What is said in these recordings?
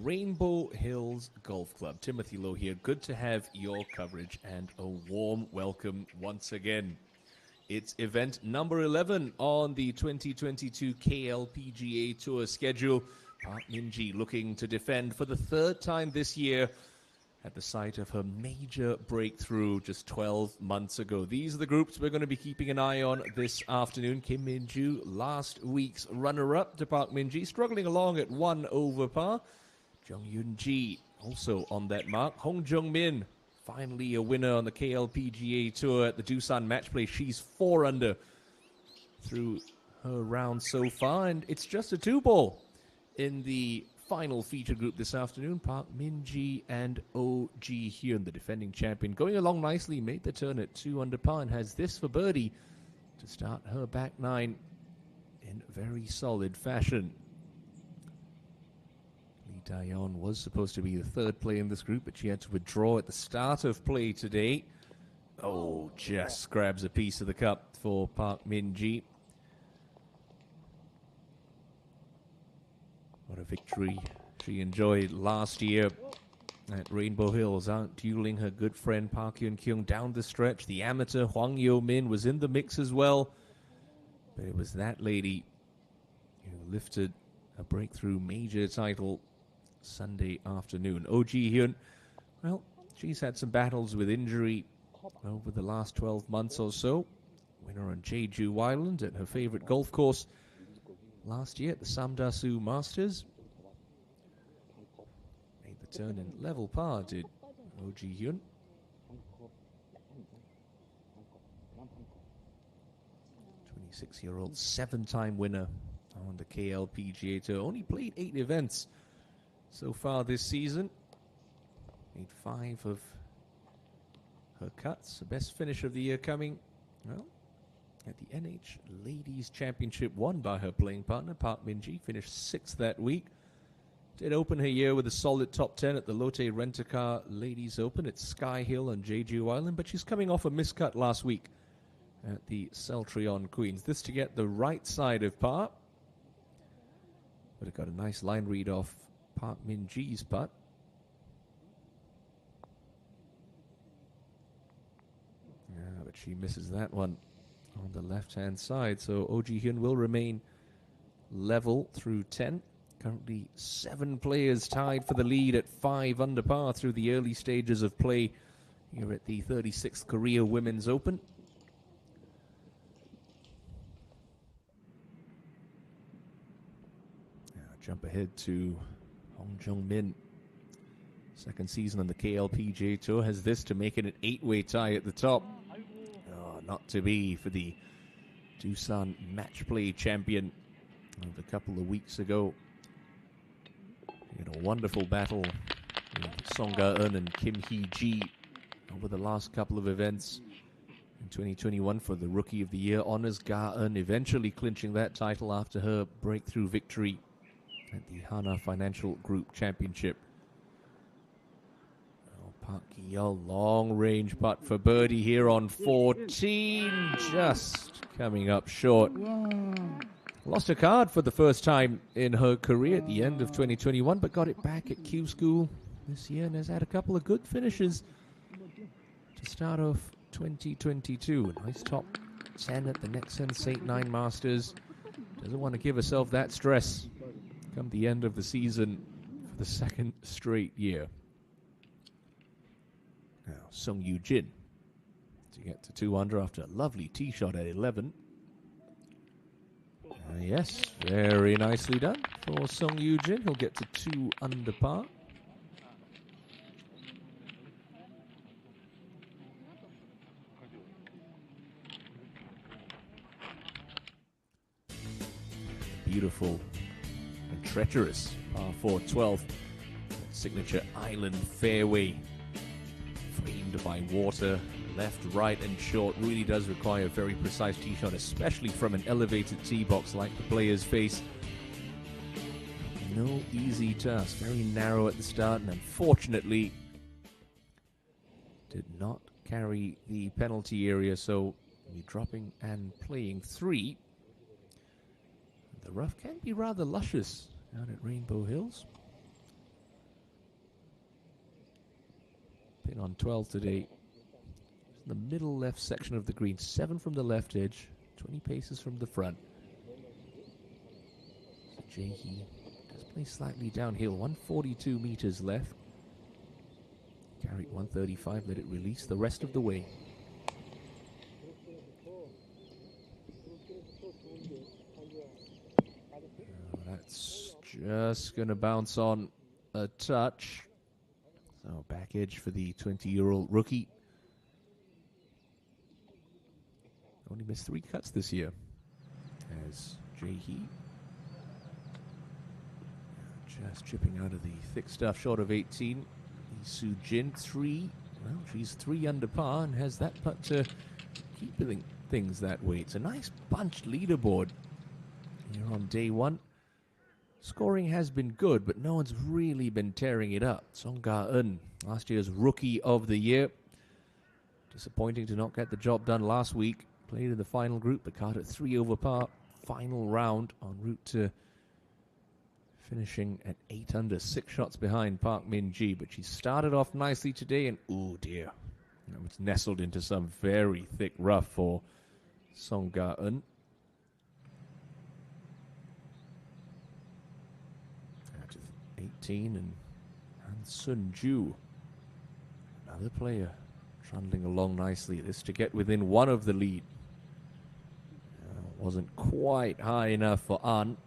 Rainbow Hills Golf Club. Timothy Lowe here. Good to have your coverage and a warm welcome once again. It's event number 11 on the 2022 KLPGA Tour schedule. Park Min-ji looking to defend for the third time this year at the site of her major breakthrough just 12 months ago. These are the groups we're going to be keeping an eye on this afternoon. Kim Min-ju, last week's runner-up to Park Min-ji, struggling along at 1 over par. Jung Yoon-ji also on that mark. Hong Jung-min, finally a winner on the KLPGA Tour at the Doosan Match Play. She's 4 under through her round so far, and it's just a 2-ball in the final feature group this afternoon. Park Min-ji and Oh Ji-hyun, the defending champion, going along nicely, made the turn at 2 under par and has this for birdie to start her back 9 in very solid fashion. Lee Daeon was supposed to be the third play in this group, but she had to withdraw at the start of play today. Oh, just grabs a piece of the cup for Park Min-ji. What a victory she enjoyed last year at Rainbow Hills, out-dueling her good friend Park Hyun-kyung down the stretch. The amateur Hwang Yo-min was in the mix as well, but it was that lady who lifted a breakthrough major title Sunday afternoon. Oh Ji-hyun, well, she's had some battles with injury over the last 12 months or so. Winner on Jeju Island at her favorite golf course last year at the Samdasu Masters. Made the turn in level par, did Oh Ji-hyun. 26-year-old, 7-time winner on the KLPGA Tour. Only played 8 events so far this season. Made 5 of her cuts. The best finish of the year coming, well, at the NH Ladies Championship, won by her playing partner, Park Min-ji, finished 6th that week. Did open her year with a solid top 10 at the Lotte Rent-A-Car Ladies Open at Sky Hill on Jeju Island, but she's coming off a miscut last week at the Celtrion Queens. This to get the right side of par. But it got a nice line read off Park Min-ji's putt. Yeah, but she misses that one on the left-hand side, so Oh Ji-hyun will remain level through 10. Currently 7 players tied for the lead at 5 under par through the early stages of play here at the 36th Korea Women's Open. Now jump ahead to Hong Jung-min. Second season on the KLPGA Tour, has this to make it an 8-way tie at the top. Not to be for the Doosan Match Play champion of a couple of weeks ago. We had a wonderful battle with Song Ga-eun and Kim Hee-ji over the last couple of events in 2021 for the Rookie of the Year honors. Ga-eun eventually clinching that title after her breakthrough victory at the Hana Financial Group Championship. Park Ki-yeol, long-range putt for birdie here on 14, just coming up short. Lost a card for the first time in her career at the end of 2021, but got it back at Q School this year and has had a couple of good finishes to start off 2022. A nice top 10 at the Nexen St. 9 Masters. Doesn't want to give herself that stress come the end of the season for the second straight year. Now, Sung Yoo-jin to get to 2 under after a lovely tee shot at 11. Yes, very nicely done for Sung Yoo-jin. He'll get to 2 under par. Beautiful and treacherous par 4 12th. Signature island fairway. Framed by water, left, right, and short. Really does require a very precise tee shot, especially from an elevated tee box like the players face. No easy task. Very narrow at the start, and unfortunately did not carry the penalty area, so we're dropping and playing 3. The rough can be rather luscious out at Rainbow Hills. Pin on 12 today. The middle left section of the green. 7 from the left edge. 20 paces from the front. So Heath does play slightly downhill. 142 meters left. Carried 135. Let it release the rest of the way. That's just going to bounce on a touch. So back edge for the 20-year-old rookie. Only missed 3 cuts this year. As Heath just chipping out of the thick stuff, short of 18. Soo Jin 3. Well, she's 3 under par and has that putt to keep things that way. It's a nice bunched leaderboard here on day 1. Scoring has been good, but no one's really been tearing it up. Song Ga-eun, last year's Rookie of the Year. Disappointing to not get the job done last week. Played in the final group, but caught at 3 over par. Final round en route to finishing at 8 under, 6 shots behind Park Min-ji. But she started off nicely today, and oh dear, it's nestled into some very thick rough for Song Ga-eun. 18, and Han Sun-ju, another player trundling along nicely. This to get within 1 of the lead. Wasn't quite high enough for An.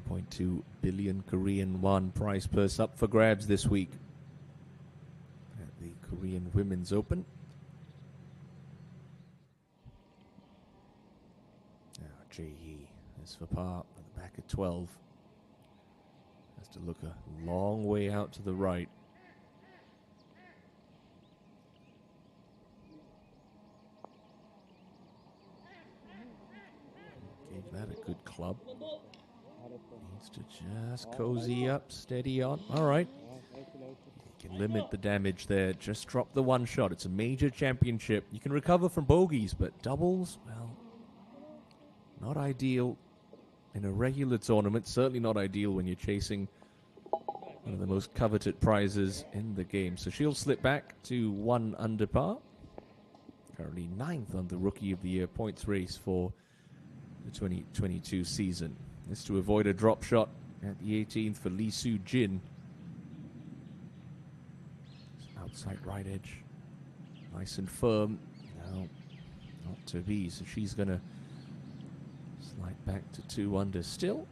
1.2 billion Korean won prize purse up for grabs this week at the Korean Women's Open. Now Heath is for par at the back of 12. Has to look a long way out to the right. Gave that a good club. Needs to just cozy up, steady on. All right. You can limit the damage there. Just drop the 1 shot. It's a major championship. You can recover from bogeys, but doubles, well, not ideal in a regular tournament. Certainly not ideal when you're chasing one of the most coveted prizes in the game. So she'll slip back to 1 under par. Currently 9th on the Rookie of the Year points race for the 2022 season. This to avoid a drop shot at the 18th for Lee Soo Jin. Outside right edge. Nice and firm. No, not to be. So she's going to slide back to 2 under still.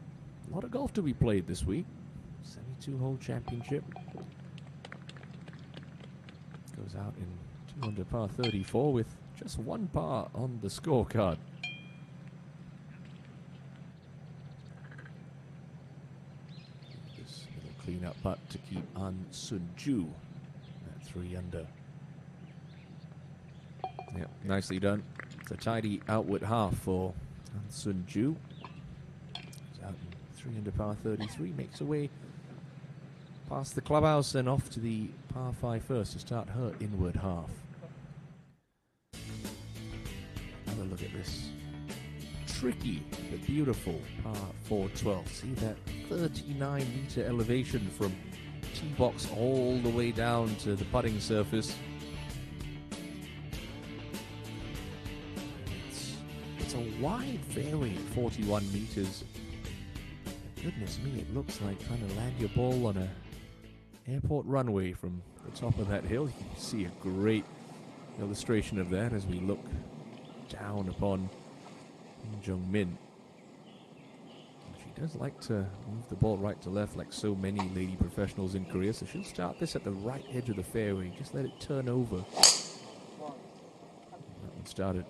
A lot of golf to be played this week. 72-hole championship. Goes out in 2 under par 34 with just 1 par on the scorecard. This little clean-up putt to keep An Sun-ju at 3 under. Yep, nicely done. It's a tidy outward half for An Sun-ju. He's out in 3 under par 33, makes her way past the clubhouse and off to the par 5 first to start her inward half. Another look at this tricky but beautiful par 4-12. See that 39-meter elevation from tee box all the way down to the putting surface. It's a wide fairway, 41 meters. Goodness me, it looks like trying to land your ball on a airport runway from the top of that hill. You can see a great illustration of that as we look down upon Jung-min. She does like to move the ball right to left like so many lady professionals in Korea, so she'll start this at the right edge of the fairway, just let it turn over. That one started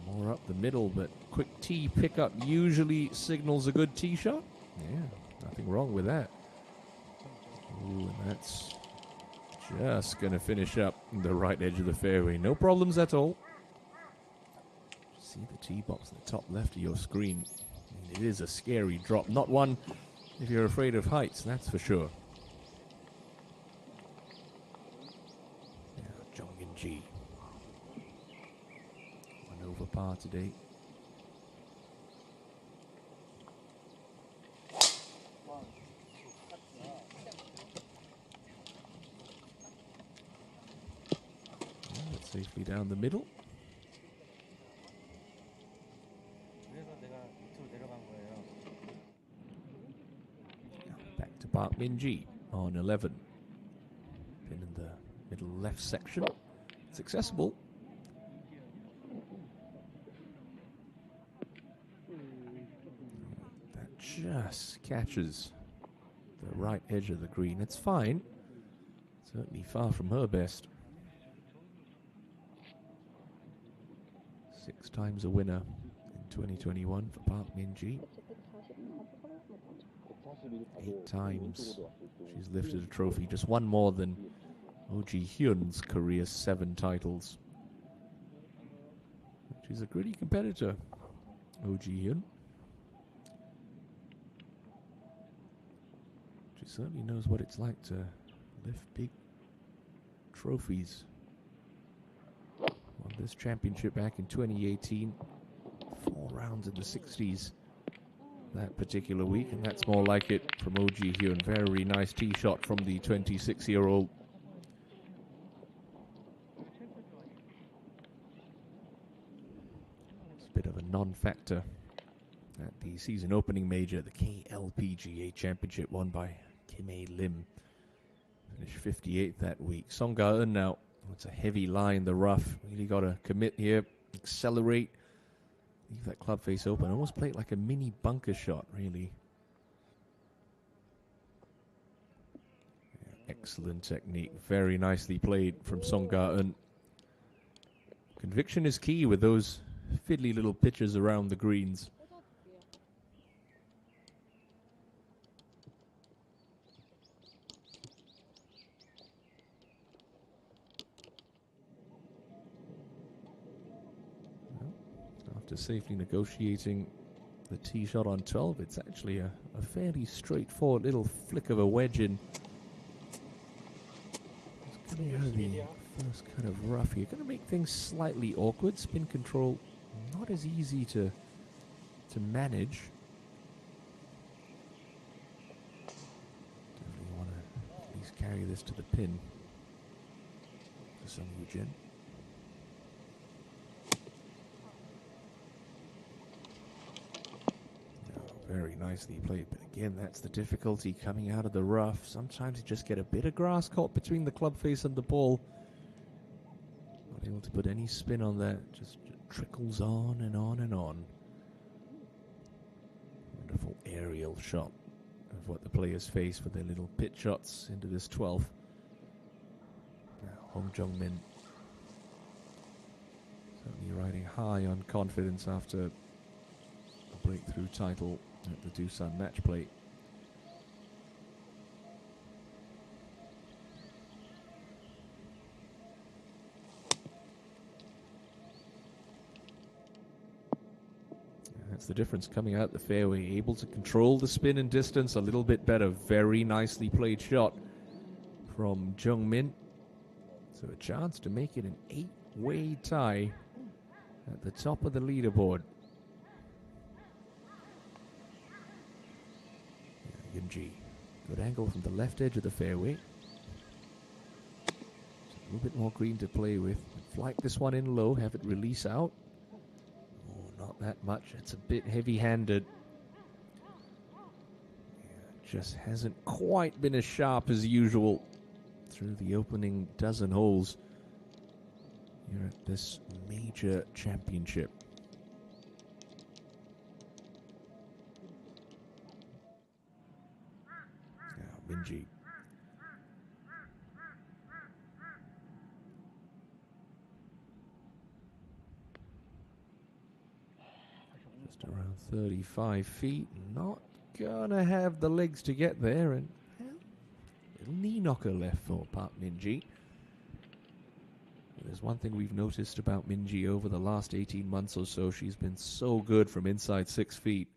more up the middle, but quick tee pickup usually signals a good tee shot. Yeah, nothing wrong with that. Ooh, and that's just going to finish up the right edge of the fairway. No problems at all. See the tee box in the top left of your screen. I mean, it is a scary drop. Not one if you're afraid of heights, that's for sure. Yeah, Jung-in-ji. 1 over par today. safely down the middle. Back to Park Min-ji on 11. Pin in the middle left section. It's accessible. That just catches the right edge of the green. It's fine. Certainly far from her best. 6 times a winner in 2021 for Park Min-ji. 8 times she's lifted a trophy, just one more than Oh Ji-hyun's career 7 titles. She's a gritty competitor, Oh Ji-hyun. She certainly knows what it's like to lift big trophies. Won this championship back in 2018. 4 rounds in the 60s that particular week, and that's more like it from Oh Ji-hyun. Very nice tee shot from the 26-year-old. It's a bit of a non-factor at the season opening major, the KGA Championship, won by Kim Lim. Finished 58th that week. Song Ga-eun now. It's a heavy lie in the rough. Really got to commit here, accelerate, leave that club face open. Almost played like a mini bunker shot, really. Yeah, excellent technique. Very nicely played from Song Ga-eun. Conviction is key with those fiddly little pitches around the greens. After safely negotiating the tee shot on 12, it's actually a fairly straightforward little flick of a wedge in. It's coming out of the first kind of rough here. Going to make things slightly awkward. Spin control not as easy to manage. Definitely want to at least carry this to the pin for Sung Woo-jin. Very nicely played, but again, that's the difficulty coming out of the rough. Sometimes you just get a bit of grass caught between the club face and the ball. Not able to put any spin on that, just trickles on and on and on. Wonderful aerial shot of what the players face for their little pit shots into this 12th. Now, Hong Jung-min certainly riding high on confidence after a breakthrough title at the Doosan match play. That's the difference coming out the fairway, able to control the spin and distance a little bit better. Very nicely played shot from Jung-min. So a chance to make it an 8-way tie at the top of the leaderboard. Yun-ji, good angle from the left edge of the fairway. Just a little bit more green to play with. Flight this one in low, have it release out. Oh, not that much. It's a bit heavy-handed. Yeah, just hasn't quite been as sharp as usual through the opening dozen holes here at this major championship. Min-ji. Just around 35 feet. Not gonna have the legs to get there, and little knee knocker left for Park Min-ji. There's one thing we've noticed about Min-ji over the last 18 months or so. She's been so good from inside 6 feet.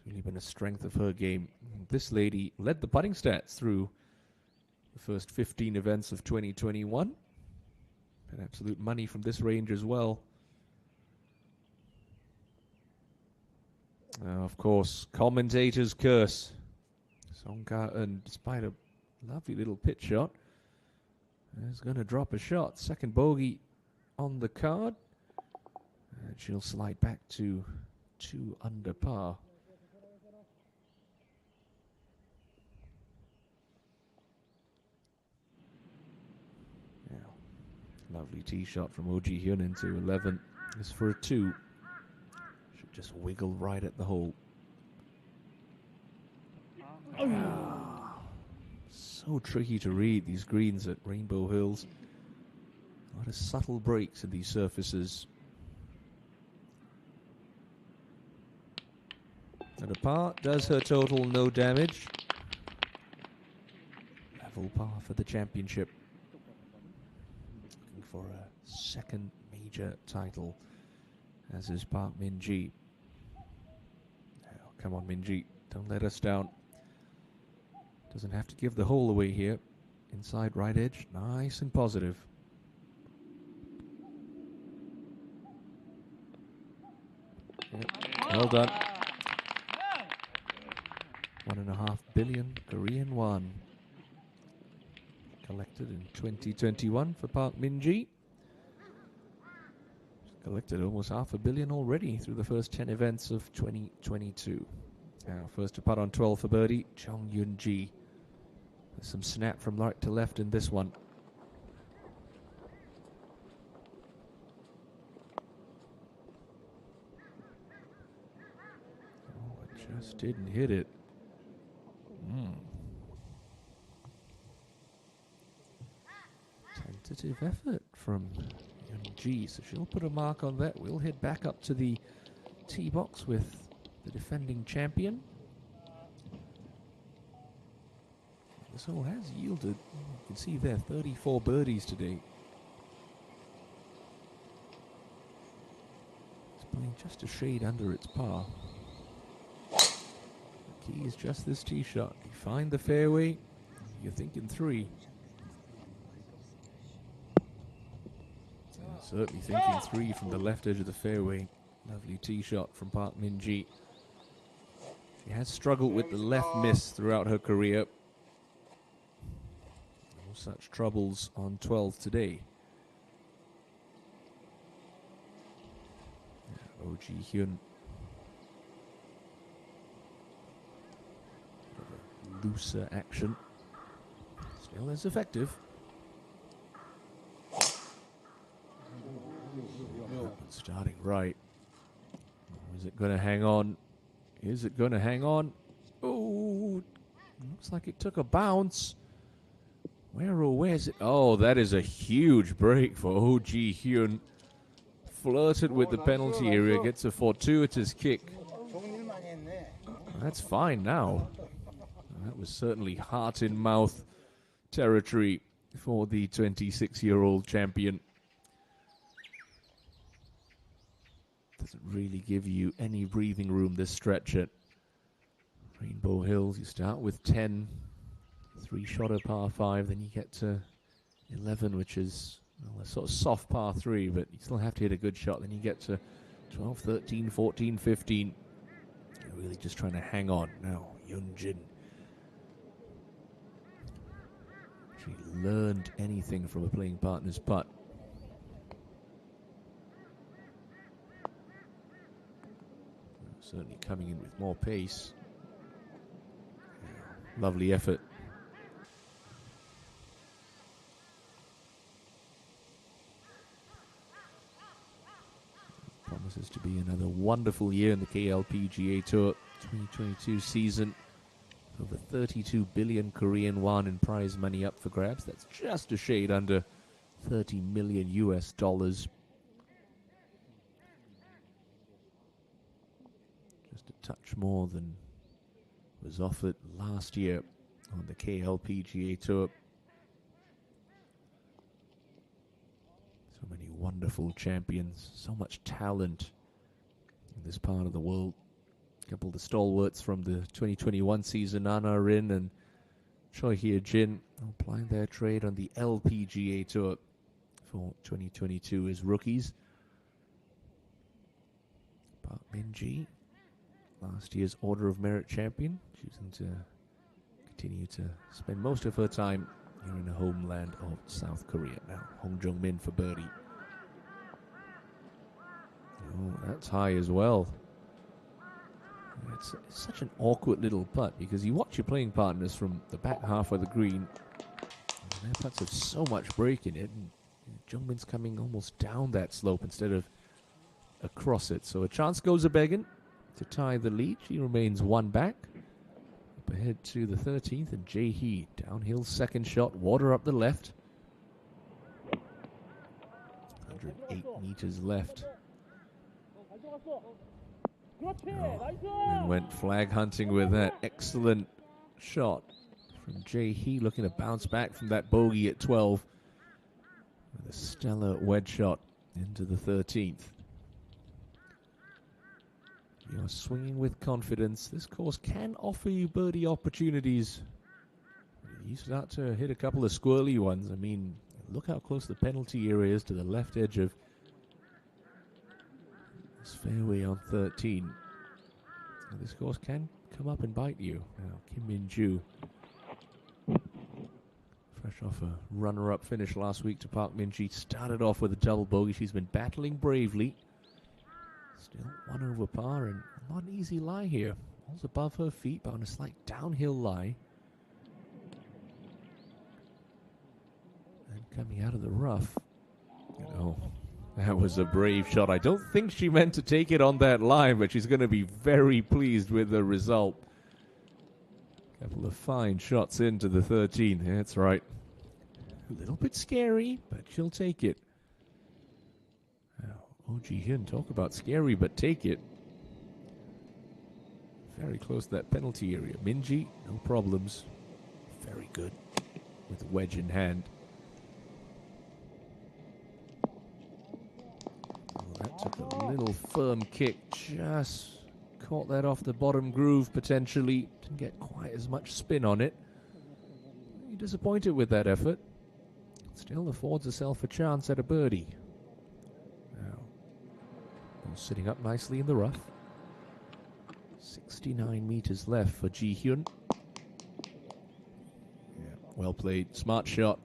Really been a strength of her game. This lady led the putting stats through the first 15 events of 2021. And absolute money from this range as well. Of course, commentator's curse. Song Ga-eun, despite a lovely little pitch shot, is going to drop a shot. Second bogey on the card. And she'll slide back to 2 under par. Lovely tee shot from Oh Ji Hyun into 11. Is for a 2. Should just wiggle right at the hole. So tricky to read, these greens at Rainbow Hills. A lot of subtle breaks in these surfaces. And a par does her total no damage. Level par for the championship. Looking for a second major title, as is Park Min-ji. Now, come on, Min-ji, don't let us down. Doesn't have to give the hole away here. Inside right edge, nice and positive. Yep. Well done. 1.5 billion Korean won. Collected in 2021 for Park Min-ji. Collected almost $500 million already through the first 10 events of 2022. Now, first to putt on 12 for birdie, Chung Yun-ji. There's some snap from right to left in this one. Oh, it just didn't hit it. Tentative effort from Yun-ji, so she'll put a mark on that. We'll head back up to the tee box with the defending champion. This hole has yielded, you can see there, 34 birdies today. It's playing just a shade under its par. The key is just this tee shot. You find the fairway, you're thinking 3. Certainly thinking 3 from the left edge of the fairway. Lovely tee shot from Park Min-ji. She has struggled with the left miss throughout her career. No such troubles on 12 today. Oh Ji Hyun. Looser action. Still as effective. Starting right. Is it going to hang on? Is it going to hang on? Oh, looks like it took a bounce. Where's it? Oh, that is a huge break for Oh Ji Hyun. Flirted with the penalty area, gets a fortuitous kick. That's fine now. That was certainly heart in mouth territory for the 26-year-old champion. Doesn't really give you any breathing room, this stretch at Rainbow Hills. You start with 10, 3-shotter par 5, then you get to 11, which is, well, a sort of soft par 3, but you still have to hit a good shot. Then you get to 12, 13, 14, 15. You're really just trying to hang on. Now, Yun-jin. She learned anything from a playing partner's putt. Certainly coming in with more pace. Lovely effort. Promises to be another wonderful year in the KLPGA Tour 2022 season. Over 32 billion Korean won in prize money up for grabs. That's just a shade under 30 million US dollars. Just a touch more than was offered last year on the KLPGA Tour. So many wonderful champions, so much talent in this part of the world. A couple of the stalwarts from the 2021 season, Anna Rin and Choi Hye-jin, applying their trade on the LPGA Tour for 2022 as rookies. Park Min-ji, last year's Order of Merit champion, choosing to continue to spend most of her time here in the homeland of South Korea. Now, Hong Jung-min for birdie. Oh, that's high as well. It's such an awkward little putt because you watch your playing partners from the back half of the green. And their putts have so much break in it. And Jungmin's coming almost down that slope instead of across it. So a chance goes a-begging to tie the lead. She remains one back. Up ahead to the 13th, and Heath downhill second shot, water up the left. 108 meters left. And went flag hunting with that excellent shot from Heath, looking to bounce back from that bogey at 12 with a stellar wedge shot into the 13th. You're swinging with confidence. This course can offer you birdie opportunities. You start to hit a couple of squirrely ones. I mean, look how close the penalty area is to the left edge of this fairway on 13. And this course can come up and bite you. Now, Kim Min-joo, fresh off a runner-up finish last week to Park Min-ji, started off with a double bogey. She's been battling bravely. Still one over par, and not an easy lie here. Ball's above her feet, but on a slight downhill lie. And coming out of the rough, that was a brave shot. I don't think she meant to take it on that line, but she's going to be very pleased with the result. Couple of fine shots into the 13. That's right. A little bit scary, but she'll take it. Oh, Ji-hyun, talk about scary, but take it. Very close to that penalty area. Min-ji, no problems. Very good with the wedge in hand. Oh, that took a little firm kick. Just caught that off the bottom groove, potentially. Didn't get quite as much spin on it. You're disappointed with that effort. Still affords herself a chance at a birdie. Sitting up nicely in the rough. 69 meters left for Ji-hyun. Yeah, well played. Smart shot.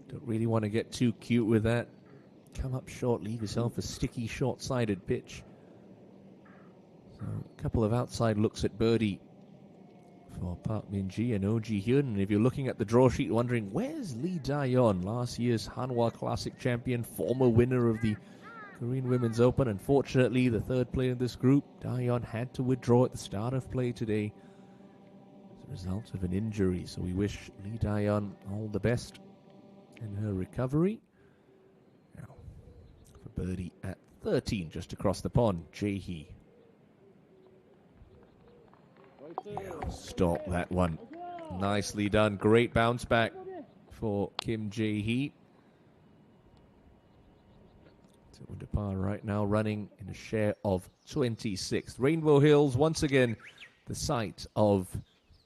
Don't really want to get too cute with that. Come up short, leave yourself a sticky, short-sided pitch. So a couple of outside looks at birdie for Park Min-ji and Oh Ji-hyun. And if you're looking at the draw sheet wondering, where's Lee Da-yeon, last year's Hanwha Classic champion, former winner of the Korean Women's Open? Unfortunately, the third player in this group, Da-yeon, had to withdraw at the start of play today as a result of an injury. So we wish Lee Da-yeon all the best in her recovery. Now, for birdie at 13, just across the pond, Heath. Yeah, stop that one. Nicely done. Great bounce back for Kim Heath. Under par right now, running in a share of 26th. Rainbow Hills, once again, the site of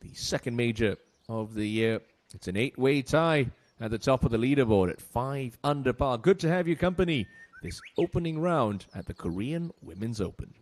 the second major of the year. It's an 8-way tie at the top of the leaderboard at 5 under par. Good to have your company this opening round at the Korean Women's Open.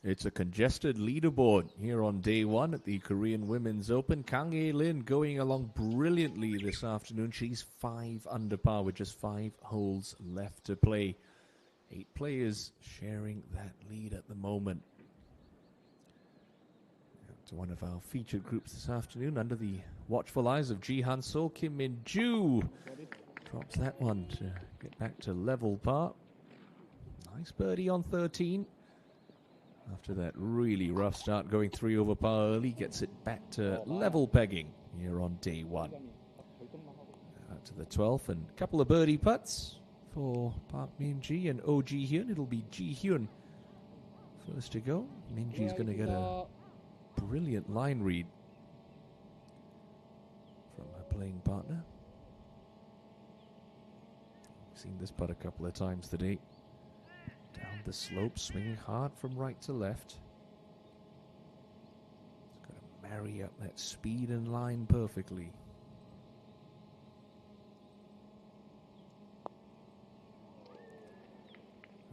It's a congested leaderboard here on day one at the Korean Women's Open. Kang Hae-lin going along brilliantly this afternoon. She's 5 under par with just 5 holes left to play. 8 players sharing that lead at the moment. To one of our featured groups this afternoon under the watchful eyes of Ji Han So. Kim Min Joo drops that one to get back to level par. Nice birdie on 13. After that really rough start going 3 over par early, gets it back to level pegging here on day one. Out to the 12th and a couple of birdie putts for Park Min-ji and Oh Ji-hyun. It'll be Ji-hyun first to go. Min-ji's going to get a brilliant line read from her playing partner. We've seen this putt a couple of times today. Down the slope, swinging hard from right to left. It's got to marry up that speed and line perfectly.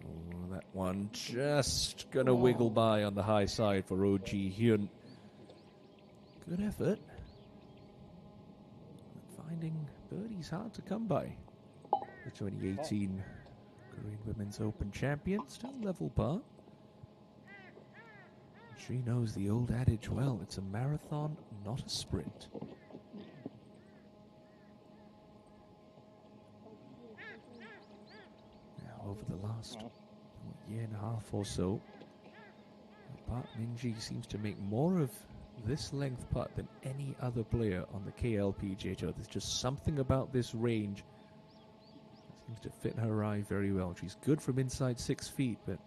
Oh, that one just going to wiggle by on the high side for Oh Ji-hyun. Good effort. Finding birdies hard to come by. The 2018 Korean Women's Open champion, still level par. She knows the old adage well. It's a marathon, not a sprint. Now, over the last year and a half or so, Park Min-ji seems to make more of this length putt than any other player on the KLPGA Tour. There's just something about this range seems to fit her eye very well. She's good from inside 6 feet, but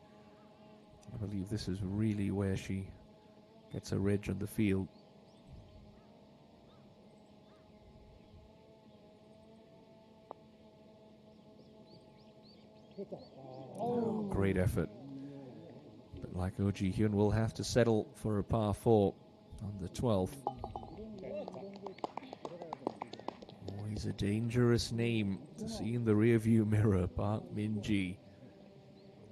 I believe this is really where she gets her edge on the field. Oh, great effort. But like Oh Ji-hyun, will have to settle for a par 4 on the 12th. He's a dangerous name to see in the rearview mirror, Park Min-ji.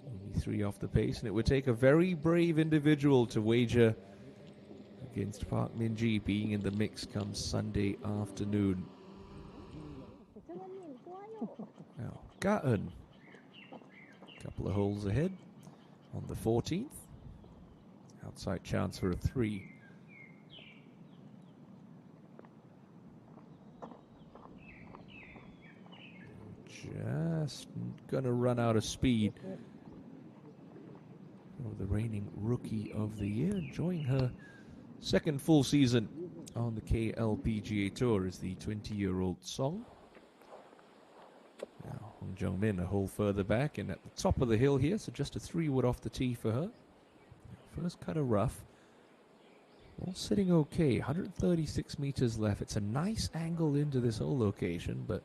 Only 3 off the pace, and it would take a very brave individual to wager against Park Min-ji being in the mix come Sunday afternoon. Now, Gaeun, a couple of holes ahead on the 14th. Outside chance for a 3. Just gonna run out of speed. Oh, the reigning rookie of the year, enjoying her second full season on the KLPGA Tour is the 20-year-old Song. Now Hong Jung-min a hole further back and at the top of the hill here, so just a 3-wood off the tee for her. First cut of rough. All sitting okay, 136 meters left. It's a nice angle into this whole location, but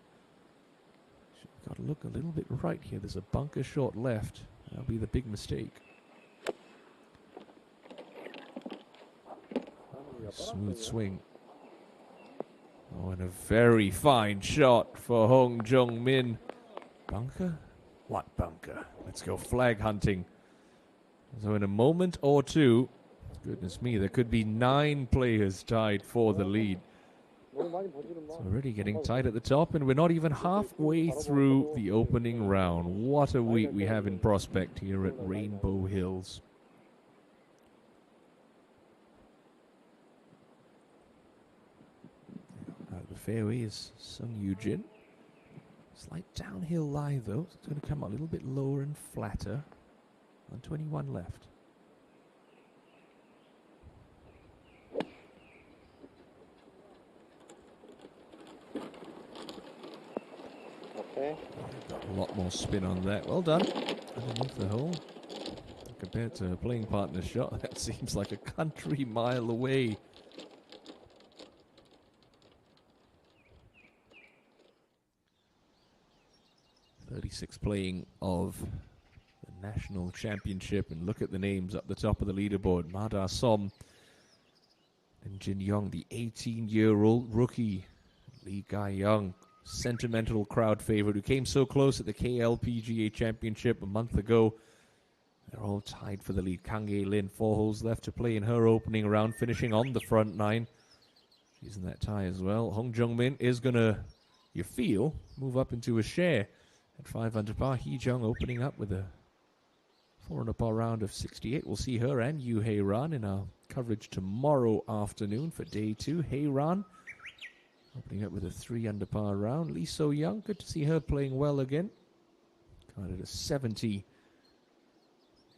got to look a little bit right here. There's a bunker short left. That'll be the big mistake. Smooth swing. Oh, and a very fine shot for Hong Jung-min. Bunker? What bunker? Let's go flag hunting. So in a moment or two, goodness me, there could be 9 players tied for the lead. It's already getting tight at the top, and we're not even halfway through the opening round. What a week we have in prospect here at Rainbow Hills. The fairway is Sung Yoo-jin. Slight downhill lie though. It's going to come a little bit lower and flatter. 121 left. Got a lot more spin on that. Well done. Underneath the hole. Compared to a playing partner's shot, that seems like a country mile away. .36 playing of the national championship, and look at the names up the top of the leaderboard. Ma Da-som and Jin Young, the 18-year-old rookie. Lee Ga-young, sentimental crowd favorite who came so close at the KLPGA Championship a month ago They're all tied for the lead. KGA Lin, 4 holes left to play in her opening round, finishing on the front 9. She's in that tie as well. Hong Jung-min is going to, you feel, move up into a share at 5 under par. Hee Jung opening up with a 4 under par round of 68. We'll see her and Yu Hei Ran in our coverage tomorrow afternoon for day 2. Hei Ran opening up with a 3 under par round. Lee So Young, good to see her playing well again. Carded a 70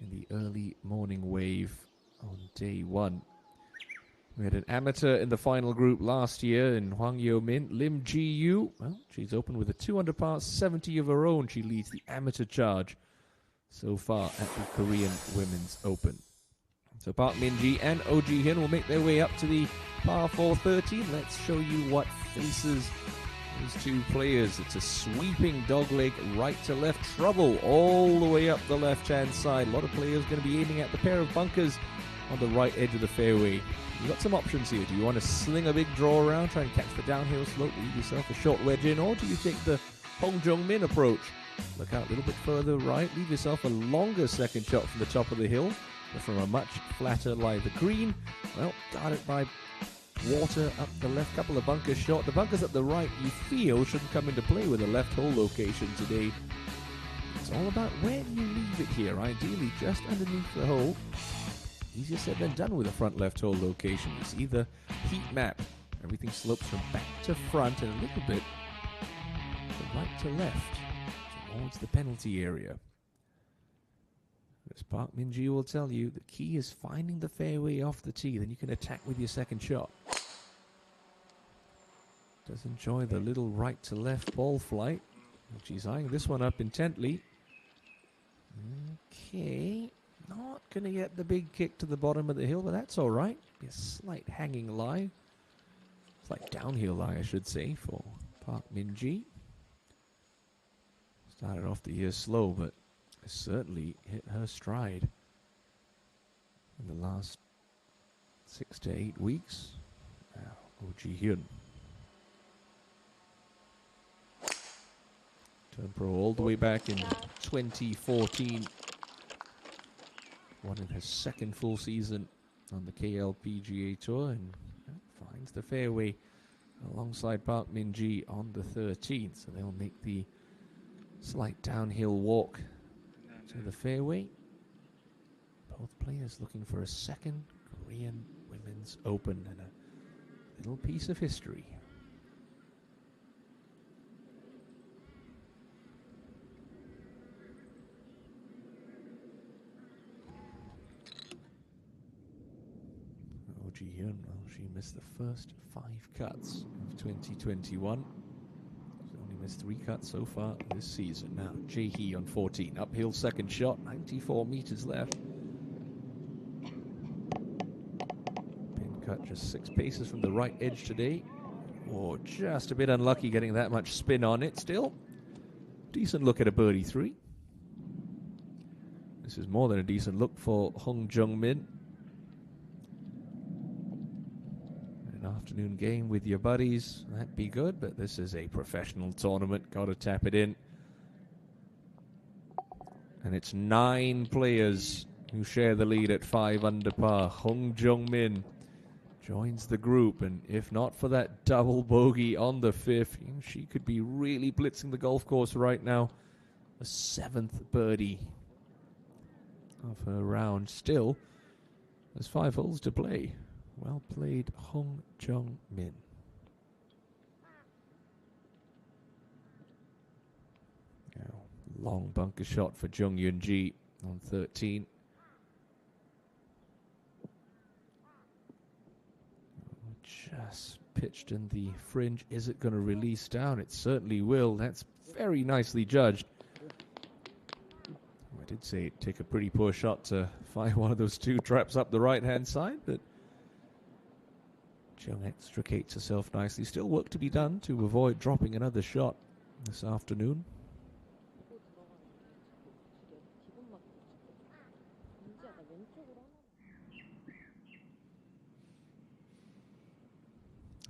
in the early morning wave on day 1. We had an amateur in the final group last year in Hwang Yo-min. Lim Ji-yu, well, she's opened with a 2 under par 70 of her own. She leads the amateur charge so far at the Korean Women's Open. So Park Min-ji and Oh Ji-hyun will make their way up to the par 4 13. Let's show you what faces those two players. It's a sweeping dogleg right to left trouble all the way up the left-hand side. A lot of players going to be aiming at the pair of bunkers on the right edge of the fairway. You've got some options here. Do you want to sling a big draw around, try and catch the downhill slope, leave yourself a short wedge in, or do you take the Hong Jung-min approach? Look out a little bit further right, leave yourself a longer second shot from the top of the hill, but from a much flatter lie. The green, well, guarded by water up the left, couple of bunkers short. The bunkers up the right, you feel, shouldn't come into play with a left hole location today. It's all about where do you leave it here, ideally just underneath the hole. Easier said than done with a front left hole location. You see the heat map. Everything slopes from back to front and a little bit from right to left towards the penalty area. As Park Min-ji will tell you, the key is finding the fairway off the tee. Then you can attack with your second shot. Does enjoy the little right to left ball flight. She's eyeing this one up intently. Okay. Not going to get the big kick to the bottom of the hill, but that's all right. Be a slight hanging lie. Slight downhill lie, I should say, for Park Min-ji. Started off the year slow, but certainly hit her stride in the last 6 to 8 weeks. Now, Oh Ji-hyun. Turned pro all the way back in 2014. Won in her second full season on the KLPGA Tour and finds the fairway alongside Park Min-ji on the 13th. So they'll make the slight downhill walk to the fairway. Both players looking for a second Korean Women's Open and a little piece of history. Oh Ji-hyun, well, she missed the first 5 cuts of 2021. Missed 3 cuts so far this season. Now, Jae-hee on 14. Uphill second shot, 94 meters left. Pin cut just 6 paces from the right edge today. Oh, just a bit unlucky getting that much spin on it. Still, decent look at a birdie 3. This is more than a decent look for Hong Jung-min. Afternoon game with your buddies, that'd be good, but this is a professional tournament. Got to tap it in. And it's 9 players who share the lead at 5 under par. Hong Jung-min joins the group, and if not for that double bogey on the 5th, she could be really blitzing the golf course right now. The 7th birdie of her round. Still, there's 5 holes to play. Well played, Hong Jung-min. Now, long bunker shot for Jung Yoon-ji on 13. Just pitched in the fringe. Is it going to release down? It certainly will. That's very nicely judged. I did say it'd take a pretty poor shot to find one of those 2 traps up the right-hand side, but Jung extricates herself nicely. Still work to be done to avoid dropping another shot this afternoon.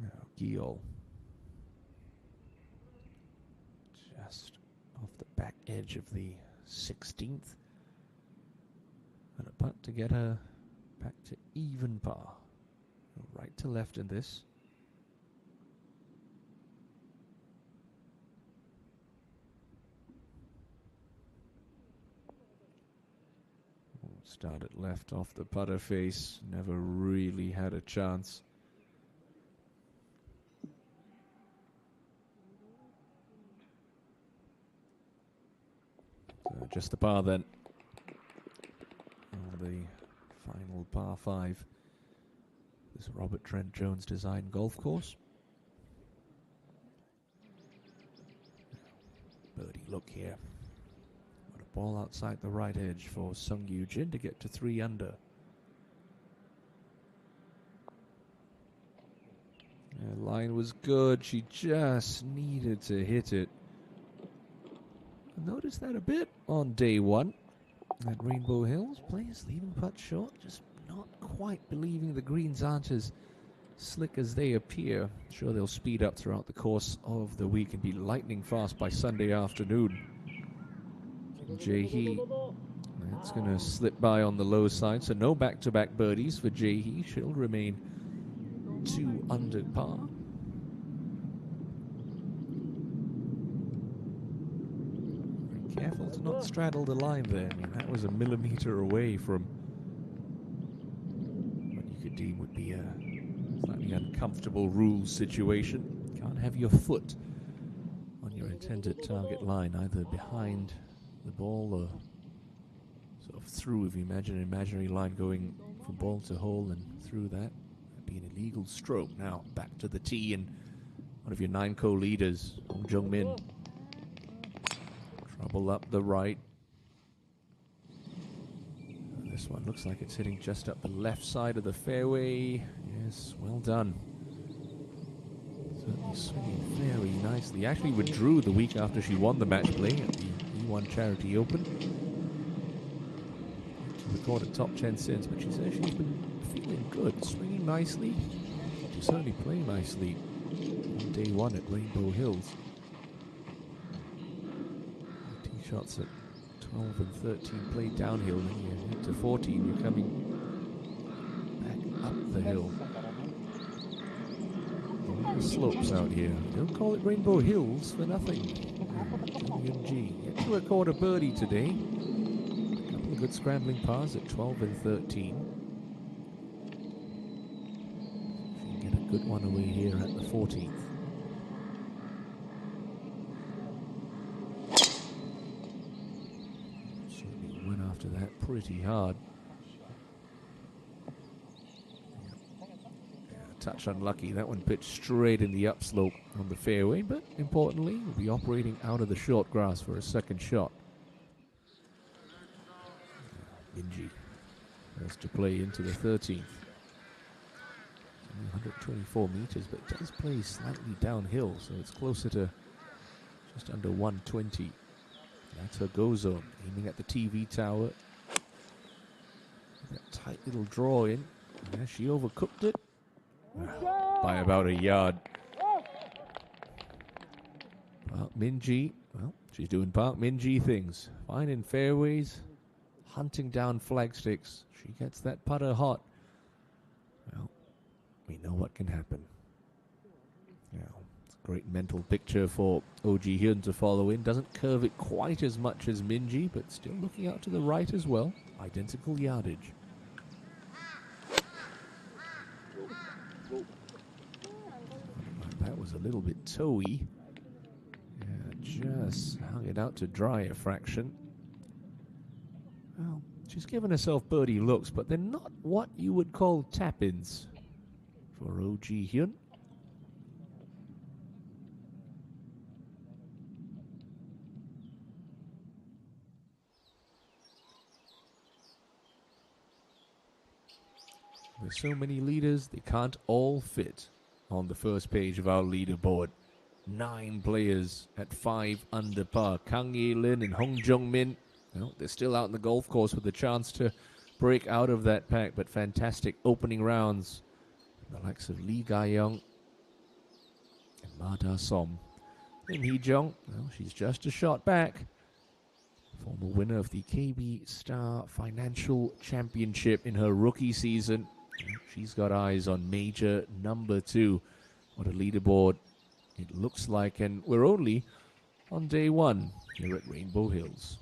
Now, Giol. Just off the back edge of the 16th. to get her back to even par. Right to left in this. Started left off the putter face. Never really had a chance. So just the par then. On the final par 5. This Robert Trent Jones design golf course. Birdie look here. What a ball outside the right edge for Sung Yoo Jin to get to 3 under. The line was good. She just needed to hit it. I noticed that a bit on day 1 at Rainbow Hills. Players leaving putt short, just not quite believing the greens aren't as slick as they appear. I'm sure they'll speed up throughout the course of the week and be lightning fast by Sunday afternoon. Jae-hee, that's going to slip by on the low side, so no back-to-back birdies for Jae-hee. She'll remain 2 under par. Be careful to not straddle the line there. I mean, that was a millimeter away from what you could deem would be a slightly uncomfortable rules situation. Can't have your foot on your intended target line, either behind the ball or sort of through. If you imagine an imaginary line going from ball to hole and through that, that'd be an illegal stroke. Now back to the tee, and one of your 9 co-leaders, Hong Jung-min. Trouble up the right. And this one looks like it's hitting just up the left side of the fairway. Yes, well done. Certainly swinging very nicely. Actually withdrew the week after she won the match play at the E1 Charity Open. She's recorded top 10 since, but she says she's been feeling good, swinging nicely. She's certainly playing nicely on day 1 at Rainbow Hills. Tee shots at 12 and 13 played downhill, then you head to 14, you're coming back up the hill. The slopes out here. Don't call it Rainbow Hills for nothing. ENG yet to record a birdie today. A couple of good scrambling pars at 12 and 13. She can get a good one away here at the 14th. Certainly went after that pretty hard. Touch unlucky. That one pitched straight in the upslope on the fairway, but importantly, will be operating out of the short grass for a second shot. Minji has to play into the 13th. Only 124 meters, but it does play slightly downhill, so it's closer to just under 120. That's her go zone, aiming at the TV tower. That tight little draw in. Yeah, she overcooked it. By about a yard. Park Min-ji, well, she's doing Park Min-ji things. Finding fairways, hunting down flagsticks. She gets that putter hot. Well, we know what can happen. Now, it's a great mental picture for Oh Ji-hyun to follow in. Doesn't curve it quite as much as Min-ji, but still looking out to the right as well. Identical yardage. That was a little bit toey. Yeah, just hung it out to dry a fraction. Well, she's given herself birdie looks, but they're not what you would call tap-ins for Oh Ji-hyun. There's so many leaders, they can't all fit on the first page of our leaderboard. 9 players at 5 under par. Kang Ye-lin and Hong Jung-min, well, they're still out in the golf course with a chance to break out of that pack, but fantastic opening rounds. The likes of Lee Ga-young and Ma Da-som. And Hee-jung, well, she's just a shot back. former winner of the KB Star Financial Championship in her rookie season. She's got eyes on major number 2. What a leaderboard it looks like, and we're only on day 1 here at Rainbow Hills.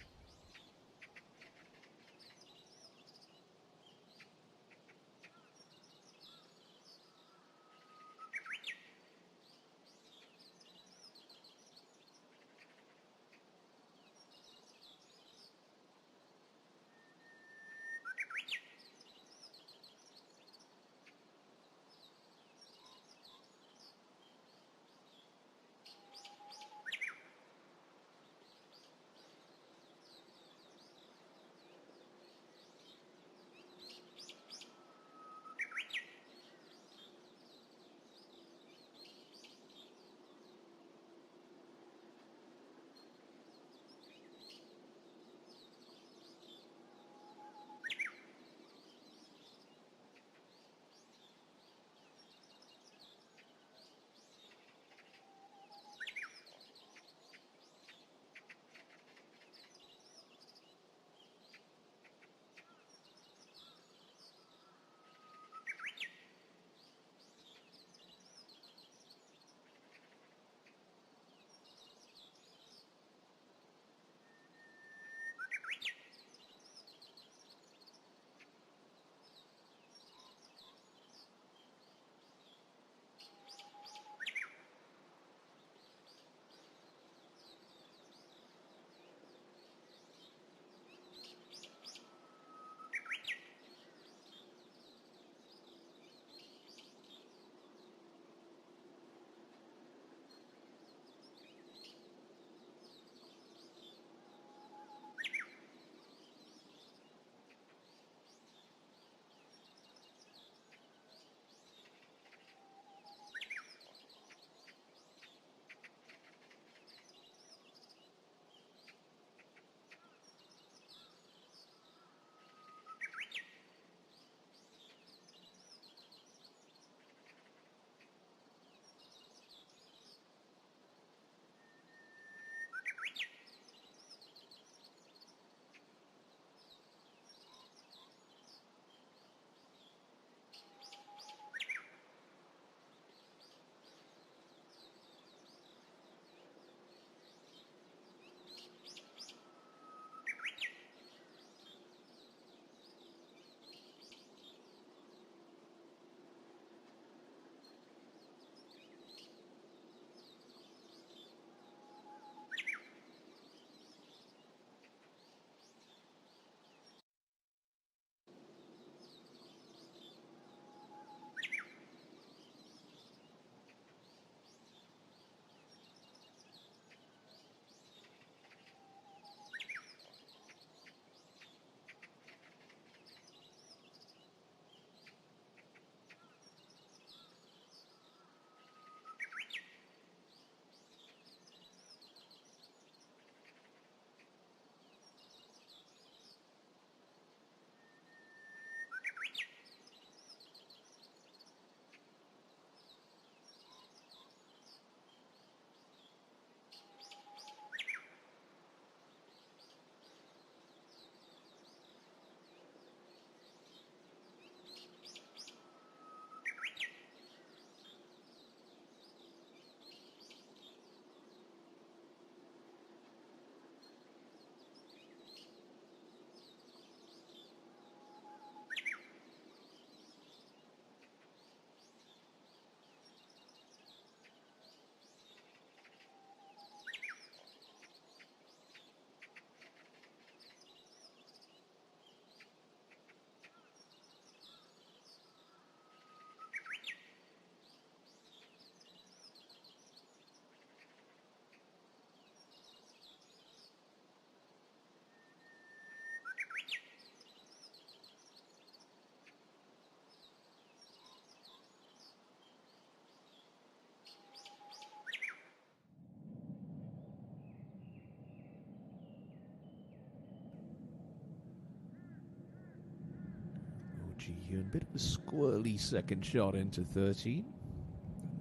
Ji-hyun, bit of a squirrely second shot into 13.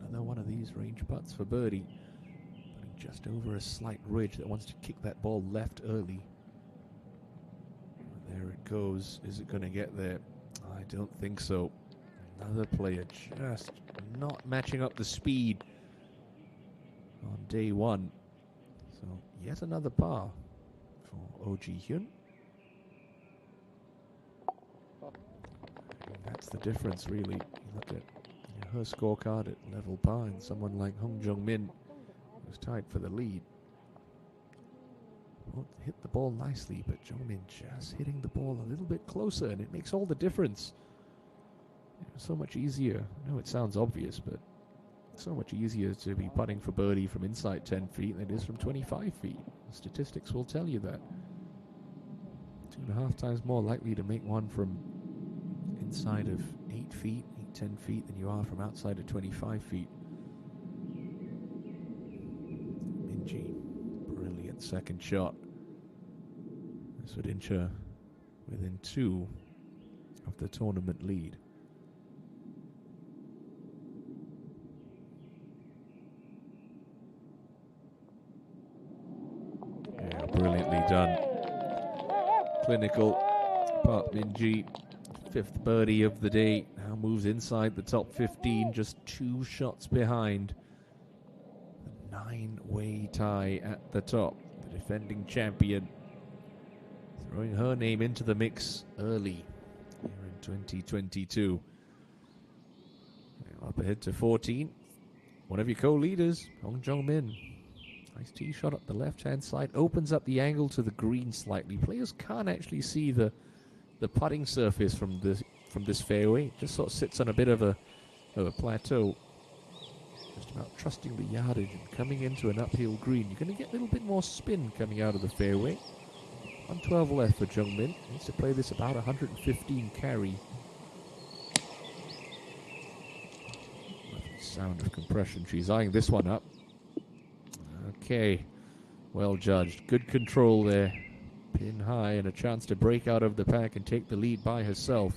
Another one of these range putts for birdie. Putting just over a slight ridge that wants to kick that ball left early. There it goes. Is it going to get there? I don't think so. Another player just not matching up the speed on day one. So yet another par for OG Hyun. And that's the difference, really. You look at her scorecard at level par, and someone like Hong Jung-min was tied for the lead. Won't hit the ball nicely, but Jung-min just hitting the ball a little bit closer, and it makes all the difference. So much easier. I know it sounds obvious, but so much easier to be putting for birdie from inside 10 feet than it is from 25 feet. The statistics will tell you that. 2.5 times more likely to make one from inside of 8 feet, 10 feet than you are from outside of 25 feet. Minji, brilliant second shot. This would inch her within 2 of the tournament lead. Yeah, brilliantly done. Clinical. Park Min-ji, 5th birdie of the day, now moves inside the top 15, just 2 shots behind the 9-way tie at the top. The defending champion throwing her name into the mix early here in 2022. Now up ahead to 14. One of your co-leaders, Hong Jung-min. Nice tee shot up the left-hand side, opens up the angle to the green slightly. Players can't actually see the putting surface from this fairway. It just sort of sits on a bit of a plateau. Just about trusting the yardage and coming into an uphill green. You're going to get a little bit more spin coming out of the fairway. 112 left for Jung-min. Needs to play this about 115 carry. Lovely sound of compression. She's eyeing this one up. Okay, well judged. Good control there. Pin high and a chance to break out of the pack and take the lead by herself.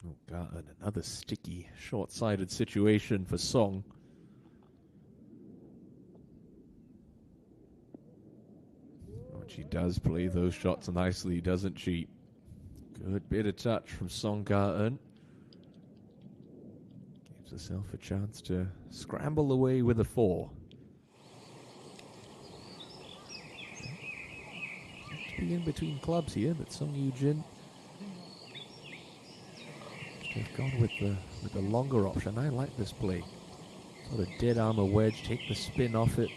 Oh God, another sticky, short-sighted situation for Song. Oh, she does play those shots nicely, doesn't she? Good bit of touch from Song Ga-eun. Gives herself a chance to scramble away with a 4. In between clubs here, but Song Yoo-jin have gone with the longer option. I like this play. Sort of dead armor wedge, take the spin off it.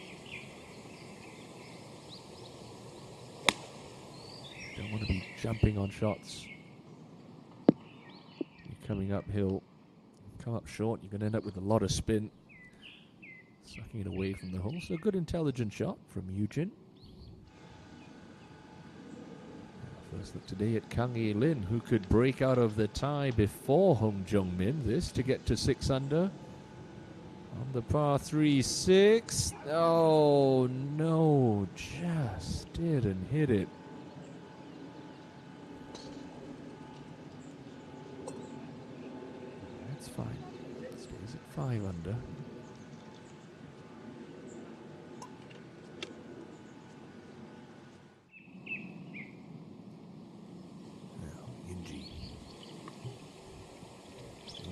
Don't want to be jumping on shots. You're coming uphill, come up short, you're going to end up with a lot of spin. Sucking it away from the hole. So a good intelligent shot from Yoo-jin. First look today at Kang Hee-lin, who could break out of the tie before Hong Jung-min. This to get to 6 under. On the par 3, 6. Oh no, just didn't hit it. That's fine. Stays at 5 under.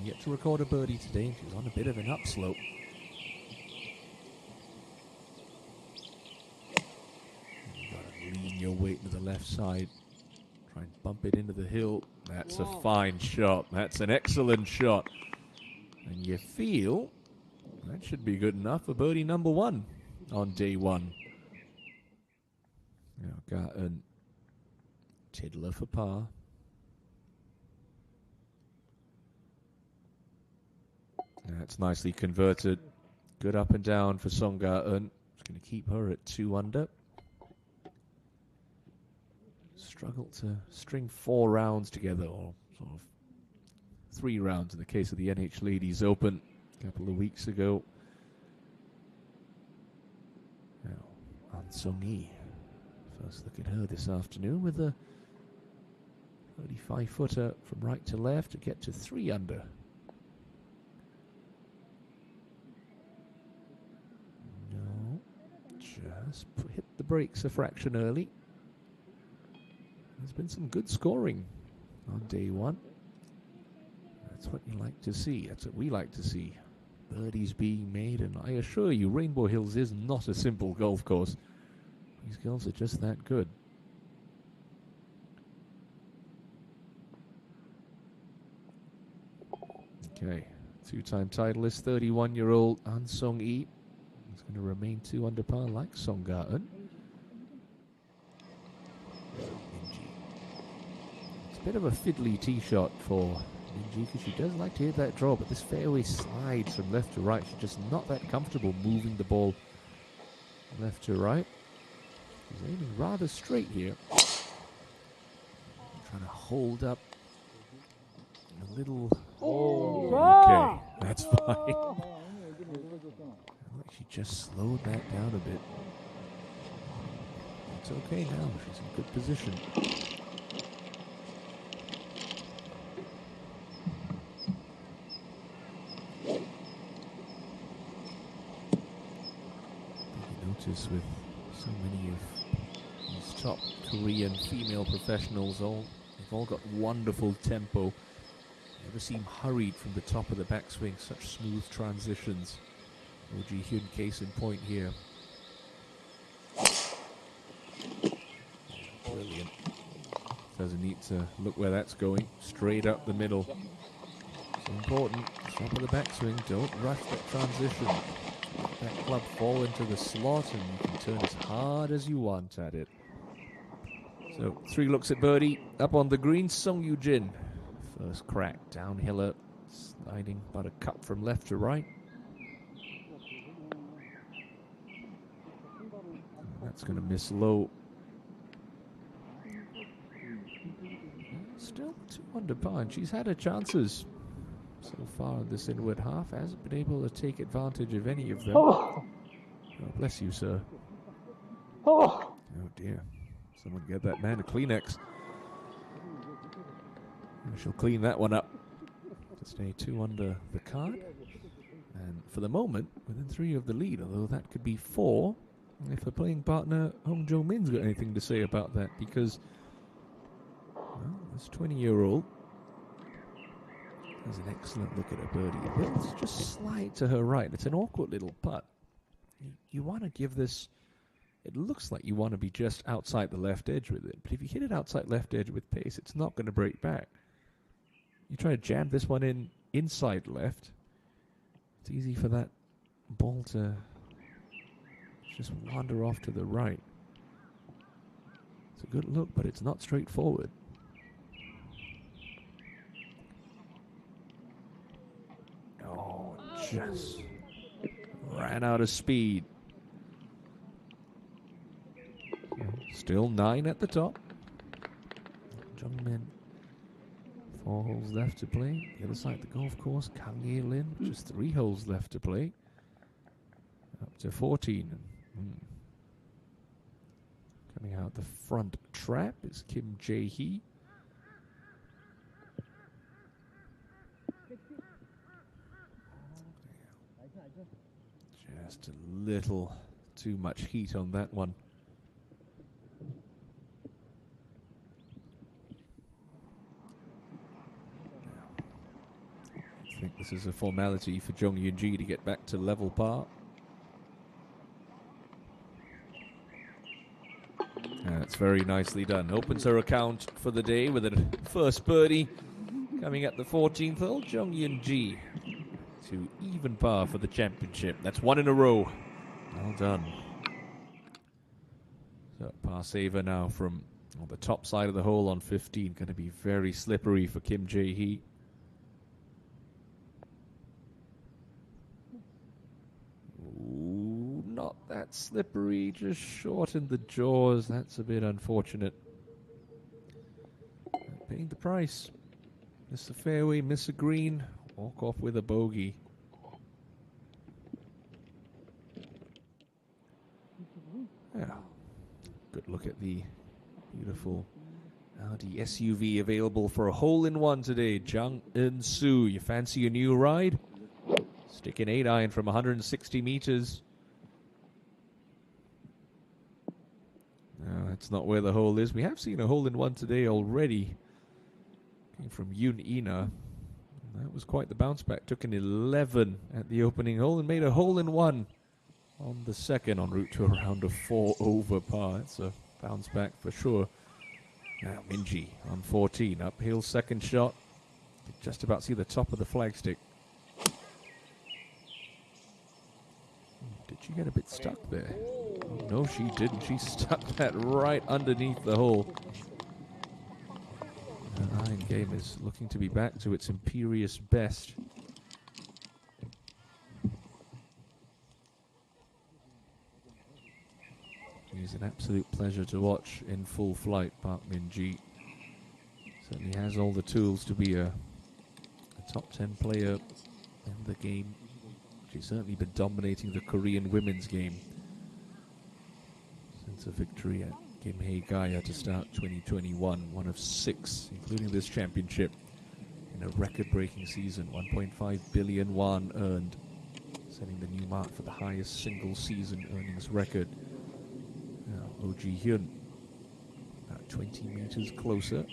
Yet to record a birdie today. She's on a bit of an upslope. You've got to lean your weight to the left side. Try and bump it into the hill. That's a fine shot. That's an excellent shot. And you feel that should be good enough for birdie number 1 on day 1. Now got a tiddler for par. That's nicely converted. Good up and down for Song Ga-eun. It's going to keep her at 2 under. Struggled to string 4 rounds together, or sort of 3 rounds in the case of the NH Ladies Open a couple of weeks ago. Now, An Sung-hee. First look at her this afternoon with a 35-footer from right to left to get to 3 under. Just hit the brakes a fraction early. There's been some good scoring on day one. That's what you like to see. That's what we like to see. Birdies being made, and I assure you, Rainbow Hills is not a simple golf course. These girls are just that good. Okay, two-time titleist, 31-year-old An Song Yi. He's going to remain 2 under par like Song Ga-eun. It's a bit of a fiddly tee shot for Minji because she does like to hit that draw, but this fairway slides from left to right. She's just not that comfortable moving the ball left to right. She's aiming rather straight here. Trying to hold up a little. Okay, that's fine. She just slowed that down a bit. It's okay now. She's in good position. You notice with so many of these top Korean female professionals, they've all got wonderful tempo. Never seem hurried from the top of the backswing. Such smooth transitions. Oh Ji Hyun, case in point here. Brilliant. Doesn't need to look where that's going. Straight up the middle. So important. Top of the backswing. Don't rush that transition. Let that club fall into the slot and you can turn as hard as you want at it. So 3 looks at birdie. Up on the green, Song Yoo-jin. First crack, downhiller, sliding about a cup from left to right. That's going to miss low. Still 2 under par, and she's had her chances so far in this inward half. Hasn't been able to take advantage of any of them. Oh, bless you, sir. Oh dear. Someone get that man a Kleenex. She'll clean that one up to stay 2 under the card. And for the moment, within 3 of the lead, although that could be 4 if her playing partner Hong Jo-min's got anything to say about that, because, well, this 20-year-old has an excellent look at her birdie. It will just slide to her right. It's an awkward little putt. You want to give this, it looks like you want to be just outside the left edge with it, but if you hit it outside left edge with pace, it's not going to break back. You try to jam this one in inside left, it's easy for that ball to just wander off to the right. It's a good look, but it's not straightforward. Oh, just ran out of speed. Still 9 at the top. Jungmin, 4 holes left to play. The other side of the golf course, Kang Ye-lin, just 3 holes left to play. Up to 14. Coming out the front trap is Kim Jae-hee. Just a little too much heat on that one. I think this is a formality for Jung Yoon-ji to get back to level par. That's very nicely done. Opens her account for the day with a first birdie coming at the 14th hole. Jung Yoon-ji to even par for the championship. That's 1 in a row. Well done. So par saver now from on the top side of the hole on 15. Going to be very slippery for Kim Jae-hee. Ooh, not that slippery, just short in the jaws. That's a bit unfortunate. Paying the price. Miss the fairway, miss a green, walk off with a bogey. Yeah. Good look at the beautiful Audi SUV available for a hole-in-one today. Jang Eun-soo, you fancy a new ride? Stick an 8-iron from 160 meters. No, that's not where the hole is. We have seen a hole-in-one today already. Came from Yoon Ina. That was quite the bounce back. Took an 11 at the opening hole and made a hole-in-one on the second, en route to a round of 4 over par. It's a bounce back for sure. Now Minji on 14, uphill second shot. Just about see the top of the flagstick. Did she get a bit stuck there? Oh, no, she didn't. She stuck that right underneath the hole. The iron game is looking to be back to its imperious best. He's an absolute pleasure to watch in full flight, Park Min-ji. Certainly has all the tools to be a top 10 player in the game. She's certainly been dominating the Korean women's game since a victory at KGA Gaya to start 2021. One of 6, including this championship, in a record-breaking season. 1.5 billion won earned, setting the new mark for the highest single season earnings record. Now, Oh Ji-hyun, about 20 meters closer.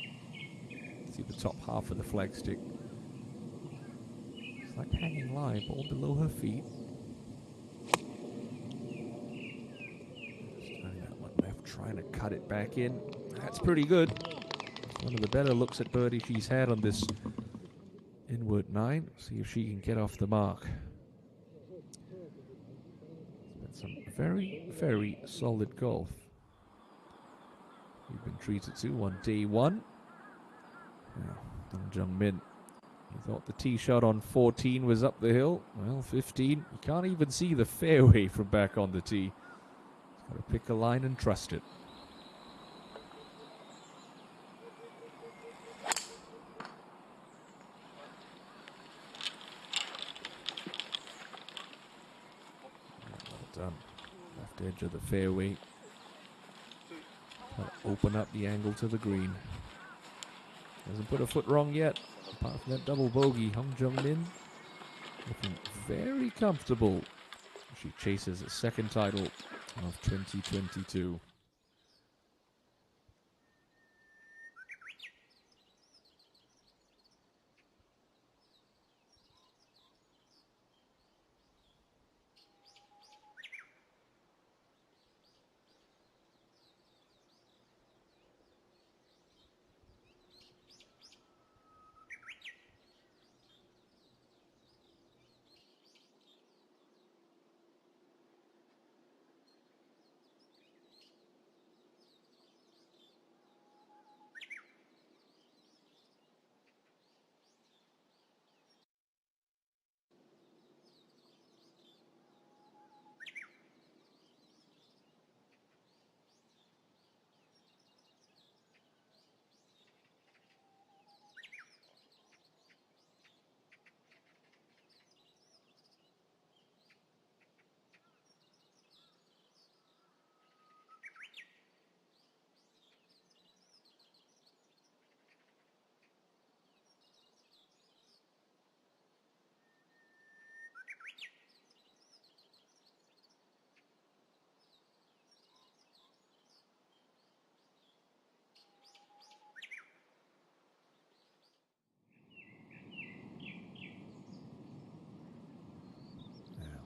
See the top half of the flagstick. It's like hanging live, ball below her feet. Starting that one left, trying to cut it back in. That's pretty good. One of the better looks at birdie she's had on this inward 9. See if she can get off the mark. It's been some very, very solid golf we've been treated to on day 1. Dong Jung-min, you thought the tee shot on 14 was up the hill. Well, 15, you can't even see the fairway from back on the tee. He's got to pick a line and trust it. Well done. Left edge of the fairway. Try to open up the angle to the green. Hasn't put a foot wrong yet. Apart from that double bogey, Hong Jung-min looking very comfortable. She chases a second title of 2022.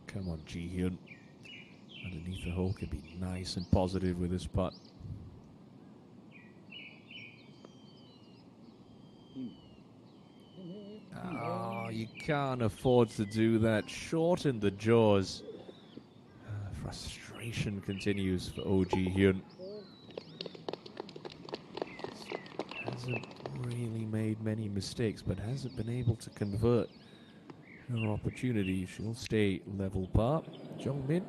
Come on, Ji-hyun. Underneath the hole can be nice and positive with this putt. Oh, you can't afford to do that. Shorten the jaws. Frustration continues for Oh Ji-hyun. Hasn't really made many mistakes, but hasn't been able to convert her opportunity. She'll stay level par. Jung-min,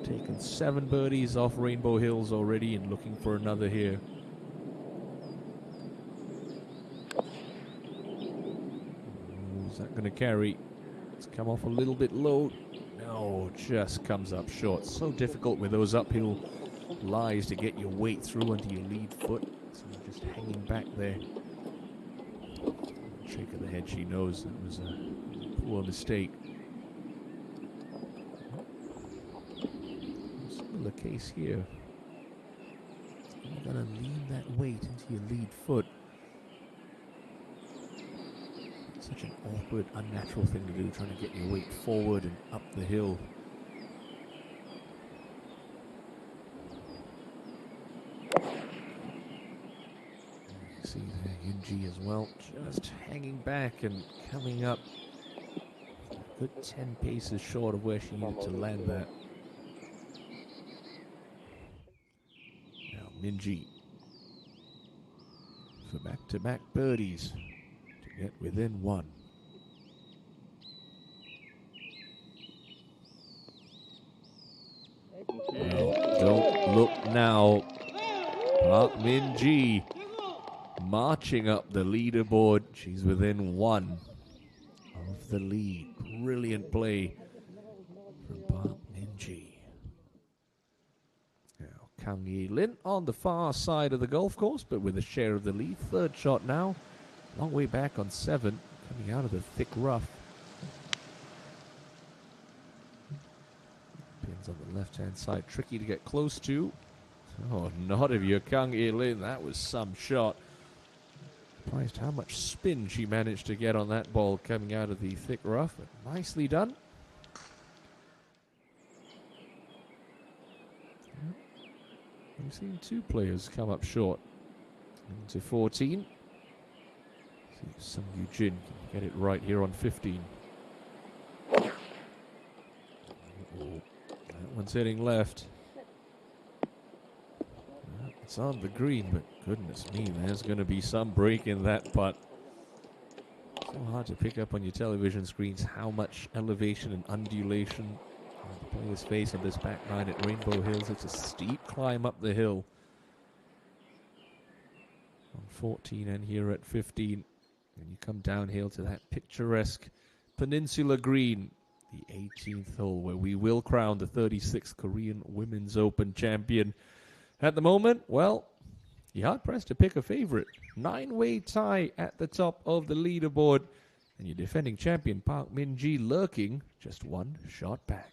taken 7 birdies off Rainbow Hills already and looking for another here. Is that going to carry? It's come off a little bit low. No, just comes up short. So difficult with those uphill lies to get your weight through onto your lead foot. So you're just hanging back there. Shake of the head, she knows that was a poor mistake. Similar case here. You're going to lean that weight into your lead foot. It's such an awkward, unnatural thing to do, trying to get your weight forward and up the hill. You see there, ENG as well, just hanging back and coming up a good 10 paces short of where she needed to land that. Now Minji for back-to-back birdies to get within one. Well, don't look now. Park Min-ji marching up the leaderboard. She's within one of the lead. Brilliant play from Park Min-ji. Now Kang Yi-lin on the far side of the golf course, but with a share of the lead. Third shot now. Long way back on 7, coming out of the thick rough. Pins on the left-hand side, tricky to get close to. Oh, not if you're Kang Yi-lin. That was some shot. Surprised how much spin she managed to get on that ball coming out of the thick rough. But nicely done. We've seen 2 players come up short into 14. See if Sung Yoo-jin can get it right here on 15. That one's hitting left. It's on the green, but goodness me, there's going to be some break in that putt. So hard to pick up on your television screens how much elevation and undulation the players face on this back nine at Rainbow Hills. It's a steep climb up the hill on 14 and here at 15. And you come downhill to that picturesque Peninsula Green, the 18th hole, where we will crown the 36th Korean Women's Open champion. At the moment, well, you're hard-pressed to pick a favorite. 9-way tie at the top of the leaderboard. And your defending champion, Park Min-ji, lurking just 1 shot back.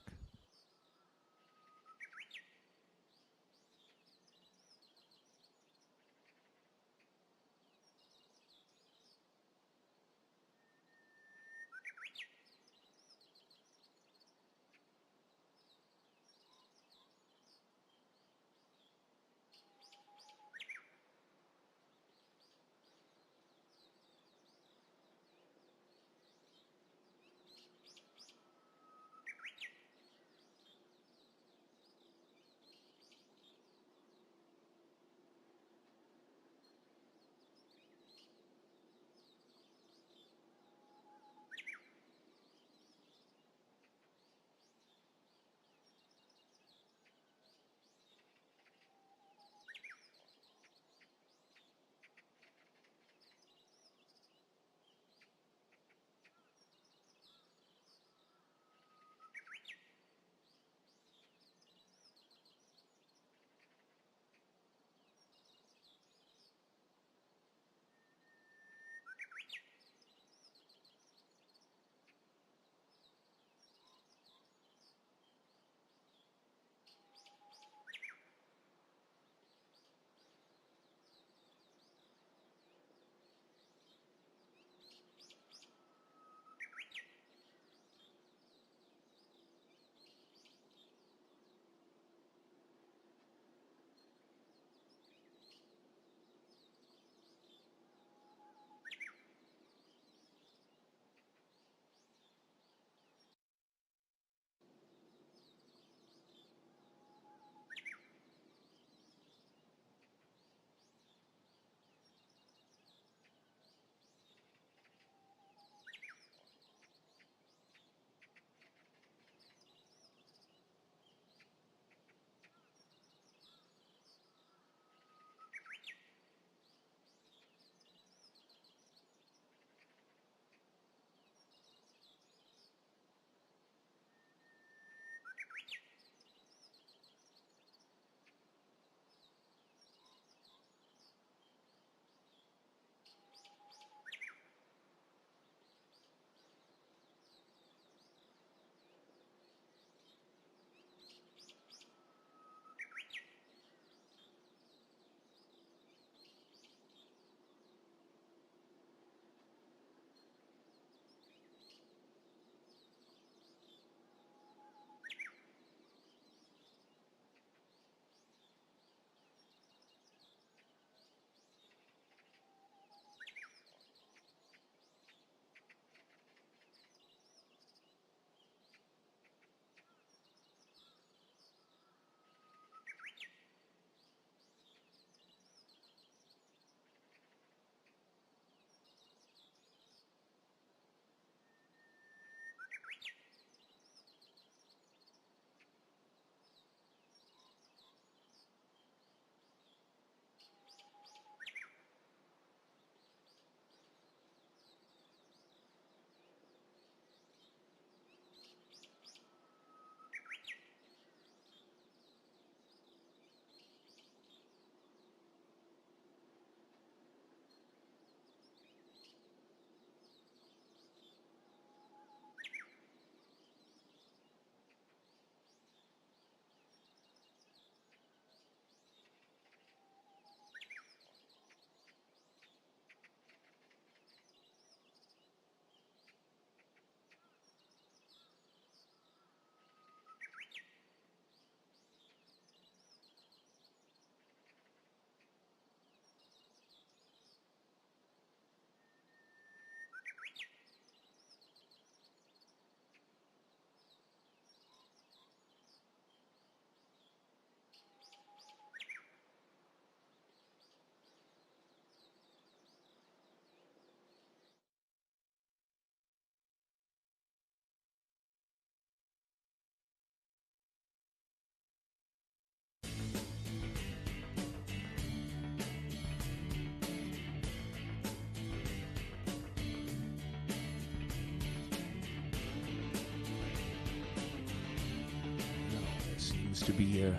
to be a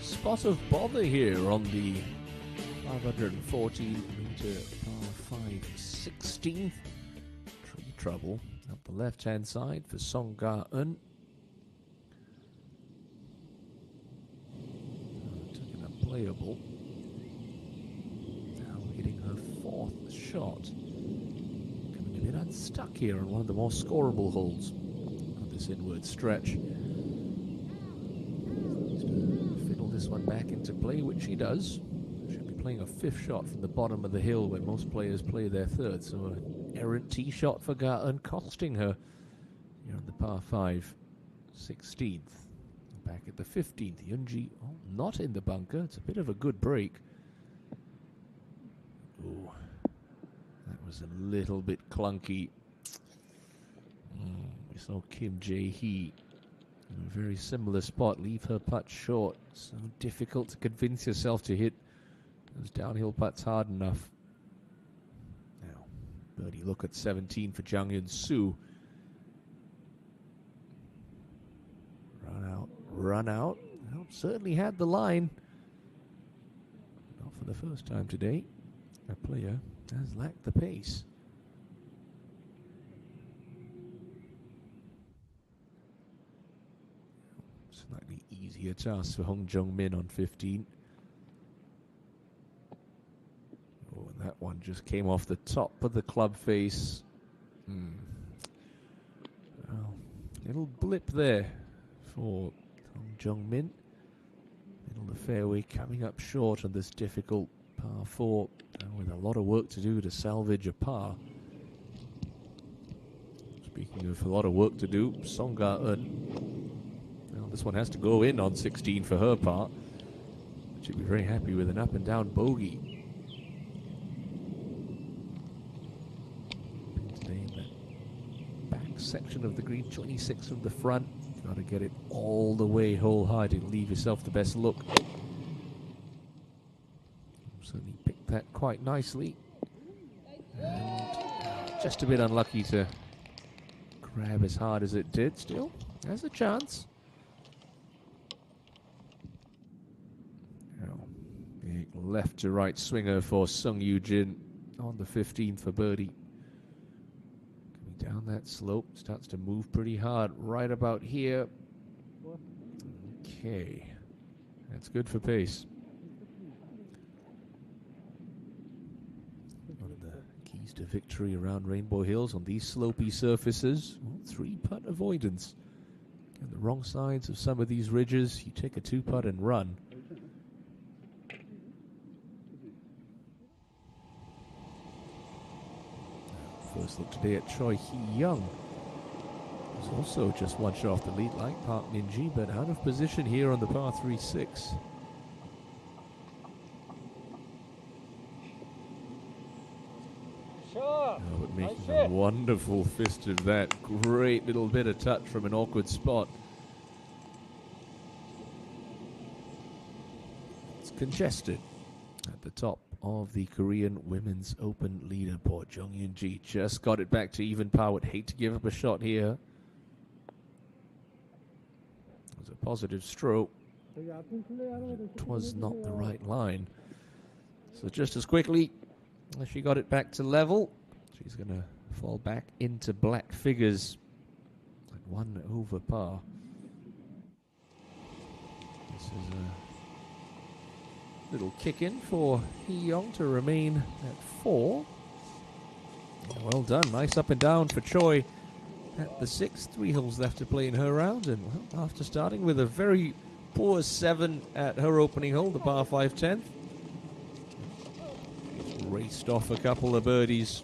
spot of bother here on the 514 meter par 5 16th. Tree trouble up the left-hand side for Song Ga-eun. Taking a playable. Now hitting her fourth shot. Coming a bit unstuck here on one of the more scoreable holes on this inward stretch. Fiddle this one back into play, which she does. She'll be playing a fifth shot from the bottom of the hill when most players play their third. So an errant tee shot for Ga-eun, costing her here on the par 5 16th. Back at the 15th, ENG not in the bunker. It's a bit of a good break. Ooh, that was a little bit clunky. We saw Kim Jae-hee in a very similar spot leave her putt short. So difficult to convince yourself to hit those downhill putts hard enough. Now, birdie look at 17 for Jang Hyun-soo. Run out. Well, certainly had the line. Not for the first time today. A player has lacked the pace. Slightly easier task for Hong Jung-min on 15. Oh, and that one just came off the top of the club face. Well, little blip there for Hong Jung-min. Middle of the fairway, coming up short on this difficult par 4, with a lot of work to do to salvage a par. Speaking of a lot of work to do, Song Ga-eun. Well, this one has to go in on 16 for her part. She'll be very happy with an up and down bogey. Today in that back section of the green, 26 from the front. Got to get it all the way wholehearted. Leave yourself the best look. Certainly picked that quite nicely. And just a bit unlucky to grab as hard as it did. Still has a chance. Now, big left to right swinger for Sung Yoo-jin on the 15th for birdie. Down that slope, starts to move pretty hard right about here. Okay, that's good for pace. One of the keys to victory around Rainbow Hills on these slopey surfaces, well, 3-putt avoidance. On the wrong sides of some of these ridges, you take a 2-putt and run. First look today at Choi Hee-young. Who's also just one shot off the lead like Park Min-ji, but out of position here on the par 3-6. Oh, but making a wonderful fist of that. Great little bit of touch from an awkward spot. It's congested at the top of the Korean Women's Open leaderboard. Jung Hyun-ji just got it back to even par. Would hate to give up a shot here. It was a positive stroke. It was not the right line. So just as quickly as she got it back to level, she's going to fall back into black figures at 1 over par. This is a little kick in for Hee-young to remain at 4. Well done. Nice up and down for Choi at the 6th. 3 holes left to play in her round. And well, after starting with a very poor 7 at her opening hole, the par 5 10th, raced off a couple of birdies.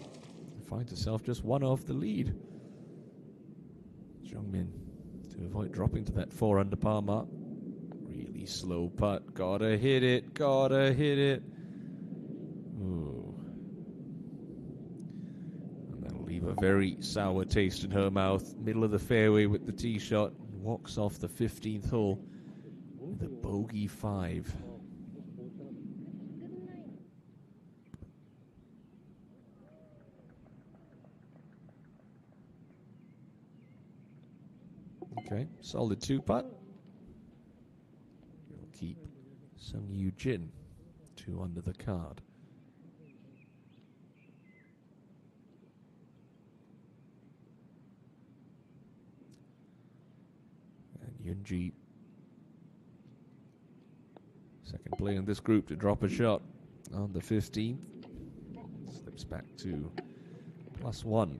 Finds herself just 1 off the lead. Jung-min to avoid dropping to that 4 under par mark. Really slow putt. Gotta hit it. Gotta hit it. Ooh. And that'll leave a very sour taste in her mouth. Middle of the fairway with the tee shot. Walks off the 15th hole with a bogey 5. Okay, solid 2 putt. keep Sung Yu Jin 2 under the card. And Yunji, second player in this group to drop a shot on the 15th. Slips back to +1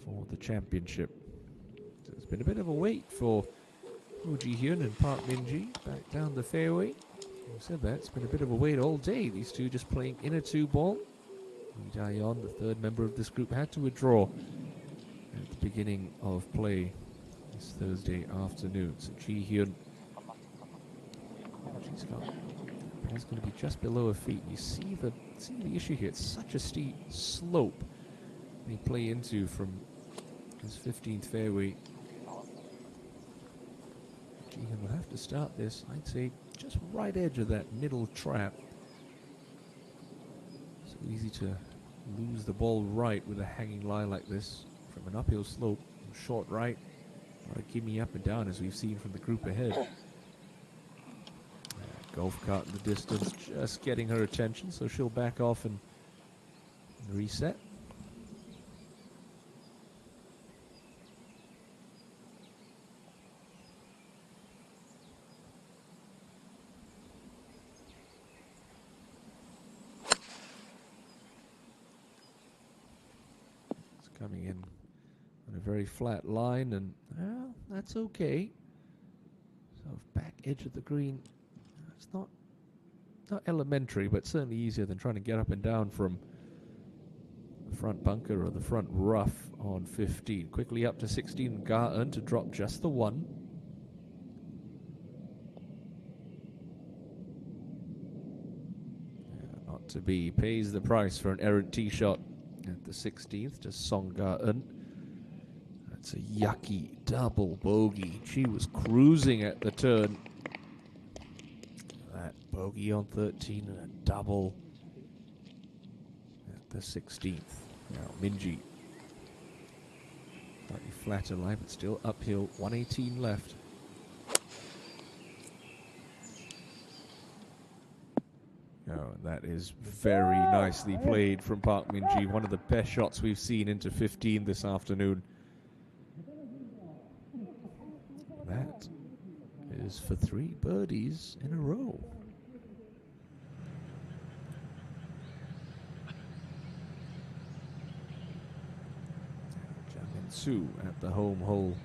for the championship. So it's been a bit of a wait for Ho Ji-hyun and Park Min-ji back down the fairway. Having said that, it's been a bit of a wait all day. These two just playing inner 2 ball. Lee Dae-yeon, the third member of this group, had to withdraw at the beginning of play this Thursday afternoon. So Ji-hyun, she's got, ball's going to be just below her feet. You see the issue here. It's such a steep slope they play into from his 15th fairway. Ji-hyun will have to start this, I'd say, just right edge of that middle trap. So easy to lose the ball right with a hanging lie like this from an uphill slope. Short right, a lot of gimme up and down as we've seen from the group ahead. Golf cart in the distance, just getting her attention, so she'll back off and reset. Coming in on a very flat line, and well, that's okay. So back edge of the green, it's not elementary, but certainly easier than trying to get up and down from the front bunker or the front rough on 15. Quickly up to 16, Ga-eun to drop just the 1. Yeah, not to be, pays the price for an errant tee shot at the 16th to Song Ga-eun. That's a yucky double bogey. She was cruising at the turn. That bogey on 13 and a double at the 16th. Now Min-ji, slightly flatter line, but still uphill. 118 left. Oh, that is very nicely played from Park Min-ji. One of the best shots we've seen into 15 this afternoon. That is for 3 birdies in a row. Jamin Su at the home hole.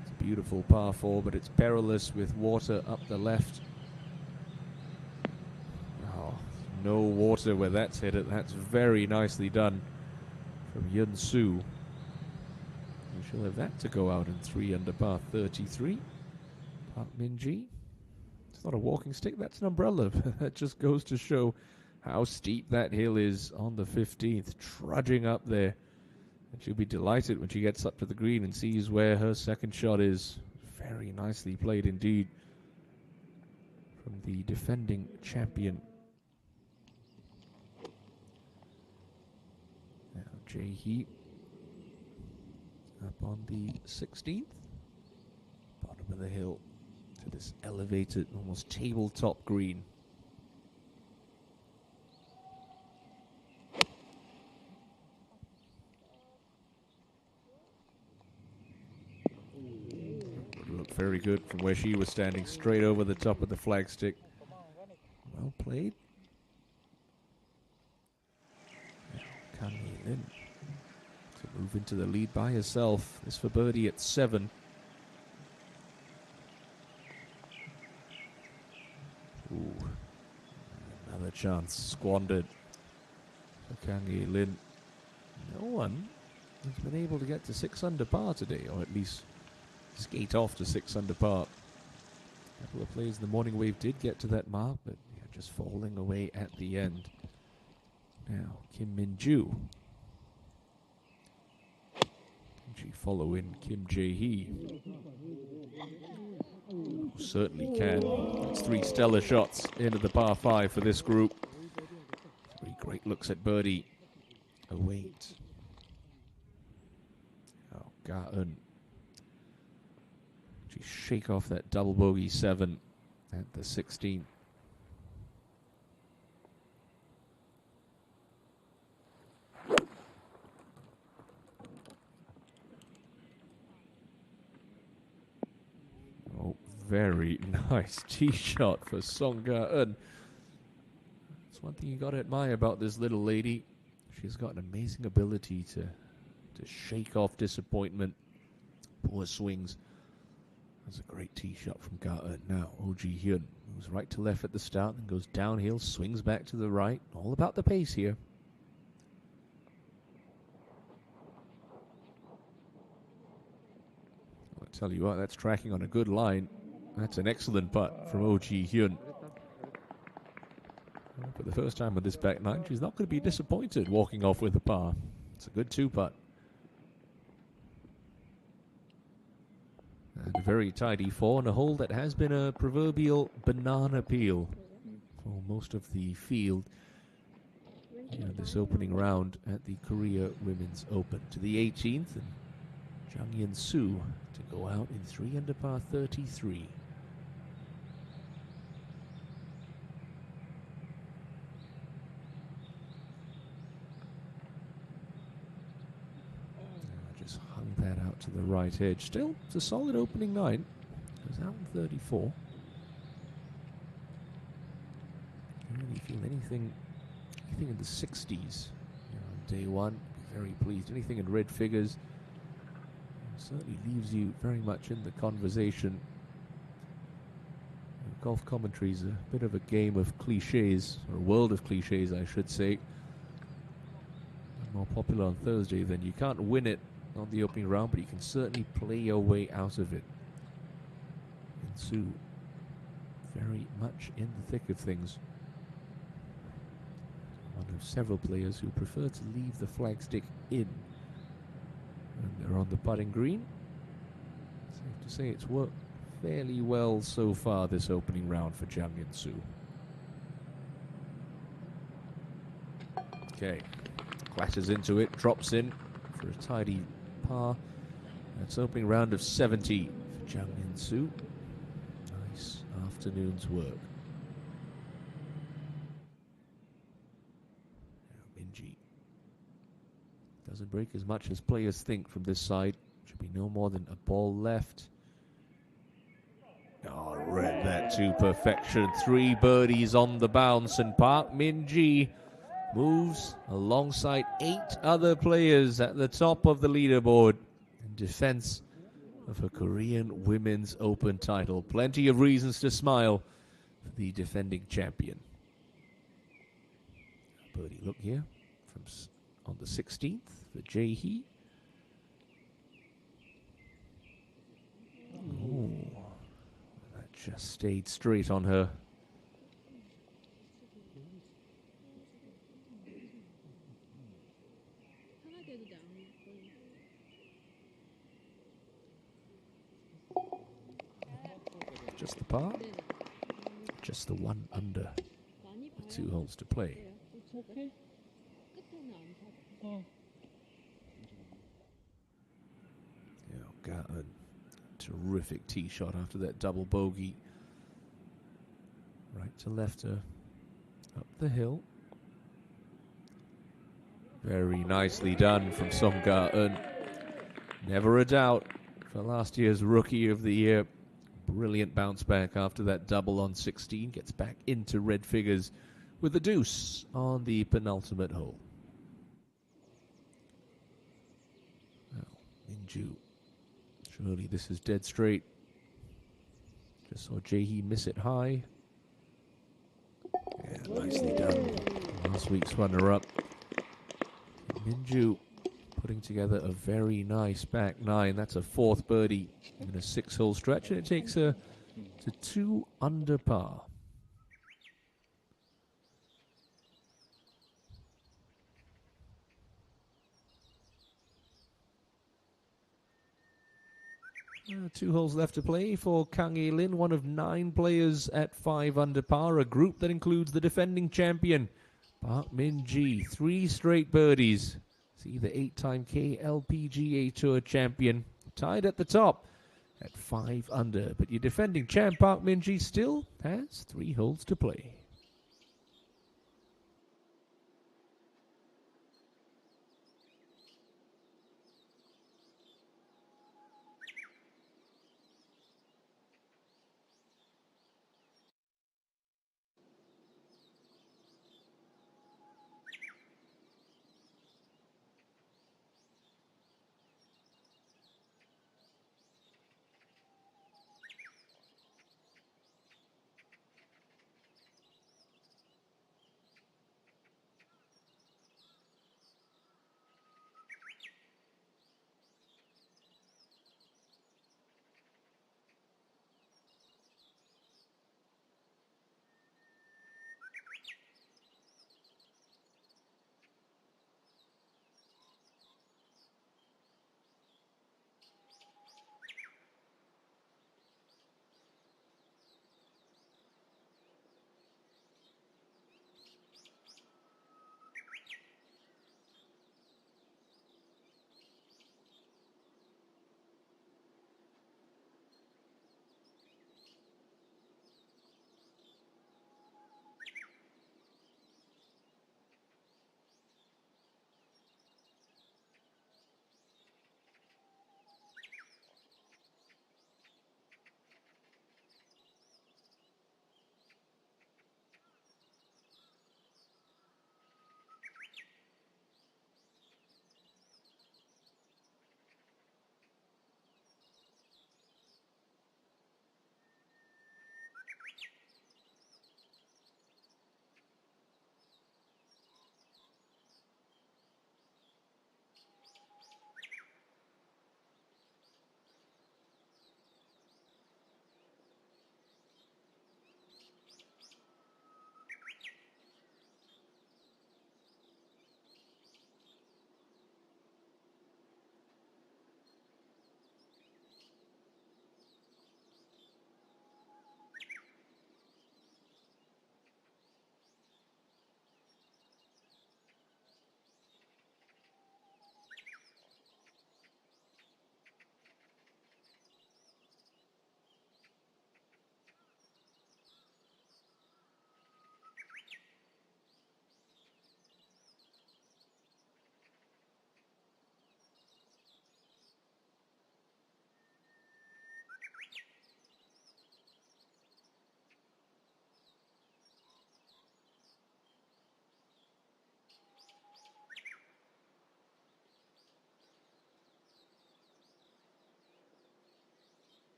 It's a beautiful par 4, but it's perilous with water up the left. No water where that's headed. That's very nicely done from Yun Su. We shall have that to go out in 3 under par 33. Park Min-ji. It's not a walking stick, that's an umbrella. That just goes to show how steep that hill is on the 15th. Trudging up there. And she'll be delighted when she gets up to the green and sees where her second shot is. Very nicely played indeed from the defending champion. Heath up on the 16th, bottom of the hill to this elevated, almost tabletop green. Would look very good from where she was standing, straight over the top of the flagstick. Well played. Kang Hee-lin to move into the lead by herself. This for birdie at 7. Ooh, another chance squandered for Kang Hee-lin. No one has been able to get to 6 under par today, or at least skate off to 6 under par. A couple of players in the morning wave did get to that mark, but just falling away at the end. Now, Kim Min-ju. She follow in Kim Jae-hee. Certainly can. It's 3 stellar shots into the par 5 for this group. 3 great looks at birdie. Await. Oh, Ga-eun. She shake off that double bogey 7 at the 16th. Oh, very nice tee shot for Song Ga-eun. That's one thing you got to admire about this little lady. She's got an amazing ability to shake off disappointment. Poor swings. That's a great tee shot from Ga-eun. Now, Oh Ji-hyun moves right to left at the start, then goes downhill, swings back to the right. All about the pace here. I'll tell you what, that's tracking on a good line. That's an excellent putt from Oh Ji-hyun. For the first time with this back nine, she's not going to be disappointed walking off with a par. It's a good two-putt. And a very tidy four on a hole that has been a proverbial banana peel for most of the field. This opening round at the Korea Women's Open. To the 18th, and Jang Hyun-soo to go out in 3 under par 33. Just hung that out to the right edge. Still, it's a solid opening nine. Goes out in 34. I don't really feel anything in the 60s. On day one, be very pleased. Anything in red figures certainly leaves you very much in the conversation. Golf commentary is a bit of a game of cliches, or a world of cliches, I should say. More popular on Thursday than you can't win it on the opening round, but you can certainly play your way out of it. And Sue, very much in the thick of things. One of several players who prefer to leave the flagstick in when they're on the putting green. Safe to say it's worked fairly well so far this opening round for Jang Hyun-soo. Okay, clashes into it, drops in for a tidy par. That's opening round of 70 for Jang Hyun-soo. Nice afternoon's work. Minji doesn't break as much as players think from this side. Should be no more than a ball left. Oh, read that to perfection. 3 birdies on the bounce, and Park Min-ji moves alongside 8 other players at the top of the leaderboard in defense of a Korean Women's Open title. Plenty of reasons to smile for the defending champion. Birdie look here from on the 16th for Jae-hee. Oh, that just stayed straight on her. Just the par, just the 1 under, with 2 holes to play. Ga-eun, terrific tee shot after that double bogey. Right to left her, up the hill. Very nicely done from Song Ga-eun. Never a doubt for last year's Rookie of the Year. Brilliant bounce back after that double on 16. Gets back into red figures with a deuce on the penultimate hole. Now, Minju. Surely this is dead straight. Just saw Jae-hee miss it high. Yeah, nicely done. Last week's runner-up. Minju putting together a very nice back nine. That's a 4th birdie in a 6-hole stretch, and it takes her to 2 under par. Two holes left to play for Kang Hye-lin, one of 9 players at 5 under par, a group that includes the defending champion, Park Min-ji. 3 straight birdies. See the 8-time KLPGA Tour champion tied at the top at 5 under. But your defending champ, Park Min-ji, still has 3 holes to play.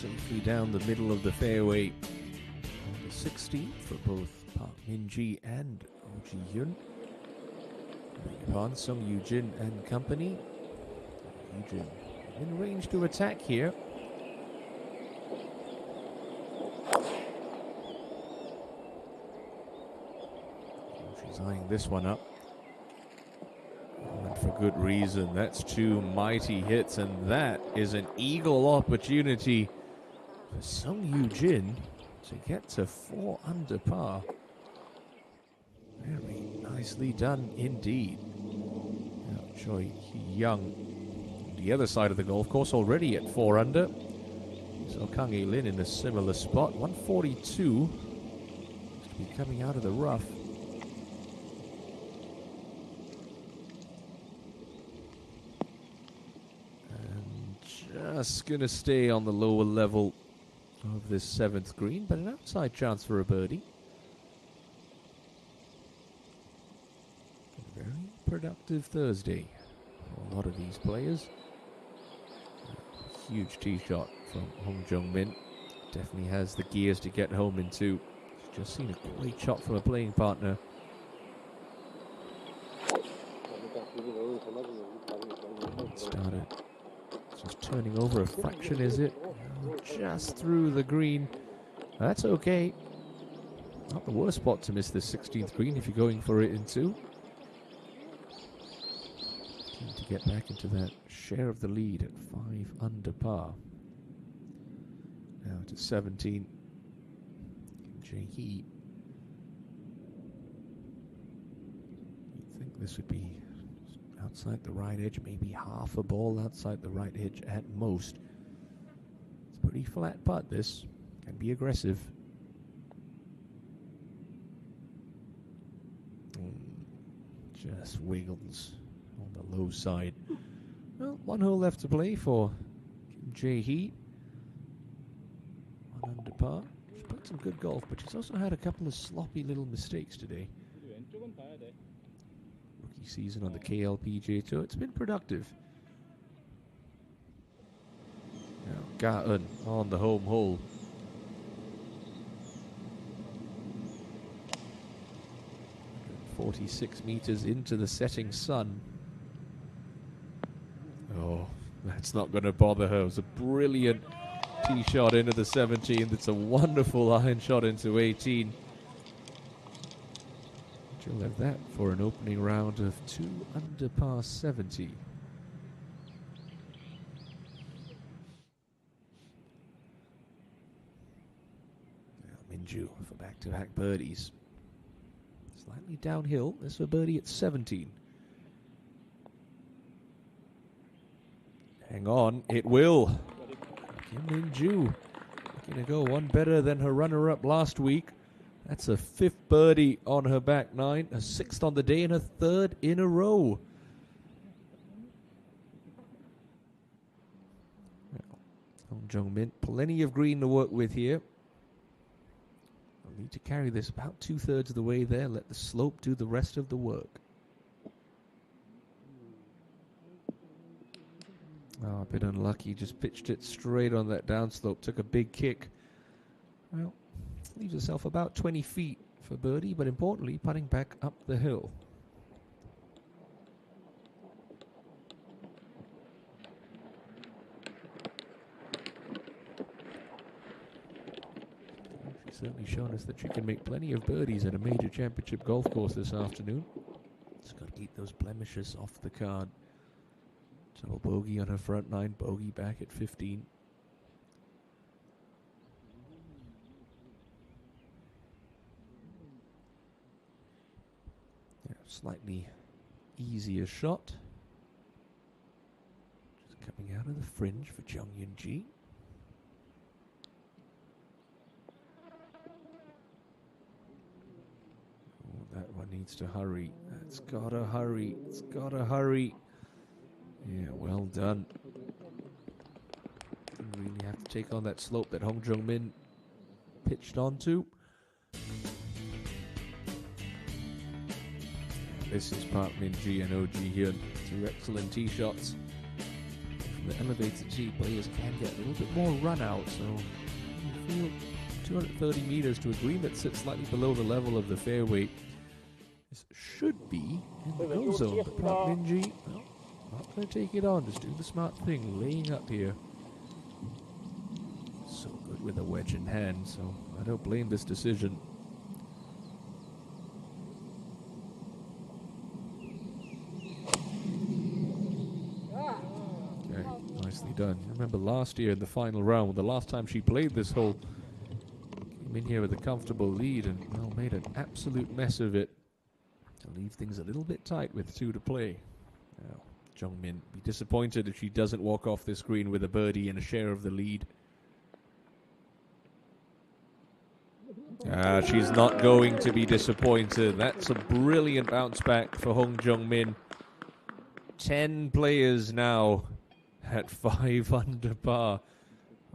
Safely down the middle of the fairway on the 16th for both Park Min-ji and Oh Ji-hyun. Upon Sung Yoo-jin and company. Yoo-jin in range to attack here. She's eyeing this one up. And for good reason. That's 2 mighty hits, and that is an eagle opportunity for Sung Yoo-jin to get to 4 under par. Very nicely done indeed. Now, Choi Young, the other side of the golf course, already at 4 under. So Kang Hee-lin in a similar spot, 142. Seems to be coming out of the rough. just going to stay on the lower level of this 7th green, but an outside chance for a birdie. A very productive Thursday for a lot of these players. A huge tee shot from Hong Jung-min. Definitely has the gears to get home in two. Just seen a great shot from a playing partner. Started just turning over a fraction, is it? Just through the green. That's okay. Not the worst spot to miss this 16th green if you're going for it in two. Keen to get back into that share of the lead at 5 under par. Now to 17. KGA. You'd think this would be outside the right edge, maybe half a ball outside the right edge at most. It's a pretty flat putt, this. Can be aggressive. Just wiggles on the low side. Well, one hole left to play for Heath. 1 under par. She's played some good golf, but she's also had a couple of sloppy little mistakes today. Rookie season on the KLPGA Tour. It's been productive. Now, Garton on the home hole. .46 meters into the setting sun. Oh, that's not going to bother her. It was a brilliant tee shot into the 17. That's a wonderful iron shot into 18. She'll have that for an opening round of 2 under par 70. Now Minju for back-to-back birdies. Slightly downhill. This for birdie at 17. Hang on, it will. Kim Min-joo looking to go one better than her runner-up last week. That's a 5th birdie on her back 9, a 6th on the day, and a 3rd in a row. Well, Hong Jung-min, plenty of green to work with here. They'll need to carry this about 2/3 of the way there, let the slope do the rest of the work. Oh, a bit unlucky, just pitched it straight on that downslope, took a big kick. Well, leaves herself about 20 feet for birdie, but importantly, putting back up the hill. She's certainly shown us that she can make plenty of birdies at a major championship golf course this afternoon. Just got to keep those blemishes off the card. Double bogey on her front 9, bogey back at 15. Yeah, slightly easier shot. Just coming out of the fringe for Jung Yun-ji. Oh, that one needs to hurry. It's gotta hurry. It's gotta hurry. Yeah, well done. Didn't really have to take on that slope that Hong Jung-min pitched onto. This is Park Min-ji and OG here. 2 excellent tee shots. From the elevated tee, players can get a little bit more run out, so you feel 230 meters to a green that sits slightly below the level of the fairway. This should be in the go zone, but Park Min-ji, well, not going to take it on, just do the smart thing, laying up here. So good with a wedge in hand, so I don't blame this decision. Okay, nicely done. Remember last year in the final round, the last time she played this hole, came in here with a comfortable lead and, well, made an absolute mess of it to leave things a little bit tight with 2 to play. Now, Jung-min be disappointed if she doesn't walk off this green with a birdie and a share of the lead. She's not going to be disappointed. That's a brilliant bounce back for Hong Jung-min. 10 players now at 5 under par.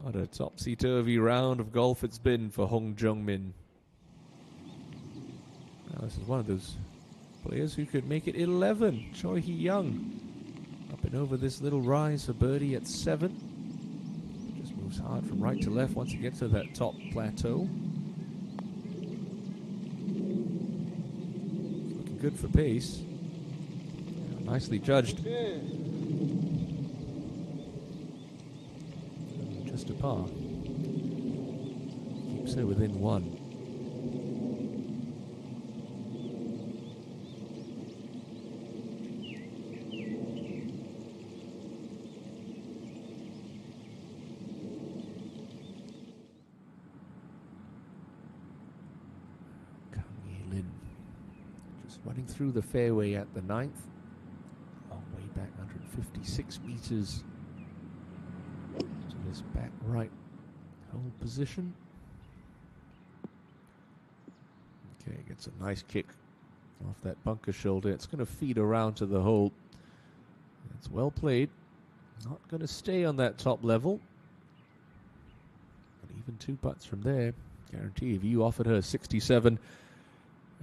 What a topsy-turvy round of golf it's been for Hong Jung-min. Now, this is one of those players who could make it 11. Choi Hee-young up and over this little rise for birdie at 7. Just moves hard from right to left once he gets to that top plateau. Looking good for pace. Yeah, nicely judged. Just a par. Keeps her within 1. Running through the fairway at the 9th. Long way back, 156 meters to this back right hold position. Okay, gets a nice kick off that bunker shoulder. It's going to feed around to the hole. It's well played. Not going to stay on that top level. But even 2 putts from there, guarantee if you offered her 67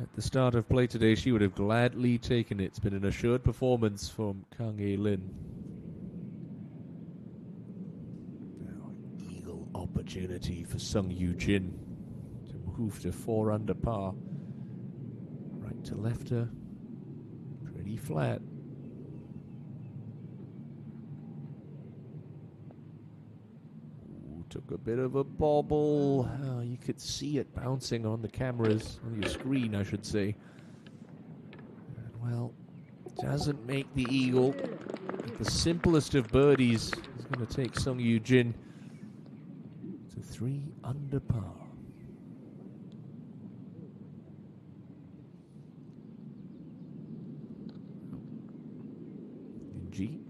at the start of play today, she would have gladly taken it. It's been an assured performance from Kang Hee-lin. Now, eagle opportunity for Sung Yoo-jin to move to 4 under par. Right to left her, pretty flat. Took a bit of a bobble. You could see it bouncing on the cameras, on your screen, I should say. And well, doesn't make the eagle. The simplest of birdies is going to take Sung Yoo-jin to 3 under par. ENG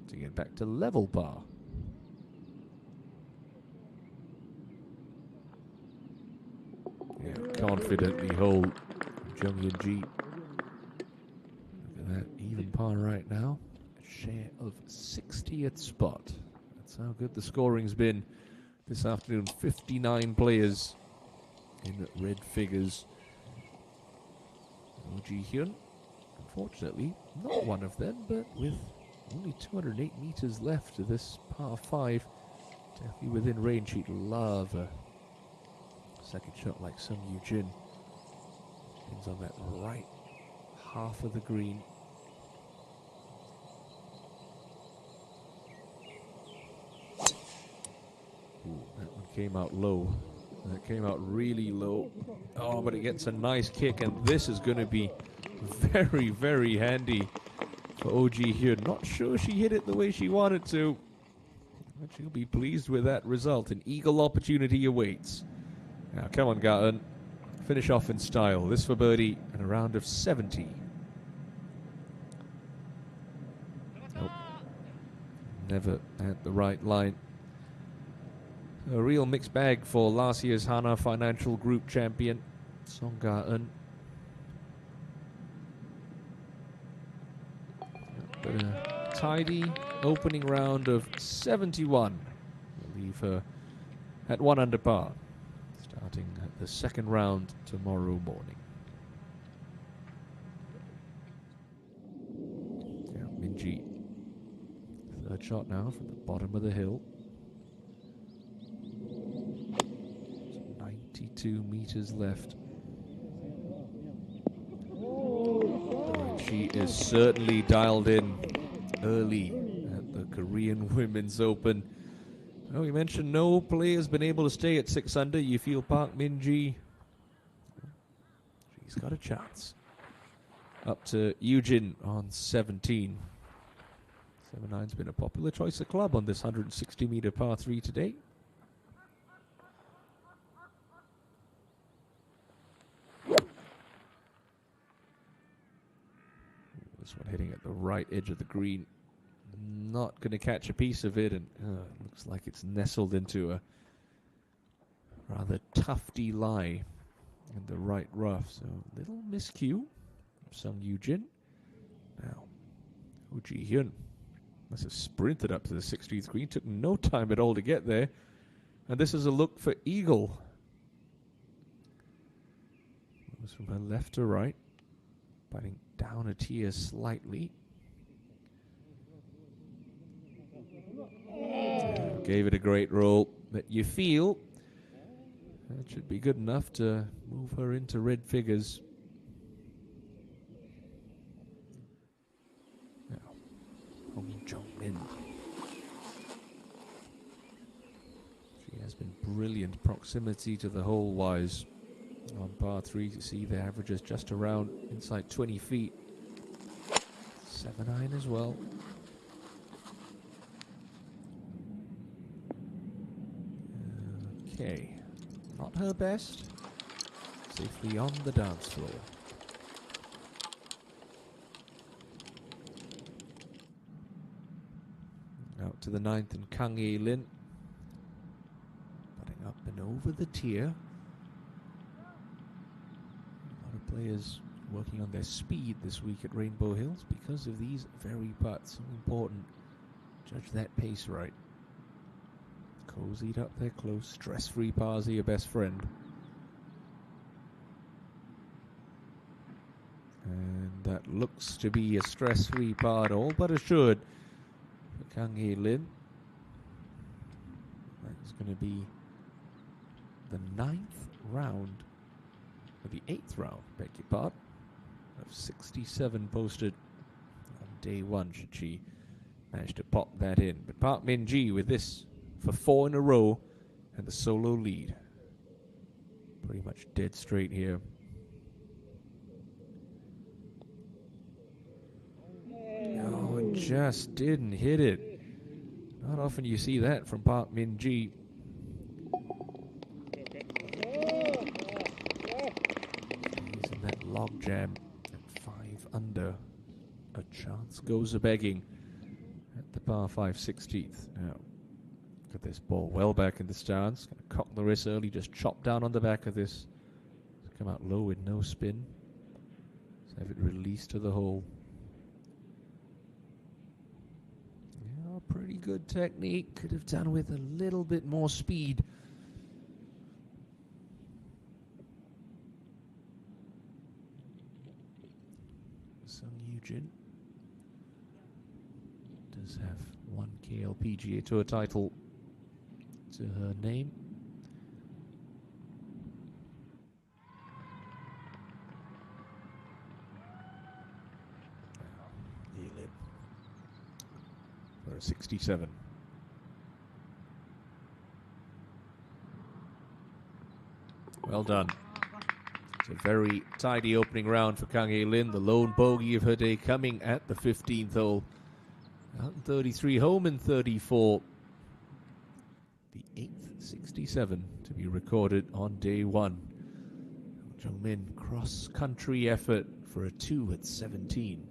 to get back to level par. Confidently hold Jung Yeon-ji. Look at that, even par right now. A share of 60th spot. That's how good the scoring's been this afternoon. 59 players in red figures. Oh Ji-hyun, unfortunately, not one of them, but with only 208 meters left to this par 5, definitely within range. He'd love a second shot like Sung Yoo-jin. Pins on that right half of the green. Ooh, that one came out low. That came out really low. Oh, but it gets a nice kick, and this is going to be very, very handy for Oh Ji-hyun. Not sure she hit it the way she wanted to, but she'll be pleased with that result. An eagle opportunity awaits. Now, come on, Ga-eun. Finish off in style. This for birdie and a round of 70. Nope. Never at the right line. A real mixed bag for last year's Hana Financial Group champion, Song Ga-eun. But a tidy opening round of 71. We'll leave her at 1 under par. Starting at the second round tomorrow morning. Yeah, Min-ji. Third shot now from the bottom of the hill. 92 meters left. And she is certainly dialed in early at the Korean Women's Open. Oh, we mentioned no player's been able to stay at 6 under. You feel Park Min-ji, she's got a chance. Up to Yoo-jin on 17. 7-9's been a popular choice of club on this 160-meter par 3 today. This one hitting at the right edge of the green. Not going to catch a piece of it, and looks like it's nestled into a rather tufty lie in the right rough. So little miscue from Sung Yoo-jin. Now, Oh Ji-hyun Must have sprinted up to the 16th green. Took no time at all to get there. And this is a look for eagle. Moves from her left to right. Biting down a tier slightly. Gave it a great roll. But you feel that should be good enough to move her into red figures. Now, Hong Jong-min. She has been brilliant. Proximity to the hole wise. On par 3, you see the averages just around inside 20 feet. 7-iron as well. Okay, not her best. Safely on the dance floor. Out to the 9th and Kang Ye-lin. Putting up and over the tier. A lot of players working on their speed this week at Rainbow Hills because of these very putts. So important. Judge that pace right. Cozied up there close. Stress-free pars are your best friend. And that looks to be a stress-free par, all but assured for Kang Ye-lin. That's going to be the 9th round, or the 8th round, beg your pardon, of 67 posted on day 1, should she manage to pop that in. But Park Min-ji with this for 4 in a row and the solo lead. Pretty much dead straight here. Oh, and just didn't hit it. Not often you see that from Park Min-ji. He's in that log jam at 5 under. A chance goes a-begging at the par 5 16th. Now, look at this ball well back in the stance. Going to cock the wrist early, just chop down on the back of this. Come out low with no spin. Let's have it released to the hole. Yeah, pretty good technique. Could have done with a little bit more speed. Sung Yoo-jin does have 1 KLPGA Tour title to her name. Ye-lin for a 67. Well done. It's a very tidy opening round for Kang Ye-lin. The lone bogey of her day coming at the 15th hole. Out in 33, home in 34. The 8th 67 to be recorded on day 1. Jung-min cross-country effort for a 2 at 17.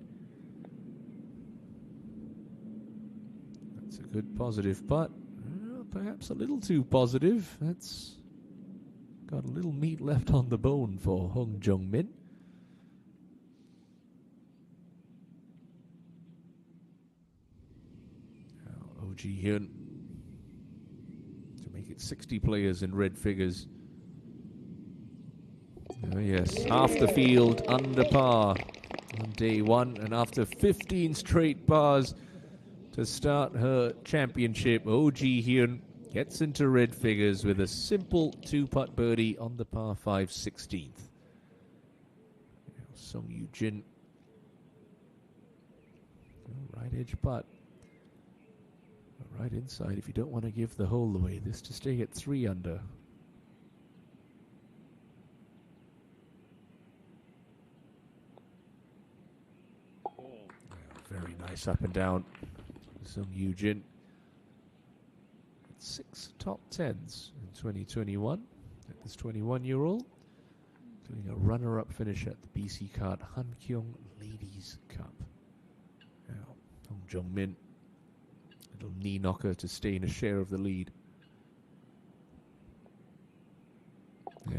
That's a good positive putt. Perhaps a little too positive. That's got a little meat left on the bone for Hong Jung-min. Now Oh Ji-hyun to make it 60 players in red figures. Oh yes, half the field under par on day 1, and after 15 straight pars to start her championship, Oh Ji-hyun gets into red figures with a simple 2-putt birdie on the par 5 16th. Sung Yoo-jin, right edge putt, right inside if you don't want to give the hole away. This to stay at 3 under. Very nice up and down. Sung Yoo-jin. 6 top 10s in 2021 at this 21-year-old, including a runner-up finish at the BC Card Han-kyung Ladies Cup. Now, Hong Jung-min, little knee knocker to stay in a share of the lead.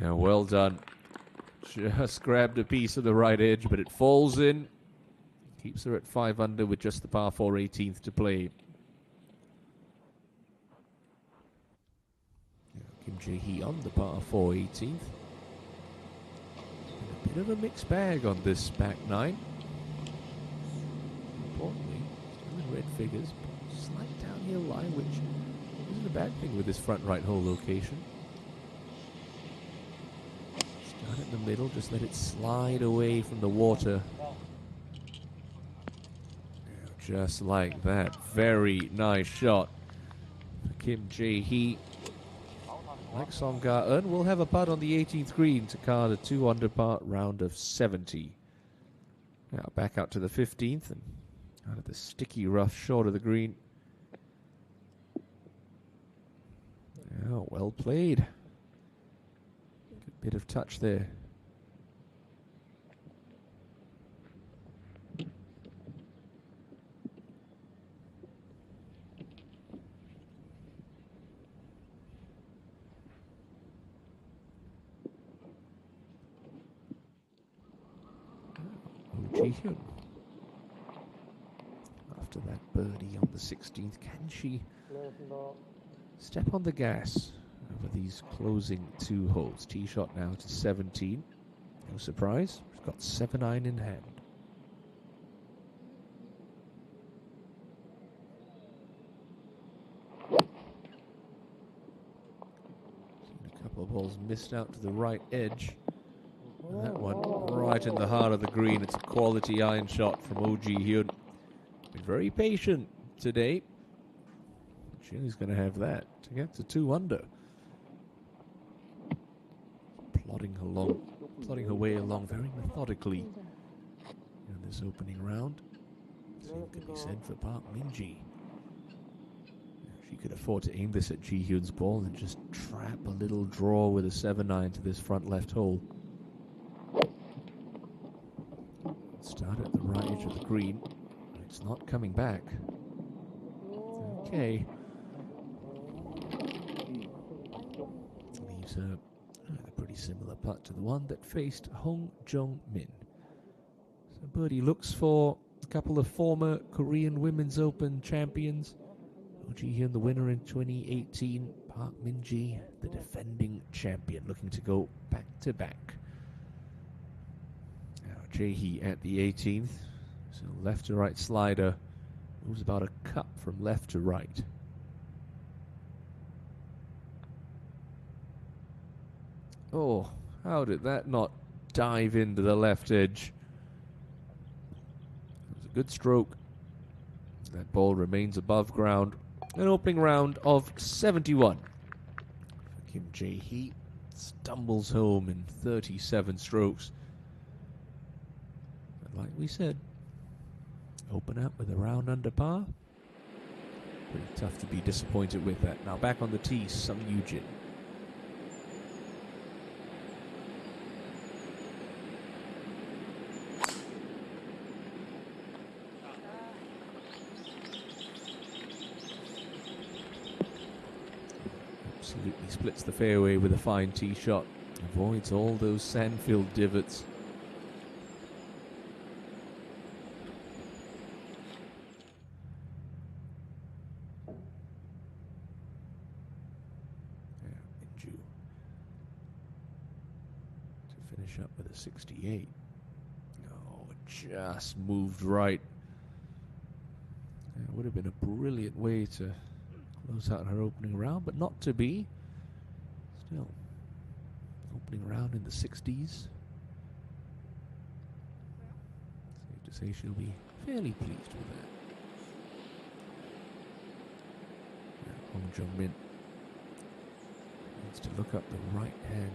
Yeah, well done. Just grabbed a piece of the right edge, but it falls in. Keeps her at 5 under with just the par 4 18th to play. Kim Jae-hee on the par 4 18th. A bit of a mixed bag on this back 9. Importantly, still in red figures, but slight downhill lie, which isn't a bad thing with this front right hole location. Start in the middle, just let it slide away from the water. Just like that. Very nice shot for Kim Jae-hee. Like Song Ga-eun, will have a putt on the 18th green to card a 2 under par round of 70. Now back out to the 15th and out of the sticky rough short of the green. Oh, well played. Good bit of touch there. Ji-hyun. After that birdie on the 16th, can she step on the gas over these closing 2 holes? Tee shot now to 17. No surprise, she's got 7 iron in hand. Seen a couple of balls missed out to the right edge. And that one right in the heart of the green. It's a quality iron shot from Oh Ji-hyun. Been very patient today. She's going to have that to get to 2 under. Plodding her way along very methodically in this opening round. Same can be said for Park Min-ji. She could afford to aim this at Ji-hyun's ball and just trap a little draw with a 7-iron to this front left hole. Start at the right edge of the green. It's not coming back. Okay. Leaves a pretty similar putt to the one that faced Hong Jong-min. So birdie looks for a couple of former Korean Women's Open champions. Oh Ji-hyun, the winner in 2018. Park Min-ji, the defending champion, looking to go back to back. Jae-hee at the 18th, so left to right slider, moves about a cup from left to right. Oh, how did that not dive into the left edge? It was a good stroke. That ball remains above ground. An opening round of 71. Kim Jae-hee stumbles home in 37 strokes. Like we said, open up with a round under par. Pretty tough to be disappointed with that. Now back on the tee, Sung Yoo-jin. Absolutely splits the fairway with a fine tee shot. Avoids all those sand-filled divots. Up with a 68. Oh, just moved right. It would have been a brilliant way to close out her opening round, but not to be. Still, opening round in the 60s. Safe to say she'll be fairly pleased with that. Hong Jong-min needs to look up the right hand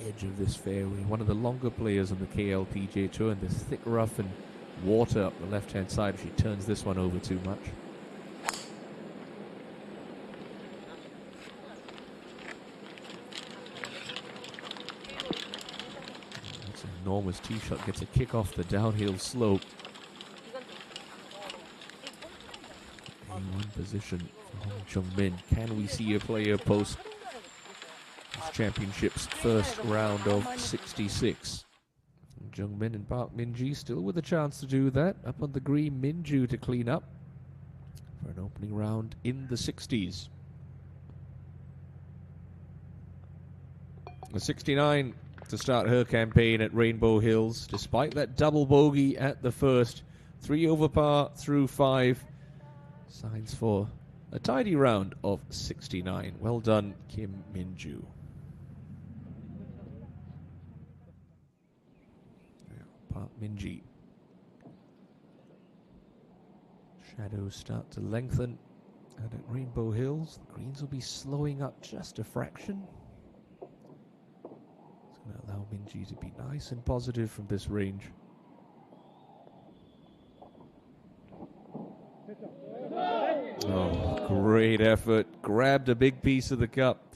edge of this fairway. One of the longer players on the KLPJ Tour, and this thick rough and water up the left hand side if she turns this one over too much. That's an enormous tee shot, gets a kick off the downhill slope. A1 position for Hong Jong-min. Can we see a player post Championship's first round of 66? Jungmin and Park Minji still with a chance to do that. Up on the green, Minju to clean up for an opening round in the 60s. A 69 to start her campaign at Rainbow Hills, despite that double bogey at the first. 3 over par through 5. Signs for a tidy round of 69. Well done, Kim Minju. Park Minji. Shadows start to lengthen. And at Rainbow Hills, the greens will be slowing up just a fraction. It's going to allow Minji to be nice and positive from this range. Oh, great effort. Grabbed a big piece of the cup.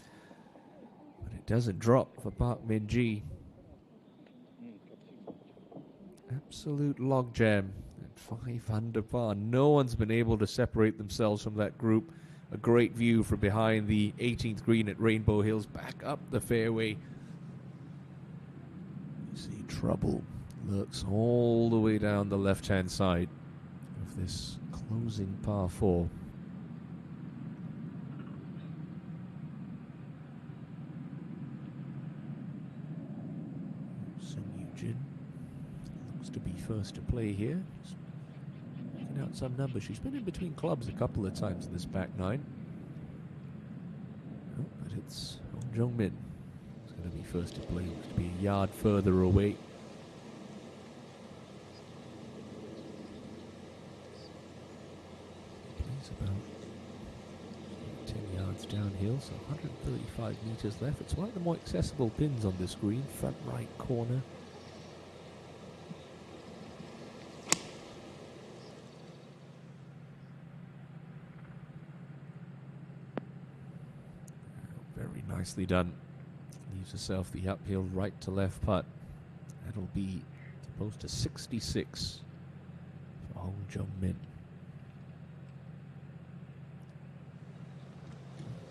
But it doesn't drop for Park Minji. Absolute logjam at 5 under par. No one's been able to separate themselves from that group. A great view from behind the 18th green at Rainbow Hills. Back up the fairway. You see trouble lurks all the way down the left-hand side of this closing par 4. To be first to play here. Just looking out some numbers. She's been in between clubs a couple of times in this back 9. Oh, but it's Hong Jung-min. It's going to be first to play. Looks to be a yard further away. Plays about 10 yards downhill, so 135 meters left. It's one of the more accessible pins on this green, front right corner. Nicely done. Leaves herself the uphill right to left putt. That'll be close to 66 for Hong Jung-min.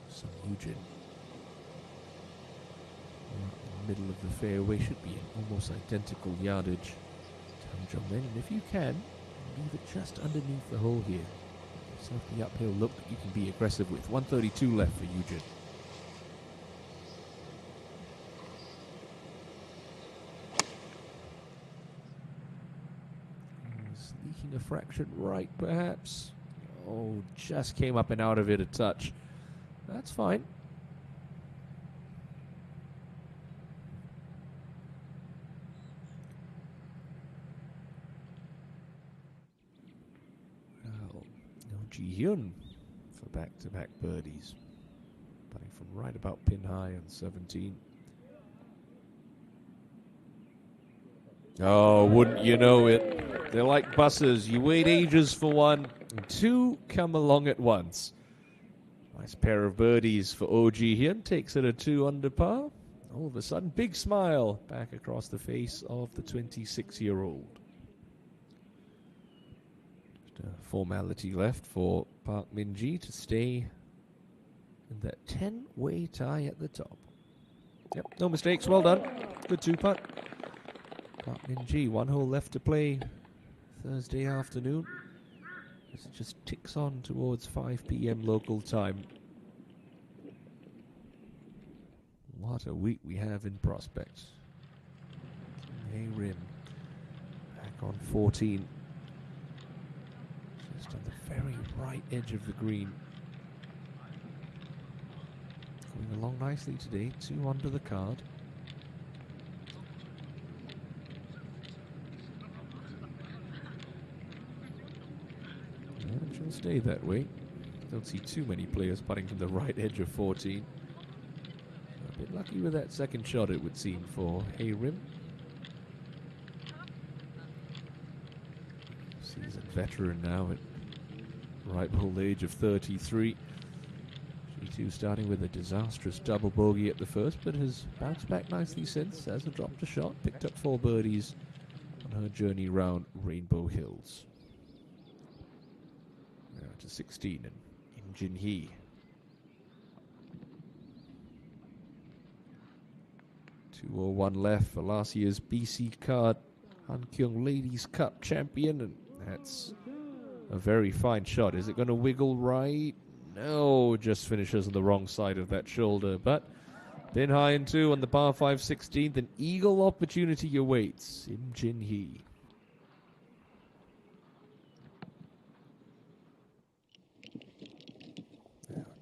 Sung Yujin. In the middle of the fairway, should be an almost identical yardage to Hong Jung-min. And if you can, leave it just underneath the hole here. Give yourself the uphill look that you can be aggressive with. 132 left for Yujin. A fraction right, perhaps. Oh, just came up and out of it a touch. That's fine. Well, no Ji-hyun for back-to-back birdies. Putting from right about pin high on 17. Oh, wouldn't you know it? They're like buses. You wait ages for one, and 2 come along at once. Nice pair of birdies for Oh Ji-hyun. Takes it a 2 under par. All of a sudden, big smile back across the face of the 26-year-old. Just a formality left for Park Minji to stay in that 10-way tie at the top. Yep, no mistakes. Well done. Good 2-putt. Park Minji, 1 hole left to play Thursday afternoon. As it just ticks on towards 5 p.m. local time. What a week we have in prospects. Hey Rim, back on 14. Just on the very right edge of the green. Going along nicely today, 2 under the card. And she'll stay that way. Don't see too many players putting from the right edge of 14. A bit lucky with that second shot, it would seem, for Hey Rim. Seasoned veteran now at ripe old age of 33. She too starting with a disastrous double bogey at the first, but has bounced back nicely since. Hasn't dropped a shot, picked up 4 birdies on her journey round Rainbow Hills. Now to 16 and Im Jin-hee. 201 left for last year's BC card. Hankyung Ladies Cup champion, and that's a very fine shot. Is it going to wiggle right? No, just finishes on the wrong side of that shoulder, but pin high in 2 on the par 5 16th. An eagle opportunity awaits Im Jin Hee.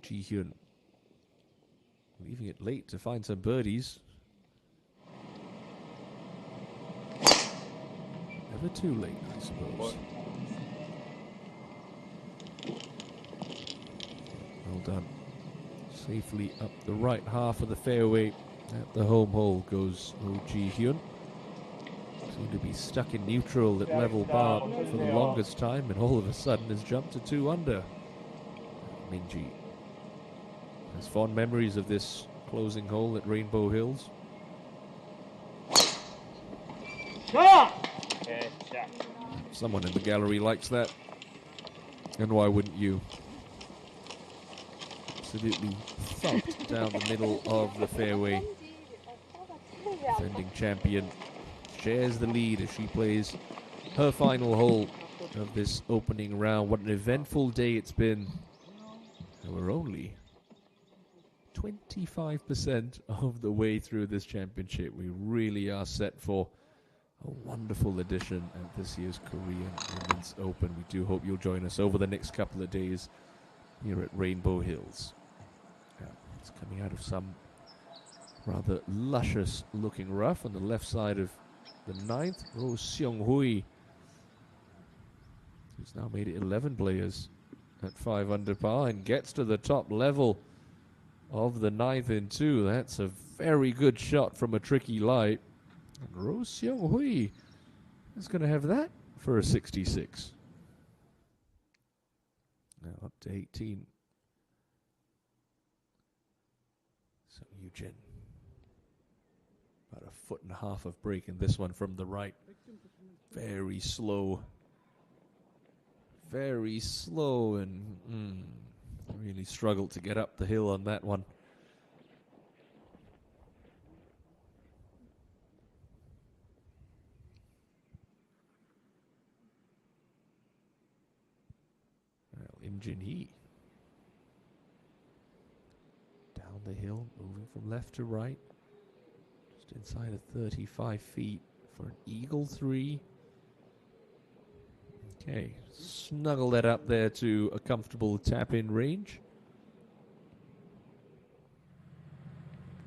Ji Hyun leaving it late to find some birdies. Never too late, I suppose. Well done. Safely up the right half of the fairway at the home hole goes Oh Ji Hyun. Seemed to be stuck in neutral at level par for the longest time, and all of a sudden has jumped to 2 under. Minji has fond memories of this closing hole at Rainbow Hills. Someone in the gallery likes that. And why wouldn't you? Absolutely thumped down the middle of the fairway. Defending champion shares the lead as she plays her final hole of this opening round. What an eventful day it's been. And we're only 25% of the way through this championship. We really are set for a wonderful edition at this year's Korean Women's Open. We do hope you'll join us over the next couple of days here at Rainbow Hills. Yeah, it's coming out of some rather luscious looking rough on the left side of the 9th. Oh, Seong Hui, who's now made it 11 players at 5 under par and gets to the top level of the 9th in 2. That's a very good shot from a tricky lie. And Ro Seong Hui is going to have that for a 66. Now up to 18. So Eugene. About 1.5 feet of break in this one from the right. Very slow. Very slow, and really struggled to get up the hill on that one. Well, Im Jin Hee. Down the hill, moving from left to right. Just inside of 35 feet for an eagle 3. Okay, snuggle that up there to a comfortable tap-in range.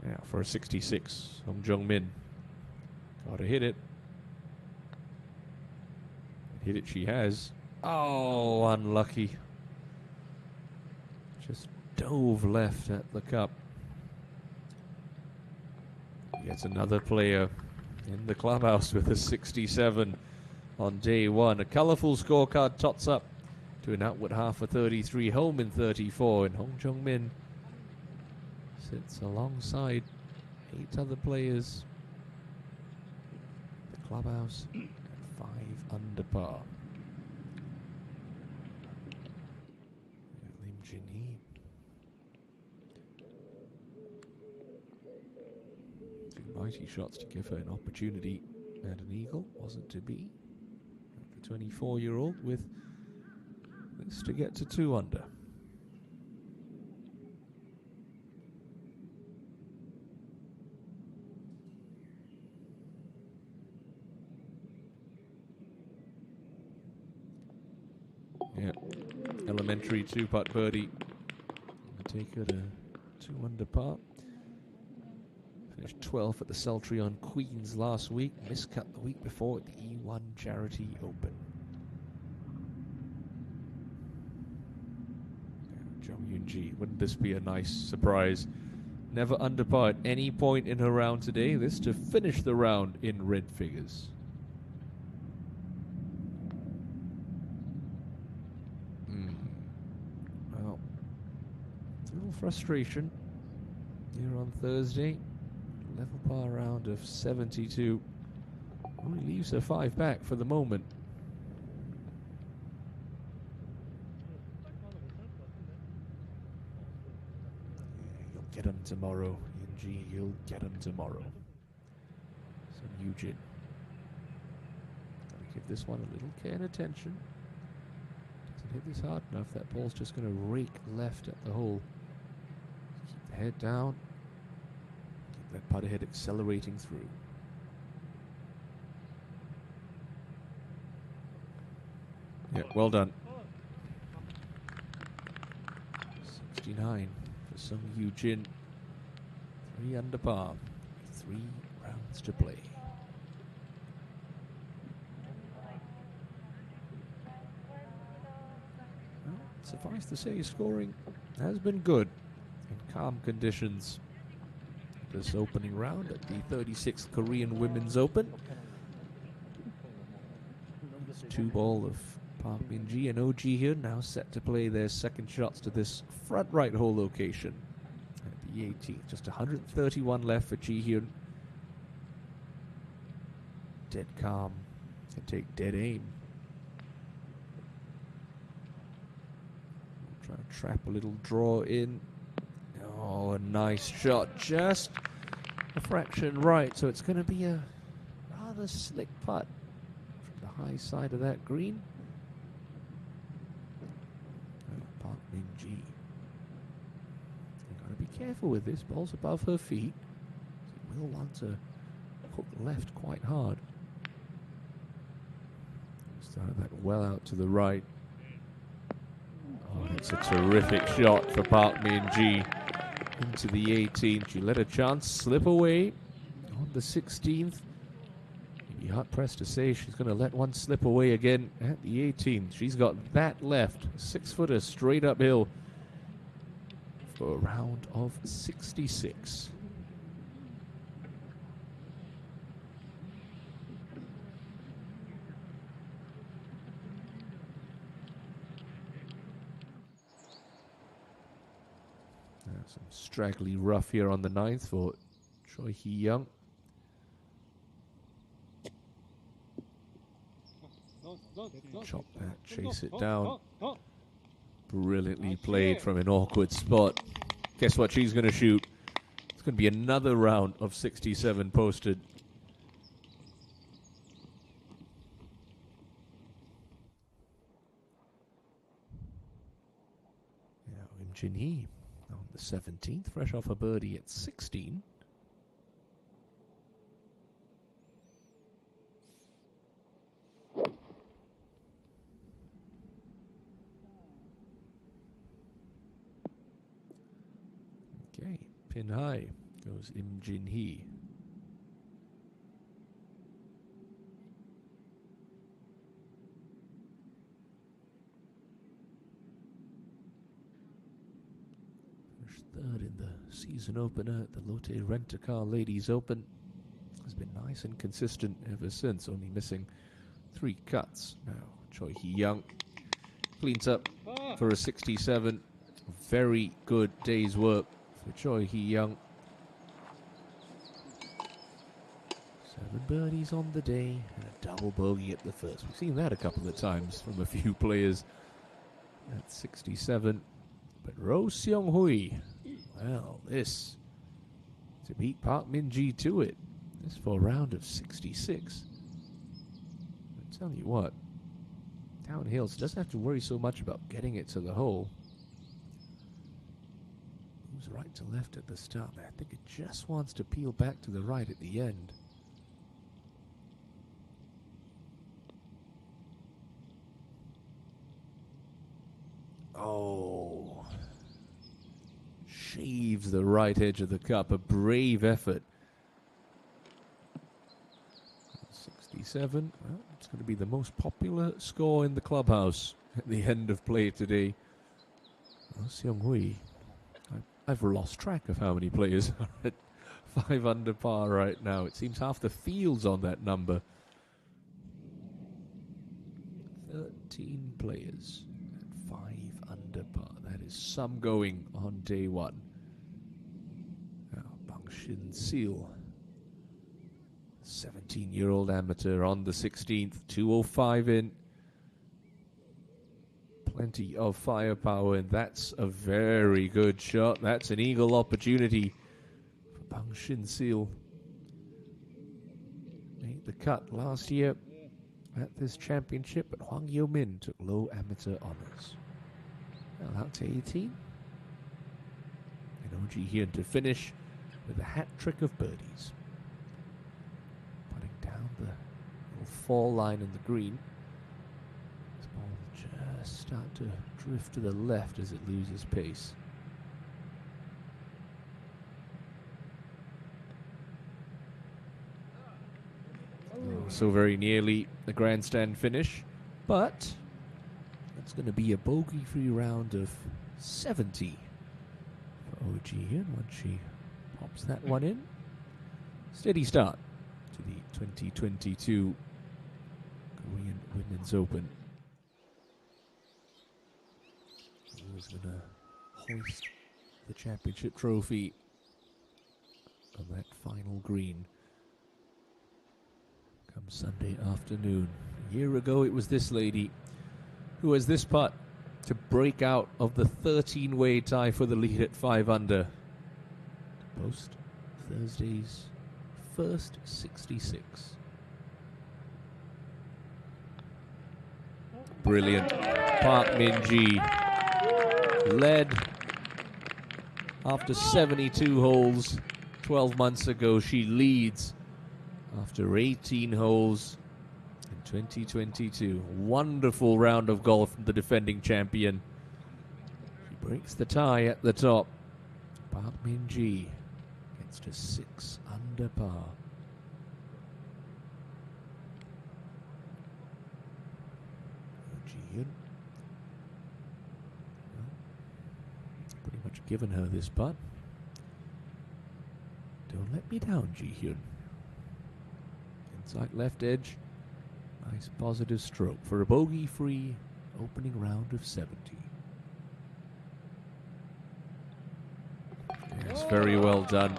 Yeah, for a 66, Hong Jung-min. Gotta hit it. Hit it she has. Oh, unlucky. Just dove left at the cup. Gets another player in the clubhouse with a 67 on day 1. A colourful scorecard tots up to an outward half of 33, home in 34, and Hong Jung-min sits alongside 8 other players. The clubhouse at 5 under par. Lim Jin Hee. Two mighty shots to give her an opportunity, and an eagle wasn't to be. The 24-year-old with this to get to 2 under. Yeah, elementary 2-putt birdie. Take her to 2 under par. Finished 12th at the Sultry on Queens last week. Miscut the week before at the E1 Charity Open. Jung Yoon-ji, wouldn't this be a nice surprise? Never under par at any point in her round today. This to finish the round in red figures. Well, a little frustration here on Thursday. Level par round of 72. Only leaves her 5 back for the moment. You'll get them tomorrow, ENG. You'll get them tomorrow. So Eugene. Give this one a little care and attention. Doesn't hit this hard enough. That ball's just going to rake left at the hole. Keep the head down. Keep that putter head accelerating through. Yeah, well done. 69 for Sung Yu Jin. 3 under par. 3 rounds to play. Well, suffice to say, scoring has been good in calm conditions. This opening round at the 36th Korean Women's Open. It's 2-ball of Park Min-ji and OG here, now set to play their second shots to this front right hole location at the 18th. Just 131 left for Ji-hyun. Dead calm, can take dead aim. Try to trap a little draw in. Oh, a nice shot, just a fraction right, so it's going to be a rather slick putt from the high side of that green. Park Min-ji. You've got to be careful with this. Ball's above her feet. She will want to hook left quite hard. Started that well out to the right. Oh, it's a terrific shot for Park Min-ji into the 18th. She let a chance slip away on the 16th. You'd be hard-pressed to say she's going to let one slip away again at the 18th. She's got that left. 6-footer straight uphill for a round of 66. Some straggly rough here on the 9th for Choi Hee-young. Chop that, chase it down. Brilliantly played from an awkward spot. Guess what she's going to shoot? It's going to be another round of 67 posted. Now, Im Jin-hee on the 17th, fresh off a birdie at 16. Okay, pin high goes Im Jin-hee. Third in the season opener at the Lotte Rent-A-Car Ladies Open. Has been nice and consistent ever since, only missing 3 cuts. Now, Choi Hee-young cleans up for a 67. Very good day's work for Choi Hee-young. 7 birdies on the day and a double bogey at the first. We've seen that a couple of times from a few players at 67. But Roh Seong-hui, well, this to beat Park Min-ji to it. This for a round of 66. I tell you what, downhill, so doesn't have to worry so much about getting it to the hole. Moves right to left at the start. I think it just wants to peel back to the right at the end. Oh, shaves the right edge of the cup. A brave effort. 67. Well, it's going to be the most popular score in the clubhouse at the end of play today. Oh, Seong-hui. I've lost track of how many players are at 5 under par right now. It seems half the field's on that number. 13 players. 5 under par. That is some going on day 1. Now, Bang Shin-sil, 17-year-old amateur on the 16th, 205 in. Plenty of firepower, and that's a very good shot. That's an eagle opportunity for Bang Shin-sil. Made the cut last year at this championship, but Huang Yo-min took low amateur honors. Well, out to 18. And OG Hyun to finish with a hat trick of birdies. Putting down the little fall line in the green. This ball will just start to drift to the left as it loses pace. So very nearly a grandstand finish, but it's going to be a bogey-free round of 70 for OG Hyun once she pops that one in. Steady start to the 2022 Korean Women's Open. Who's going to hoist the championship trophy on that final green come Sunday afternoon? A year ago, it was this lady who has this putt to break out of the 13-way tie for the lead at 5 under. To post Thursday's first 66. Brilliant. Park Min-ji led after 72 holes 12 months ago. She leads after 18 holes in 2022. Wonderful round of golf from the defending champion. She breaks the tie at the top. Park Min-ji gets to 6 under par. Ji-hyun, well, pretty much given her this putt. Don't let me down, Ji-hyun. Inside left edge. Nice positive stroke for a bogey-free opening round of 70. Yes, very well done.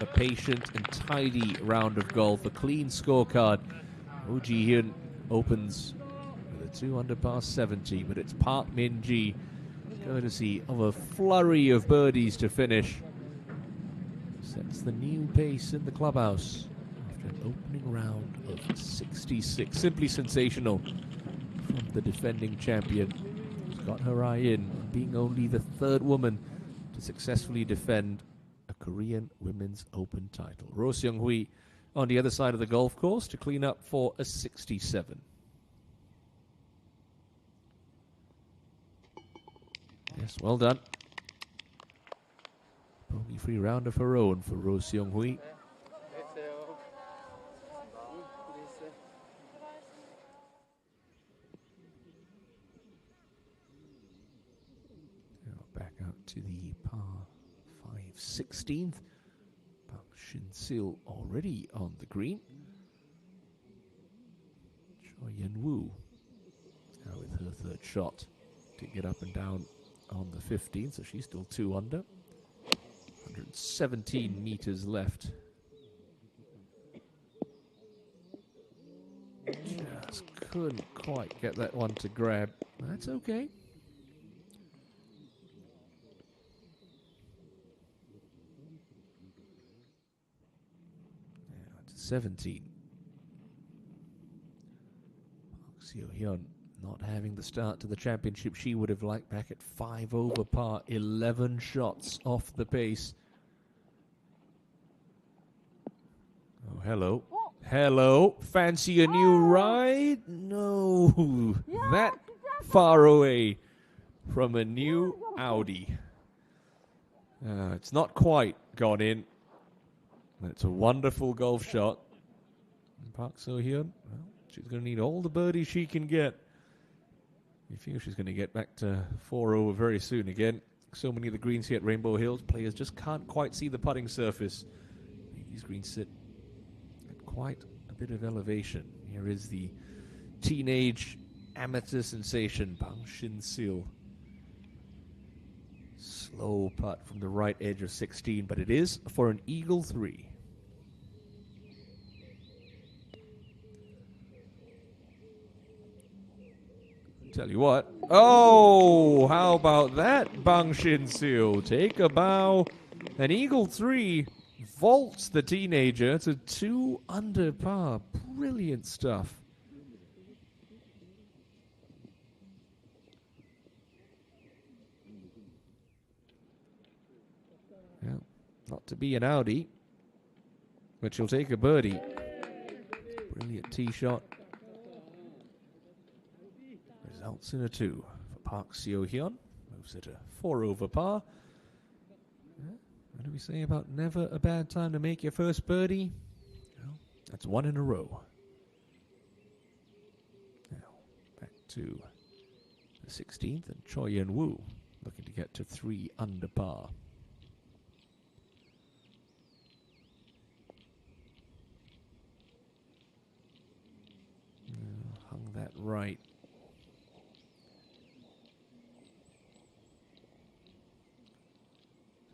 A patient and tidy round of golf. A clean scorecard. Oh Ji-hyun opens with a 2 under par 70, but it's Park Min-ji, courtesy of a flurry of birdies to finish. Sets the new pace in the clubhouse. An opening round of 66. Simply sensational from the defending champion, who's got her eye in, being only the 3rd woman to successfully defend a Korean Women's Open title. Roh Seung-hui on the other side of the golf course to clean up for a 67. Yes, well done. Bogey-free round of her own for Roh Seung-hui. To the par 5 16th. Bang Shin-sil already on the green. Choi Yen-woo now with her 3rd shot to get up and down on the 15th, so she's still 2 under. 117 meters left. Just couldn't quite get that one to grab. That's okay. 17. Park Seo-hyun not having the start to the championship she would have liked, back at 5 over par, 11 shots off the pace. Oh, hello. Hello. Fancy a new ride? No. That far away from a new Audi. It's not quite gone in. It's a wonderful golf shot. And Park Seo-hyun, well, she's going to need all the birdies she can get. You feel she's going to get back to 4 over very soon again. So many of the greens here at Rainbow Hills, players just can't quite see the putting surface. These greens sit at quite a bit of elevation. Here is the teenage amateur sensation, Bang Shin-sil. Slow putt from the right edge of 16, but it is for an eagle 3. Tell you what. Oh, how about that, Bang Shin-sil? Take a bow. An eagle 3 vaults the teenager to 2 under par. Brilliant stuff. Not to be an Audi, but she'll take a birdie. Brilliant tee shot. Results in a 2 for Park Seo-hyun. Moves it a 4 over par. What do we say about never a bad time to make your first birdie? Well, that's 1 in a row. Now, back to the 16th, and Choi Yeon-woo looking to get to 3 under par. Hung that right.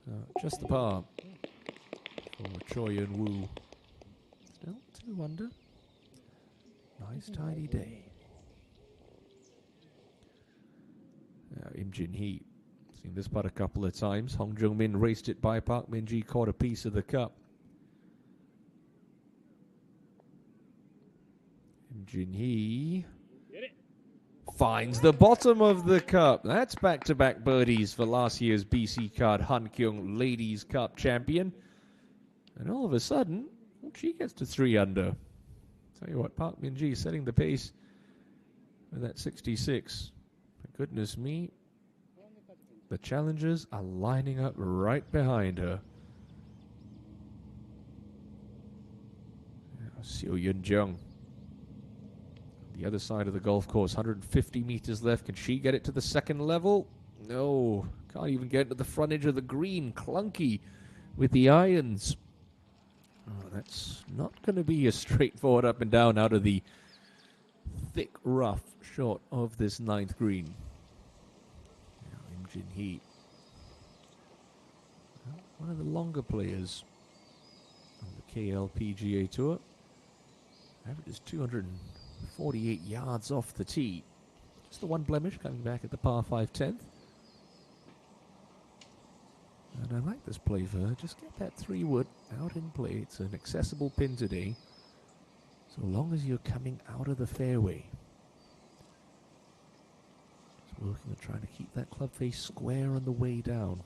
So just the par for Choi Yeon-woo. Still 2 under. Nice tidy day. Now Im Jin-hee. Seen this putt a couple of times. Hong Jung-min raced it by. Park Min-ji caught a piece of the cup. Im Jin-hee finds the bottom of the cup. That's back-to-back birdies for last year's BC Card Han Kyung Ladies Cup champion. And all of a sudden, she gets to 3 under. Tell you what, Park Min-ji setting the pace with that 66. For goodness me, the challengers are lining up right behind her. Seo Yeon-jung. The other side of the golf course, 150 meters left. Can she get it to the second level? No, can't even get to the front edge of the green. Clunky with the irons. Oh, that's not going to be a straightforward up and down out of the thick rough short of this 9th green. Now, Im Jin-hee, one of the longer players on the KLPGA Tour. Averages 248 yards off the tee. Just the one blemish coming back at the par 5 10th. And I like this play for her. Just get that 3-wood out in play. It's an accessible pin today, so long as you're coming out of the fairway. Just working on trying to keep that club face square on the way down.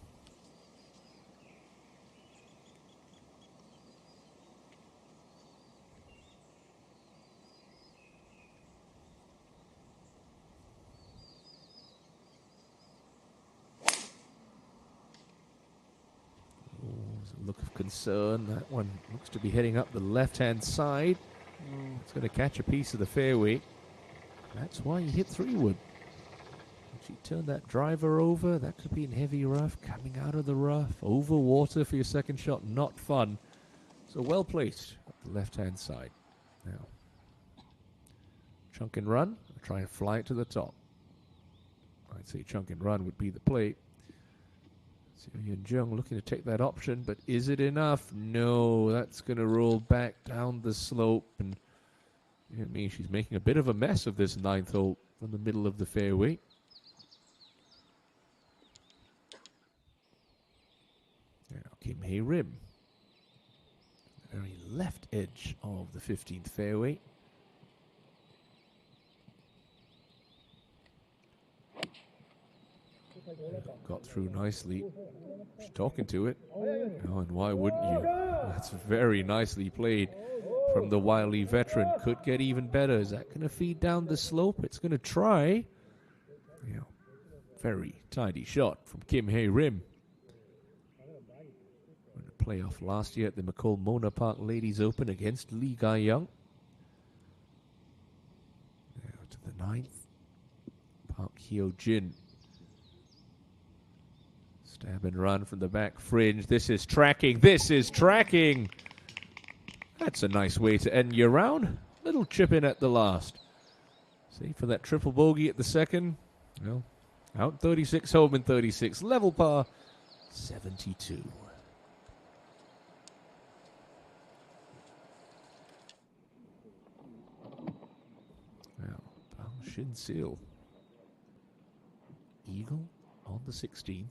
Look of concern. That one looks to be heading up the left-hand side. It's going to catch a piece of the fairway. That's why you hit 3-wood. She turned that driver over. That could be in heavy rough. Coming out of the rough. Over water for your second shot. Not fun. So well placed up the left-hand side. Now, chunk and run. Try and fly it to the top. I'd say chunk and run would be the play. Seo Yeon-jung looking to take that option, but is it enough? No, that's going to roll back down the slope. And I mean, she's making a bit of a mess of this 9th hole from the middle of the fairway. Now, Kim Hae-rim. The very left edge of the 15th fairway. Got through nicely. She's talking to it. Oh, and why wouldn't you? That's very nicely played from the wily veteran. Could get even better. Is that going to feed down the slope? It's going to try. Yeah. Very tidy shot from Kim Hae-rim. In the playoff last year at the McCall Mona Park Ladies Open against Lee Ga-young. Now to the 9th. Park Hyo-jin. Stab and run from the back fringe. This is tracking. This is tracking. That's a nice way to end your round. Little chip in at the last. See, for that triple bogey at the second. Well, out 36, home in 36. Level par, 72. Now, Bang Shin-sil. Eagle on the 16th.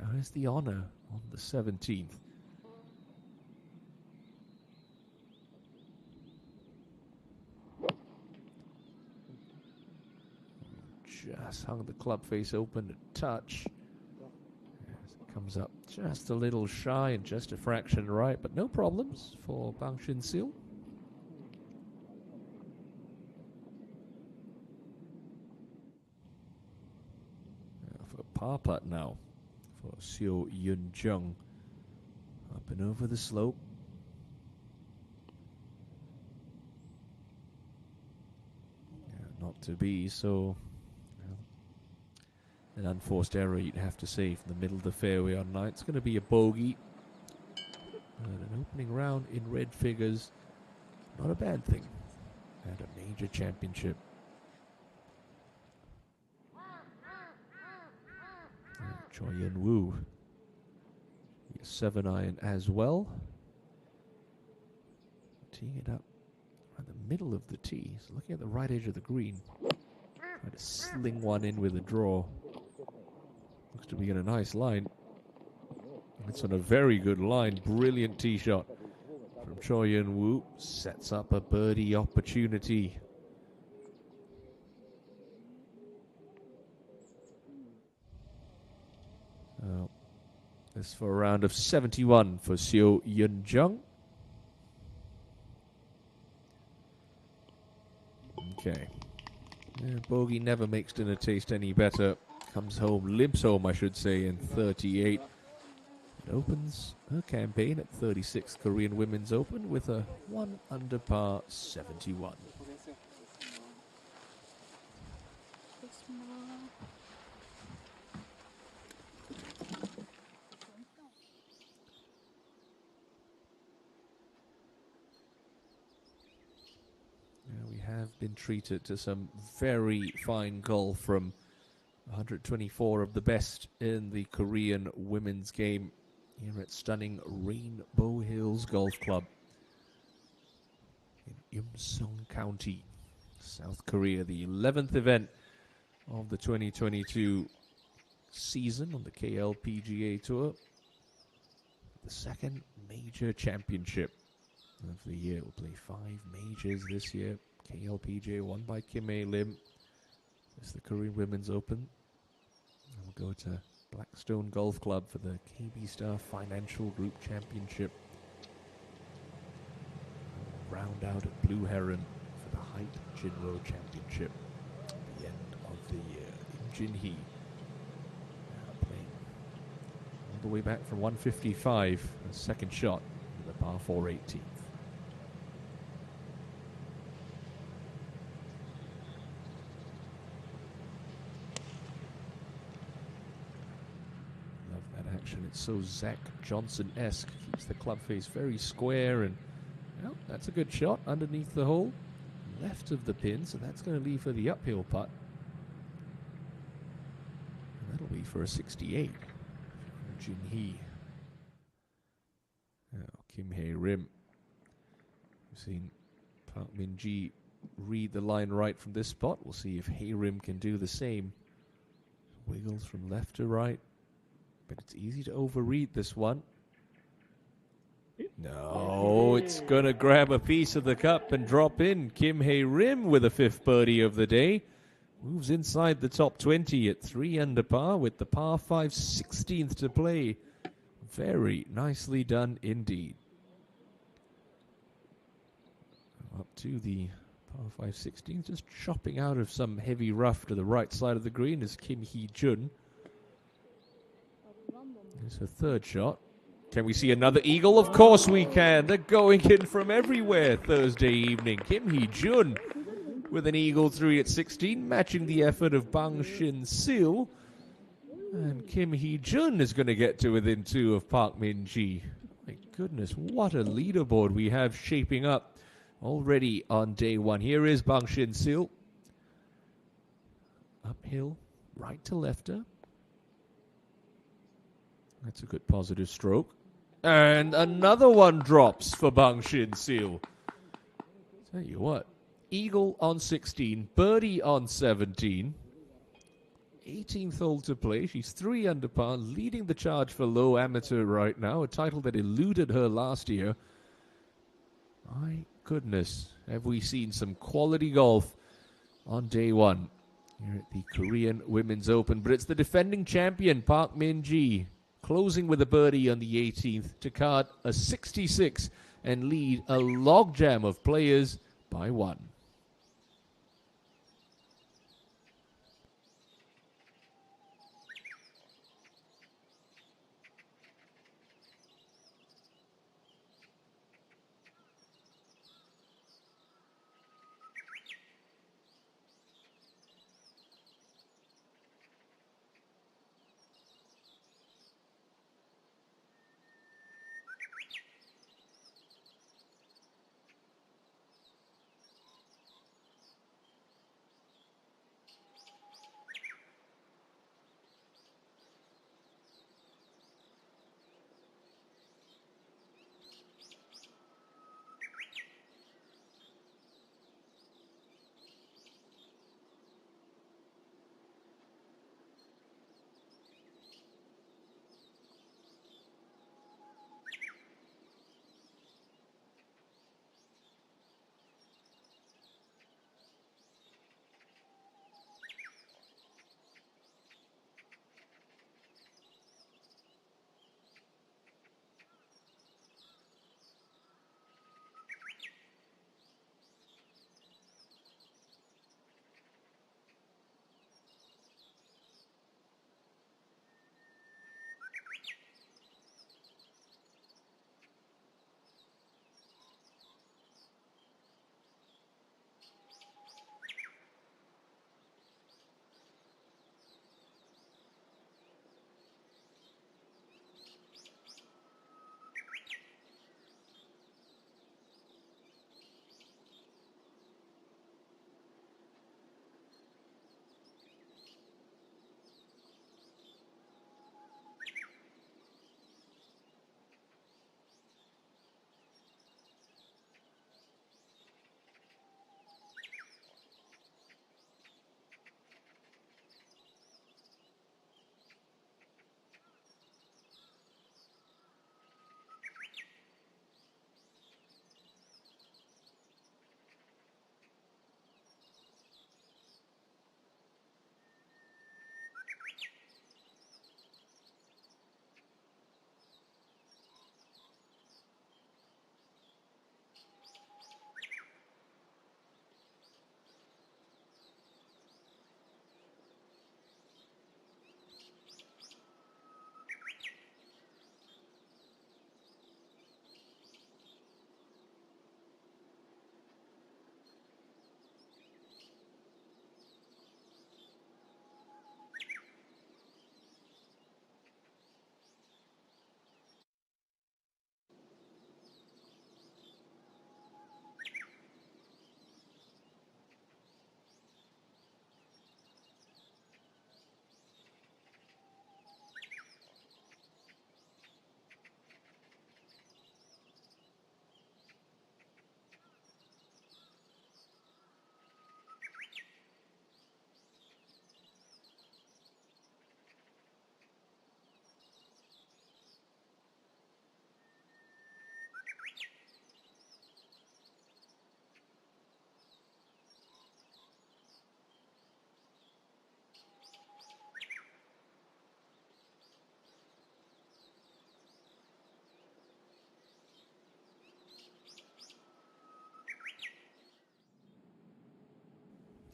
Now here's the honor on the 17th. Just hung the club face open a touch. As it Comes up just a little shy and just a fraction right, but no problems for Bang Shin-sil. For par putt now for Seo Yun-jung. Up and over the slope. Not to be, so an unforced error you'd have to say from the middle of the fairway on 9. It's going to be a bogey. An opening round in red figures, not a bad thing at a major championship. Choi Yun-woo, 7-iron as well. Teeing it up at the middle of the tee. So looking at the right edge of the green. Trying to sling one in with a draw. Looks to be in a nice line. It's on a very good line. Brilliant tee shot from Choi Yun-woo. Sets up a birdie opportunity. This for a round of 71 for Seo Yun-jung. Okay. Yeah, bogey never makes dinner taste any better. Comes home, limps home, I should say, in 38. It opens her campaign at 36th Korean Women's Open with a 1 under par 71. Have been treated to some very fine golf from 124 of the best in the Korean women's game here at stunning Rainbow Hills Golf Club in Yeomsong County, South Korea. The 11th event of the 2022 season on the KLPGA Tour. The second major championship of the year. We'll play 5 majors this year. KLPGA won by Kim Hae-lim. It's the Korean Women's Open. And we'll go to Blackstone Golf Club for the KB Star Financial Group Championship. Round out at Blue Heron for the Height Jinro Championship at the end of the year. In Jin-hee playing all the way back from 155. A second shot with a par 4 18th. It's so Zach Johnson-esque. Keeps the club face very square, and well, that's a good shot underneath the hole. Left of the pin, so that's going to leave for the uphill putt. And that'll be for a 68. Jin-hee. Now, Kim Hae-rim. We've seen Park Min-ji read the line right from this spot. We'll see if Hae-rim can do the same. Wiggles from left to right. But it's easy to overread this one. No, it's going to grab a piece of the cup and drop in. Kim Hae-rim with a 5th birdie of the day. Moves inside the top 20 at 3 under par with the par 5 16th to play. Very nicely done indeed. Up to the par 5 16th, just chopping out of some heavy rough to the right side of the green is Kim Hee-jun. Here's her 3rd shot. Can we see another eagle? Of course we can. They're going in from everywhere Thursday evening. Kim Hee-jun with an eagle 3 at 16, matching the effort of Bang Shin-sil. And Kim Hee-jun is going to get to within 2 of Park Min-ji. My goodness, what a leaderboard we have shaping up already on day 1. Here is Bang Shin-sil. Uphill, right to lefter. That's a good positive stroke. And another one drops for Bang Shin-sil. Tell you what, eagle on 16, birdie on 17. 18th hole to play. She's 3 under par, leading the charge for low amateur right now, a title that eluded her last year. My goodness, have we seen some quality golf on day 1 here at the Korean Women's Open. But it's the defending champion, Park Min-ji, closing with a birdie on the 18th to card a 66 and lead a logjam of players by 1.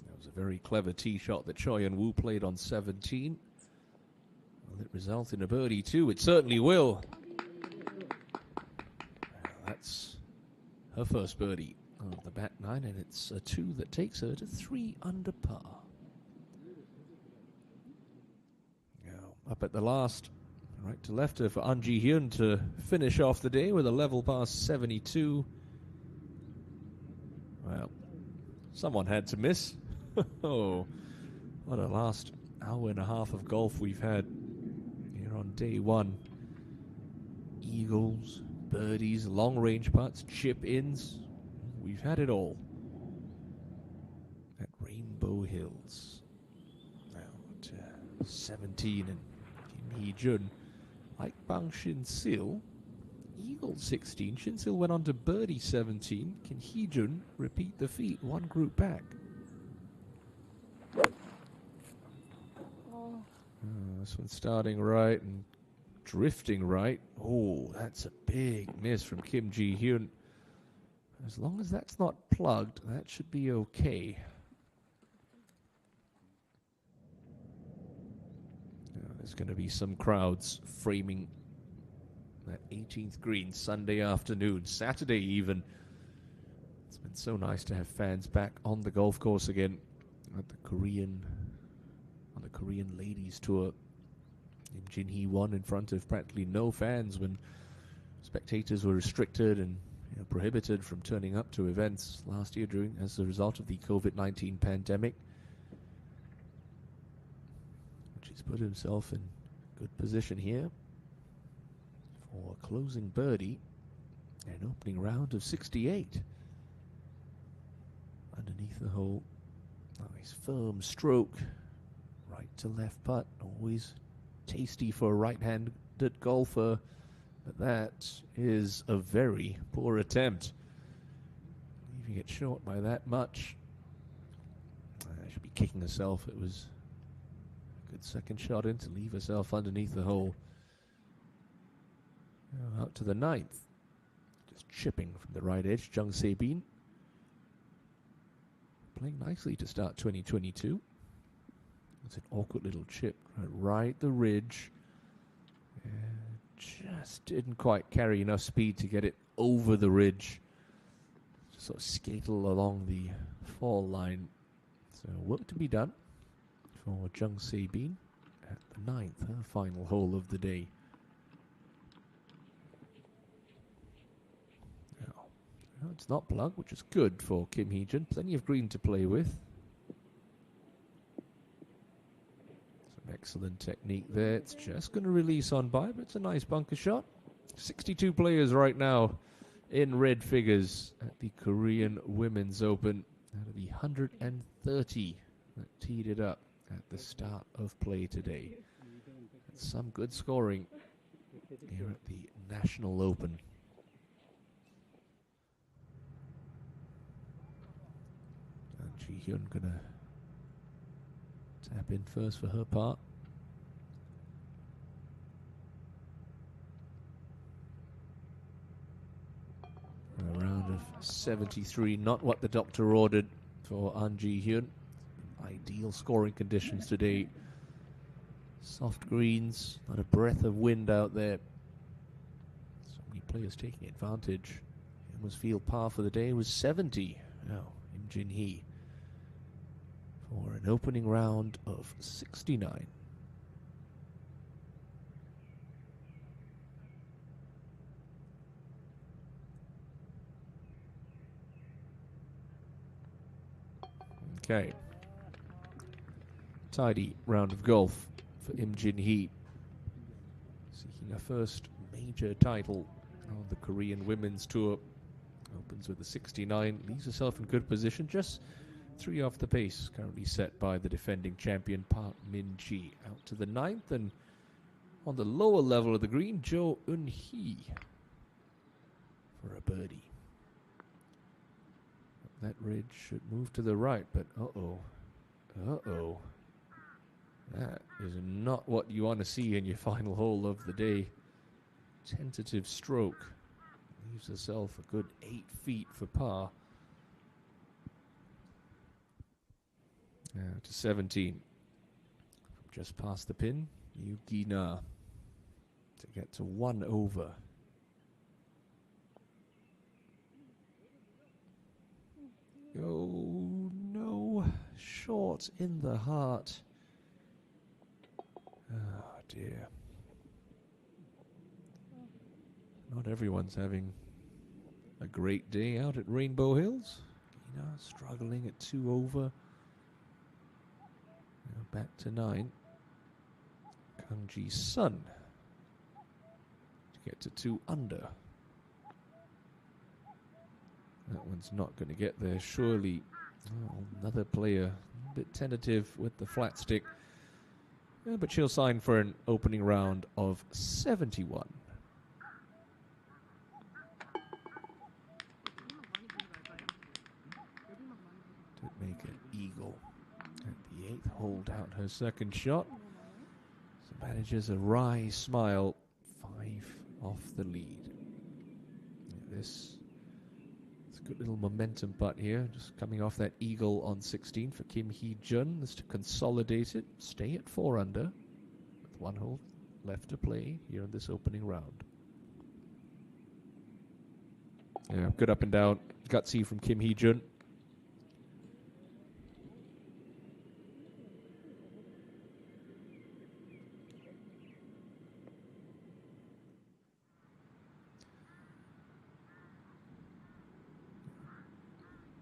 It was a very clever tee shot that Choi Yun-woo played on 17. Will it result in a birdie too? It certainly will. That's her first birdie of the back 9, and it's a 2 that takes her to 3 under par. Now, up at the last, right to left for An Ji-hyun to finish off the day with a level par 72. Well, someone had to miss. Oh, what a last hour and a half of golf we've had here on day 1. Eagles, birdies, long-range putts, chip-ins. We've had it all at Rainbow Hills. Now at 17 and Kim Hee-jun, like Bang Shin-sil, Eagle 16. Shin-sil went on to birdie 17. Can Hee-jun repeat the feat one group back? This one's starting right and drifting right. Oh, that's a big miss from Kim Ji-hyun. As long as that's not plugged, that should be okay. There's going to be some crowds framing that 18th green Sunday afternoon, Saturday even. It's been so nice to have fans back on the golf course again at the Korean Ladies Tour. Im Jin-hee won in front of practically no fans when spectators were restricted and prohibited from turning up to events last year as a result of the COVID-19 pandemic. He's put himself in good position here for a closing birdie and opening round of 68. Underneath the hole, nice firm stroke, right to left putt, always tasty for a right-handed golfer, but that is a very poor attempt. Leaving it short by that much. I should be kicking herself. It was good second shot in to leave herself underneath the hole. Now out to the 9th. Just chipping from the right edge, Jung Se-bin. Playing nicely to start 2022. It's an awkward little chip right the ridge. Just didn't quite carry enough speed to get it over the ridge. Just sort of skated along the fall line. So work to be done for Jung Se-bin at the 9th, her final hole of the day. Now, it's not plugged, which is good for Kim Hee-jun. Plenty of green to play with. Some excellent technique there. It's just going to release on by, but it's a nice bunker shot. 62 players right now in red figures at the Korean Women's Open. Out of the 130 that teed it up at the start of play today. That's some good scoring here at the National Open. And Ji-hyun gonna tap in first for her part. A round of 73, not what the doctor ordered for An Ji-hyun. Ideal scoring conditions today. Soft greens, not a breath of wind out there. So many players taking advantage. Almost field par for the day was 70. Now, Im Jin-hee for an opening round of 69. Okay. Tidy round of golf for Im Jin-hee. Seeking a first major title on the Korean Women's Tour. Opens with a 69, leaves herself in good position, just 3 off the pace, currently set by the defending champion Park Min-ji. Out to the 9th, and on the lower level of the green, Jo Eun-hee for a birdie. That ridge should move to the right, but uh-oh. That is not what you want to see in your final hole of the day. Tentative stroke. Leaves herself a good 8 feet for par. Now to 17. Just past the pin, Yu Gi-na to get to 1 over. Oh no, short in the heart. Oh dear. Not everyone's having a great day out at Rainbow Hills. Gina struggling at 2 over. Now back to 9. Kang Ji-sun to get to 2 under. That one's not going to get there, surely. Oh, another player, a bit tentative with the flat stick. Yeah, but she'll sign for an opening round of 71. Did make an eagle at the 8th, hold out her second shot. So manages a wry smile off the lead. This is a good little momentum putt here, just coming off that eagle on 16 for Kim Hee-jun. This to consolidate it, stay at 4 under, with 1 hole left to play here in this opening round. Yeah, good up and down, gutsy from Kim Hee-jun.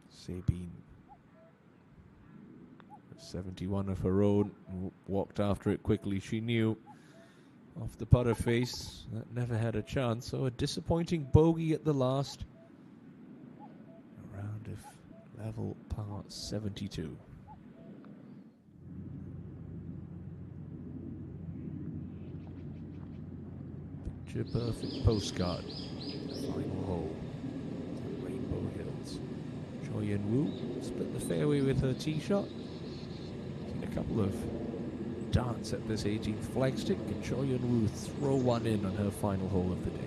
Sabine, 71 of her own, walked after it quickly. She knew off the putter face that never had a chance. So a disappointing bogey at the last. A round of level par 72. Picture perfect postcard. Final hole. Rainbow Hills. Choi Yun-woo split the fairway with her tee shot. Seen a couple of darts at this 18th flagstick, and Choi Yun-woo throw one in on her final hole of the day.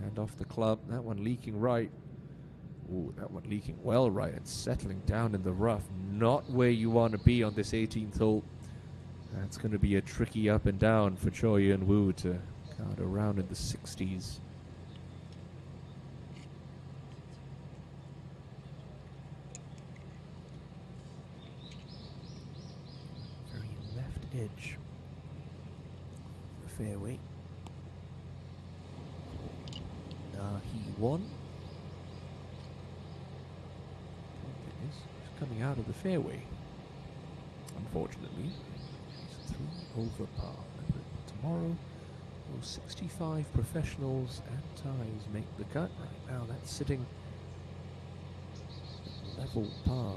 Hand off the club. That one leaking right. Ooh, that one leaking well right and settling down in the rough. Not where you want to be on this 18th hole. That's going to be a tricky up and down for Choi Yun-woo to count around in the 60s. Very left edge. The fairway. He won. He's coming out of the fairway. Unfortunately, he's 3 over par. Tomorrow, 65 professionals and ties make the cut. Right now, that's sitting level par.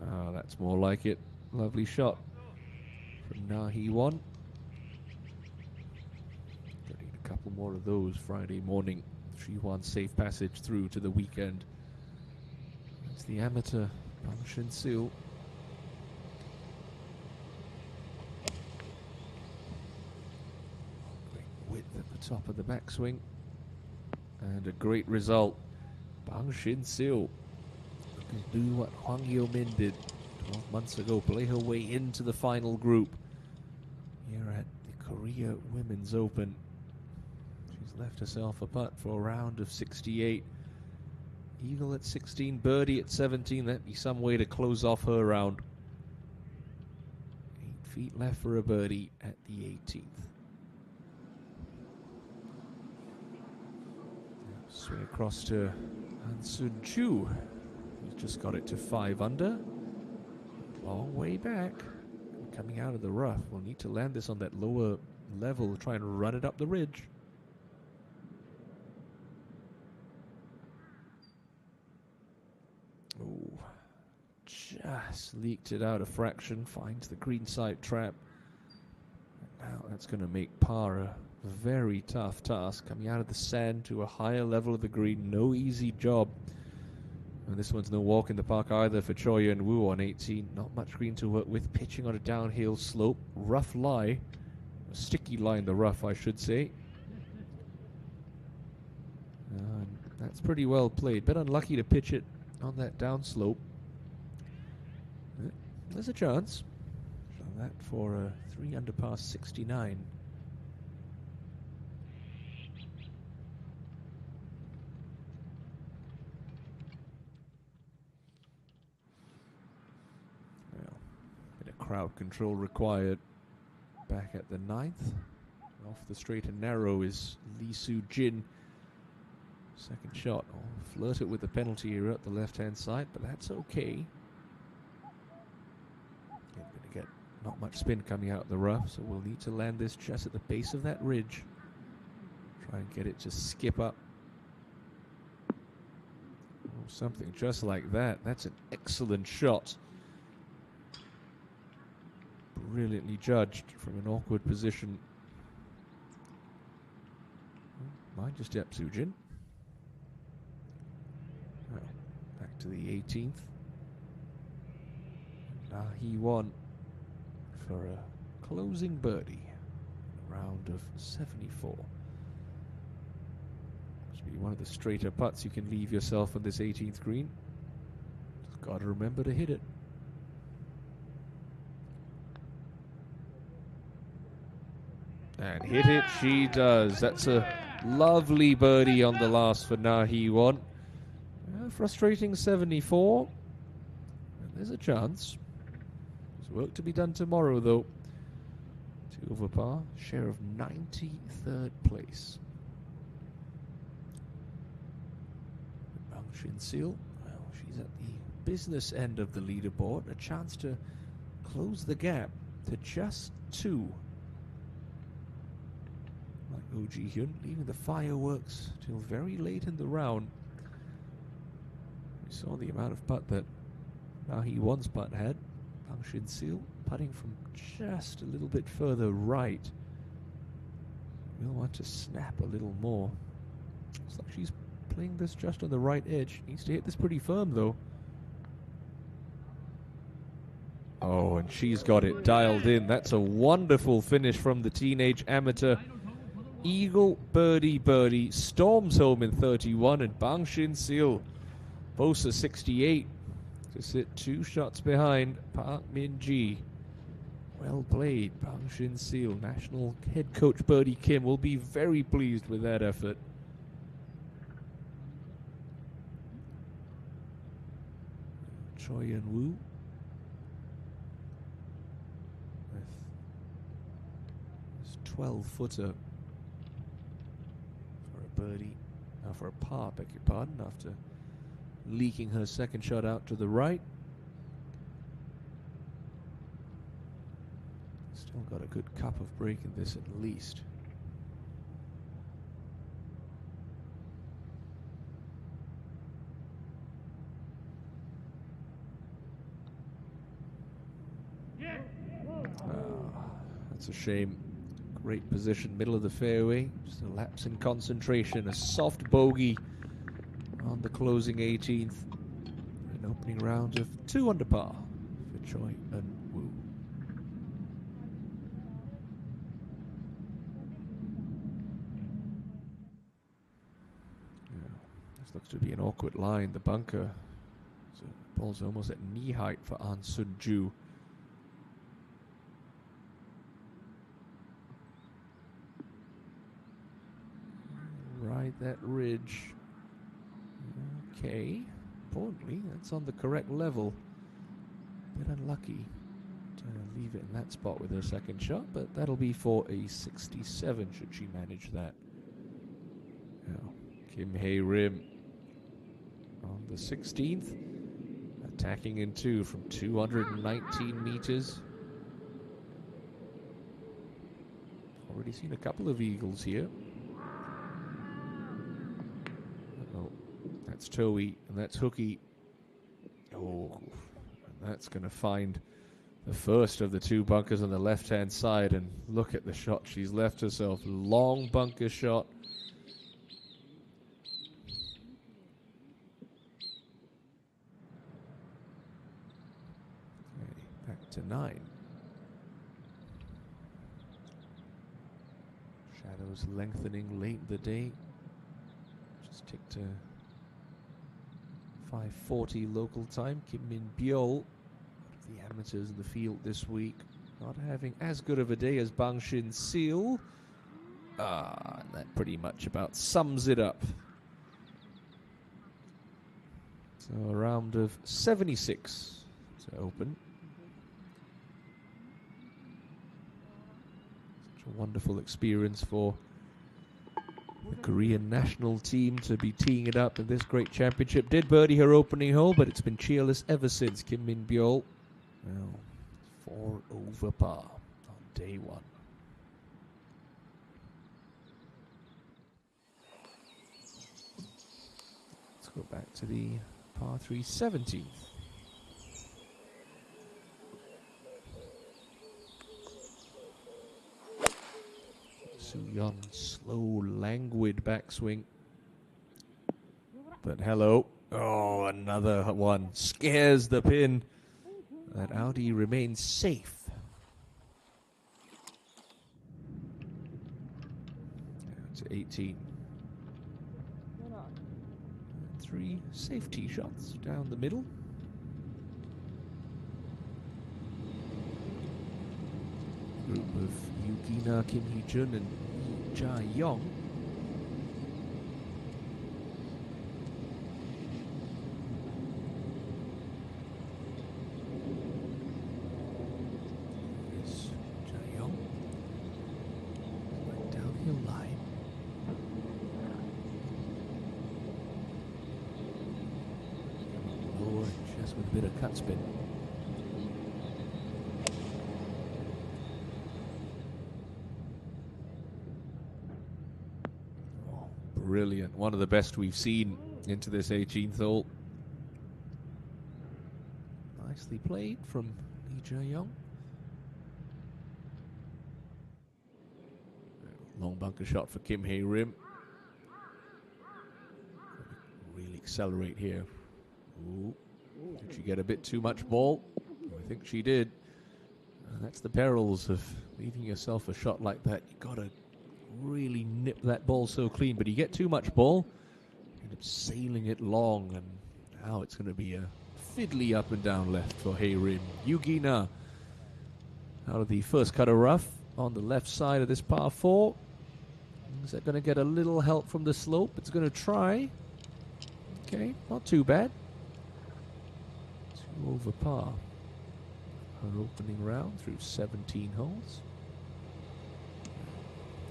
Ah, that's more like it. Lovely shot from Na Hee-won. Getting a couple more of those Friday morning. Shiwan safe passage through to the weekend. That's the amateur Bang Shin-sil. Great width at the top of the backswing. And a great result. Bang Shin-sil can do what Hwang Yo-min did 12 months ago, play her way into the final group here at the Korea Women's Open. She's left herself a putt for a round of 68. Eagle at 16, birdie at 17. That'd be some way to close off her round. 8 feet left for a birdie at the 18th. Swing across to Han Sun-chu. He's just got it to 5 under. Long way back. Coming out of the rough. We'll need to land this on that lower level, try and run it up the ridge. Oh, just leaked it out a fraction. Finds the greenside trap. And now that's going to make par a very tough task. Coming out of the sand to a higher level of the green. No easy job. And this one's no walk in the park either for Choi Yun-woo on 18. Not much green to work with. Pitching on a downhill slope. Rough lie. A sticky lie in the rough, I should say. That's pretty well played. Bit unlucky to pitch it on that downslope. There's a chance. So that for a 3 under par 69. Crowd control required. Back at the 9th. Off the straight and narrow is Lee Soo-jin. Second shot. Oh, flirted with the penalty here at the left-hand side, but that's okay. Going to get not much spin coming out of the rough, so we'll need to land this just at the base of that ridge. Try and get it to skip up. Oh, something just like that. That's an excellent shot. Brilliantly judged from an awkward position. Mind your step, Sujin. Well, back to the 18th. Now he won for a closing birdie. A round of 74. Must be one of the straighter putts you can leave yourself on this 18th green. Just got to remember to hit it. And hit it she does. That's a lovely birdie on the last for Nahi one. Frustrating 74. And there's a chance. There's work to be done tomorrow though. 2 over par. Share of 93rd place. Bang Shin Seal. Well, she's at the business end of the leaderboard. A chance to close the gap to just 2. Like Oh Ji Hyun, leaving the fireworks till very late in the round. We saw the amount of putt that Nahi One's putt had. Bang Shin Seal putting from just a little bit further right. We'll want to snap a little more. Looks like she's playing this just on the right edge. Needs to hit this pretty firm though. Oh, and she's got it dialed in. That's a wonderful finish from the teenage amateur. Eagle, birdie, birdie, storms home in 31, and Bang Shin Seal posts a 68 to sit 2 shots behind Park Min Ji. Well played, Bang Shin Seal. National head coach Birdie Kim will be very pleased with that effort. Choi Yun Woo with this 12-footer. Birdie, for a par, beg your pardon, after leaking her second shot out to the right. Still got a good cup of break in this at least. That's a shame. Great position, middle of the fairway. Just a lapse in concentration. A soft bogey on the closing 18th. An opening round of 2 under par for Choi and Woo. Yeah, this looks to be an awkward line. The bunker. So the ball's almost at knee height for An Sun Ju. Ride that ridge. Okay. Importantly, that's on the correct level. Bit unlucky to leave it in that spot with her second shot, but that'll be for a 67 should she manage that. Now, Kim Hae Rim on the 16th, attacking in 2 from 219 meters. Already seen a couple of eagles here. That's Toei, and that's Hooky. Oh, and that's going to find the first of the 2 bunkers on the left-hand side, and look at the shot she's left herself. Long bunker shot. Okay, back to 9. Shadows lengthening late in the day. Just ticked to 5:40 local time. Kim Min Byul, the amateurs in the field this week, not having as good of a day as Bang Shin Seal. That pretty much about sums it up. So a round of 76 to open. Such a wonderful experience for the Korean national team to be teeing it up in this great championship. Did birdie her opening hole, but it's been cheerless ever since. Kim Min Byul, well, 4 over par on day 1. Let's go back to the par 3 17th. Su-yeon, slow, languid backswing. But hello. Oh, another one. Scares the pin. That Audi remains safe. Down to 18. And 3 safety shots down the middle. Group of Yugina, Kim Hee-jun, and Lee Ja-young. Here's Ja-young. Right downhill line. Lower, just with a bit of cut spin. Brilliant. One of the best we've seen into this 18th hole. Nicely played from Lee Ja-young. Long bunker shot for Kim Hae-rim. Really accelerate here. Ooh. Did she get a bit too much ball? I think she did. That's the perils of leaving yourself a shot like that. You gotta really nip that ball so clean, but you get too much ball, end up sailing it long, and now it's going to be a fiddly up and down left for Hae-rim. Yugina out of the first cut of rough on the left side of this par 4. Is that going to get a little help from the slope? It's going to try. Okay, not too bad. 2 over par. Her opening round through 17 holes.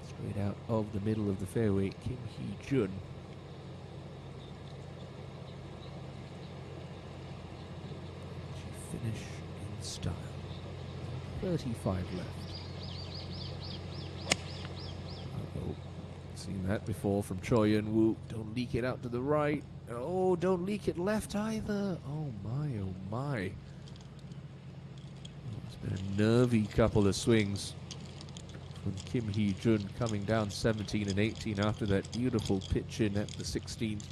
Straight out of the middle of the fairway, Kim Hee-jun. She finished in style. 35 left. Uh-oh. Seen that before from Choi Eun-woo. Don't leak it out to the right. Oh, don't leak it left either. Oh my, oh my. It's been a nervy couple of swings from Kim Hee-jun, coming down 17 and 18 after that beautiful pitch in at the 16th.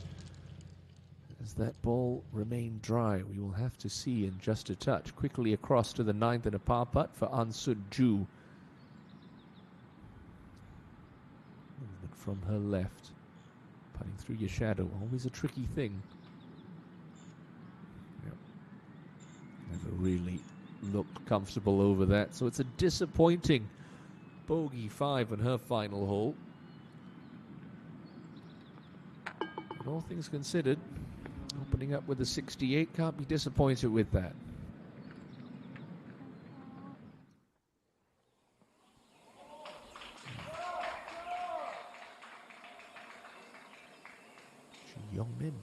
As that ball remained dry, we will have to see in just a touch. Quickly across to the 9th and a par putt for An Sun-ju. Movement from her left. Putting through your shadow, always a tricky thing. Yep. Never really looked comfortable over that, so it's a disappointing bogey 5 on her final hole. But all things considered, opening up with a 68, can't be disappointed with that. Young-min.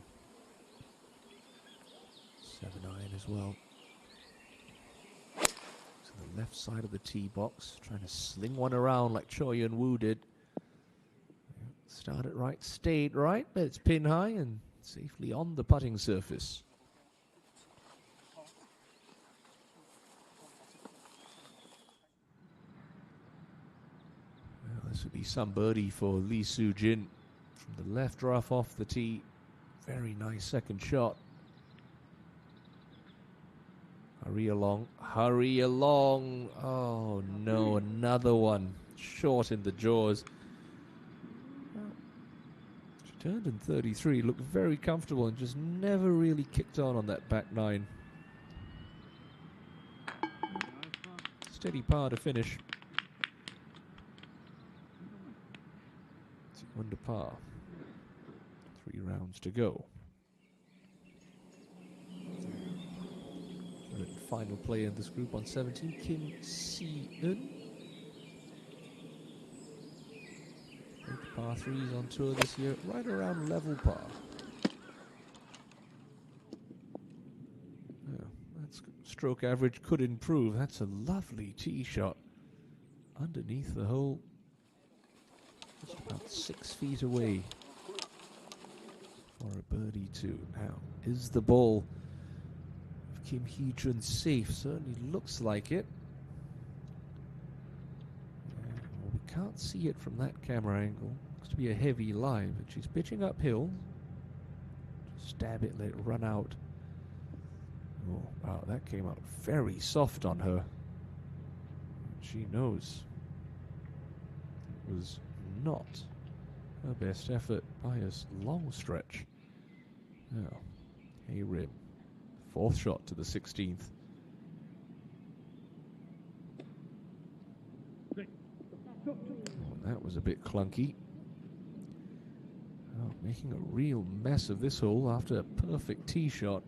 7-iron as well. To the left side of the tee box, trying to sling one around like Choi Eun-woo did. Started right, stayed right, but it's pin high and safely on the putting surface. Well, this would be some birdie for Lee Soo-jin from the left rough off the tee. Very nice second shot. Hurry along, hurry along. Oh no, another one. Short in the jaws. She turned in 33, looked very comfortable and just never really kicked on that back 9. Steady par to finish. 2 under par. 3 rounds to go. Third and final player in this group on 17, Kim Si-eun. Both par 3s on tour this year, right around level par. Yeah, that's stroke average could improve. That's a lovely tee shot underneath the hole, just about 6 feet away. For a birdie too. Now, is the ball of Kim Hee-jun safe? Certainly looks like it. We'll be can't see it from that camera angle. Looks to be a heavy lie, but she's pitching uphill. Just stab it, let it run out. Oh, wow, that came out very soft on her. She knows it was not her best effort by a long stretch. Now, hey Rim, 4th shot to the 16th. Oh, that was a bit clunky. Oh, making a real mess of this hole after a perfect tee shot.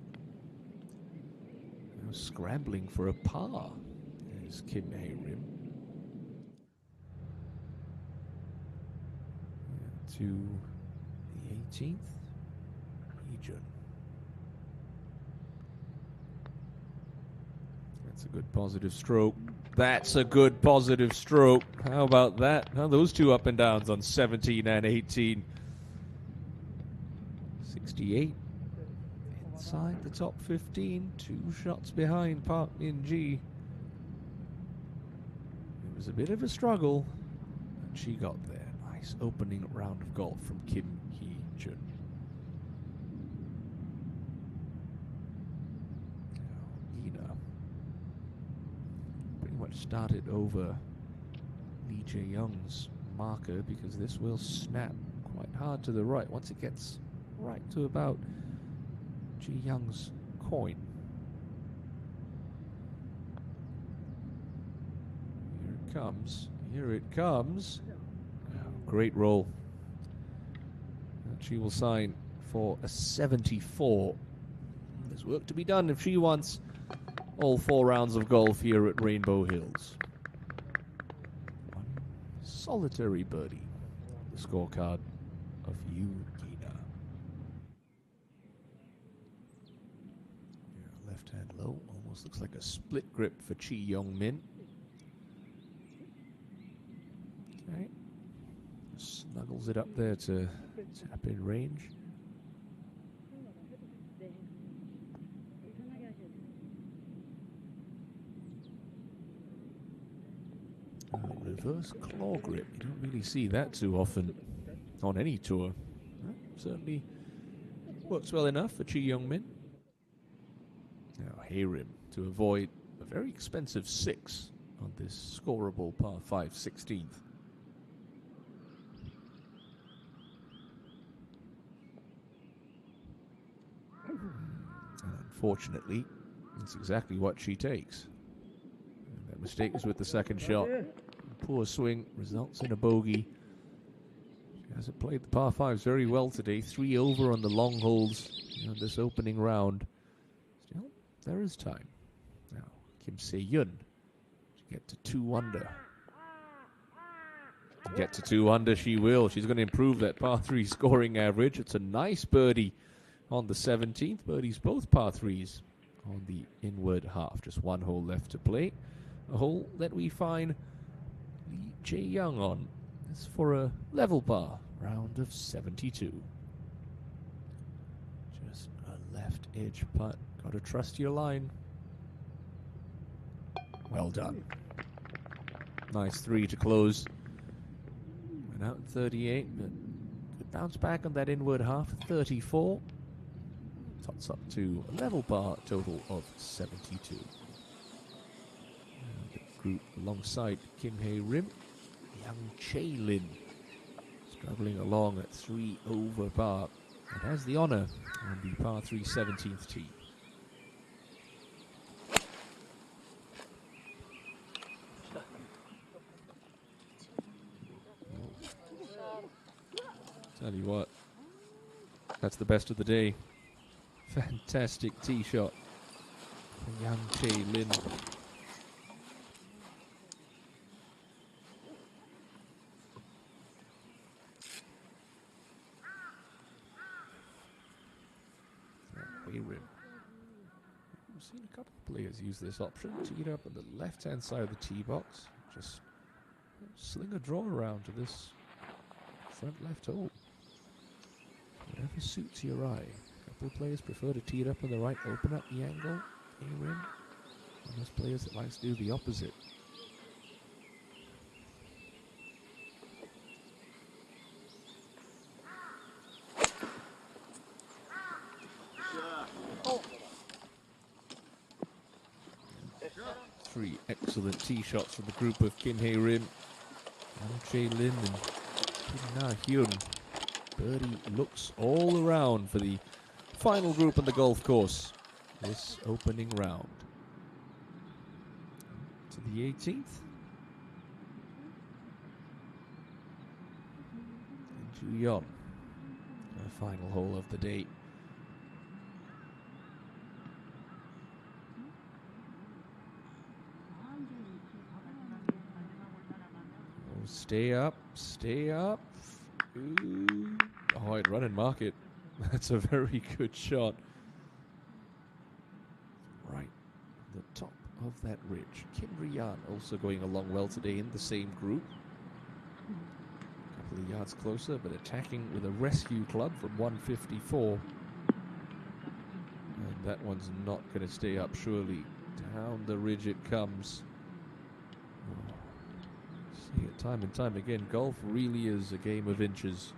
Now scrambling for a par. There's Kim Hae-rim. To the 18th region. That's a good positive stroke. That's a good positive stroke. How about that? Now those two up and downs on 17 and 18. 68 inside the top 15. 2 shots behind Park Min-ji. It was a bit of a struggle, but she got there. Nice opening round of golf from Kim Hee-jun. Ina pretty much started over Lee Jae-young's marker because this will snap quite hard to the right once it gets right to about Jae-young's coin. Here it comes. Here it comes. Great roll. And she will sign for a 74. There's work to be done if she wants all 4 rounds of golf here at Rainbow Hills. One solitary birdie on the scorecard of you, Ina. Left hand low. Almost looks like a split grip for Chi Young-min. Okay. Snuggles it up there to tap in range. Reverse claw grip. You don't really see that too often on any tour. Certainly works well enough for Chi Young-min. Now Hae-rim to avoid a very expensive 6 on this scoreable par 5 16th. Unfortunately, that's exactly what she takes. And that mistake is with the second shot. Poor swing results in a bogey. She hasn't played the par 5s very well today. 3 over on the long holes on this opening round. Still, there is time. Now, Kim Se-yeon to get to 2 under. To get to 2 under she will. She's going to improve that par 3 scoring average. It's a nice birdie on the 17th. Birdies both par 3s on the inward half. Just 1 hole left to play. A hole that we find Lee Jae-young on. It's for a level par round of 72. Just a left edge putt. Got to trust your line. Well done. Nice 3 to close. Went out in 38, but could bounce back on that inward half. 34. Tots up to a level par total of 72. The group alongside Kim Hae-rim, Young Chae-lin struggling along at 3 over par and has the honor on the par 3 17th tee. Tell you what, that's the best of the day. Fantastic tee shot from Young Chae-lin. Hae-rim. We've seen a couple of players use this option. Teed up on the left-hand side of the tee box. Just sling a draw around to this front left hole. Whatever suits your eye. A couple of players prefer to tee it up on the right, open up the angle. Hae-rim. And there's players that likes to do the opposite. 3 excellent tee shots from the group of Kim Hae Rim, Ang Chae Lim, and Kim Na Hyun. Birdie looks all around for the final group on the golf course this opening round. To the 18th. And Juyeon, the final hole of the day. Oh, stay up, stay up. Ooh. Oh, I'd run and mark it. That's a very good shot. Right on the top of that ridge. Kim Rian also going along well today in the same group. A couple of yards closer, but attacking with a rescue club from 154. And that one's not going to stay up, surely. Down the ridge it comes. Oh. See it time and time again. Golf really is a game of inches.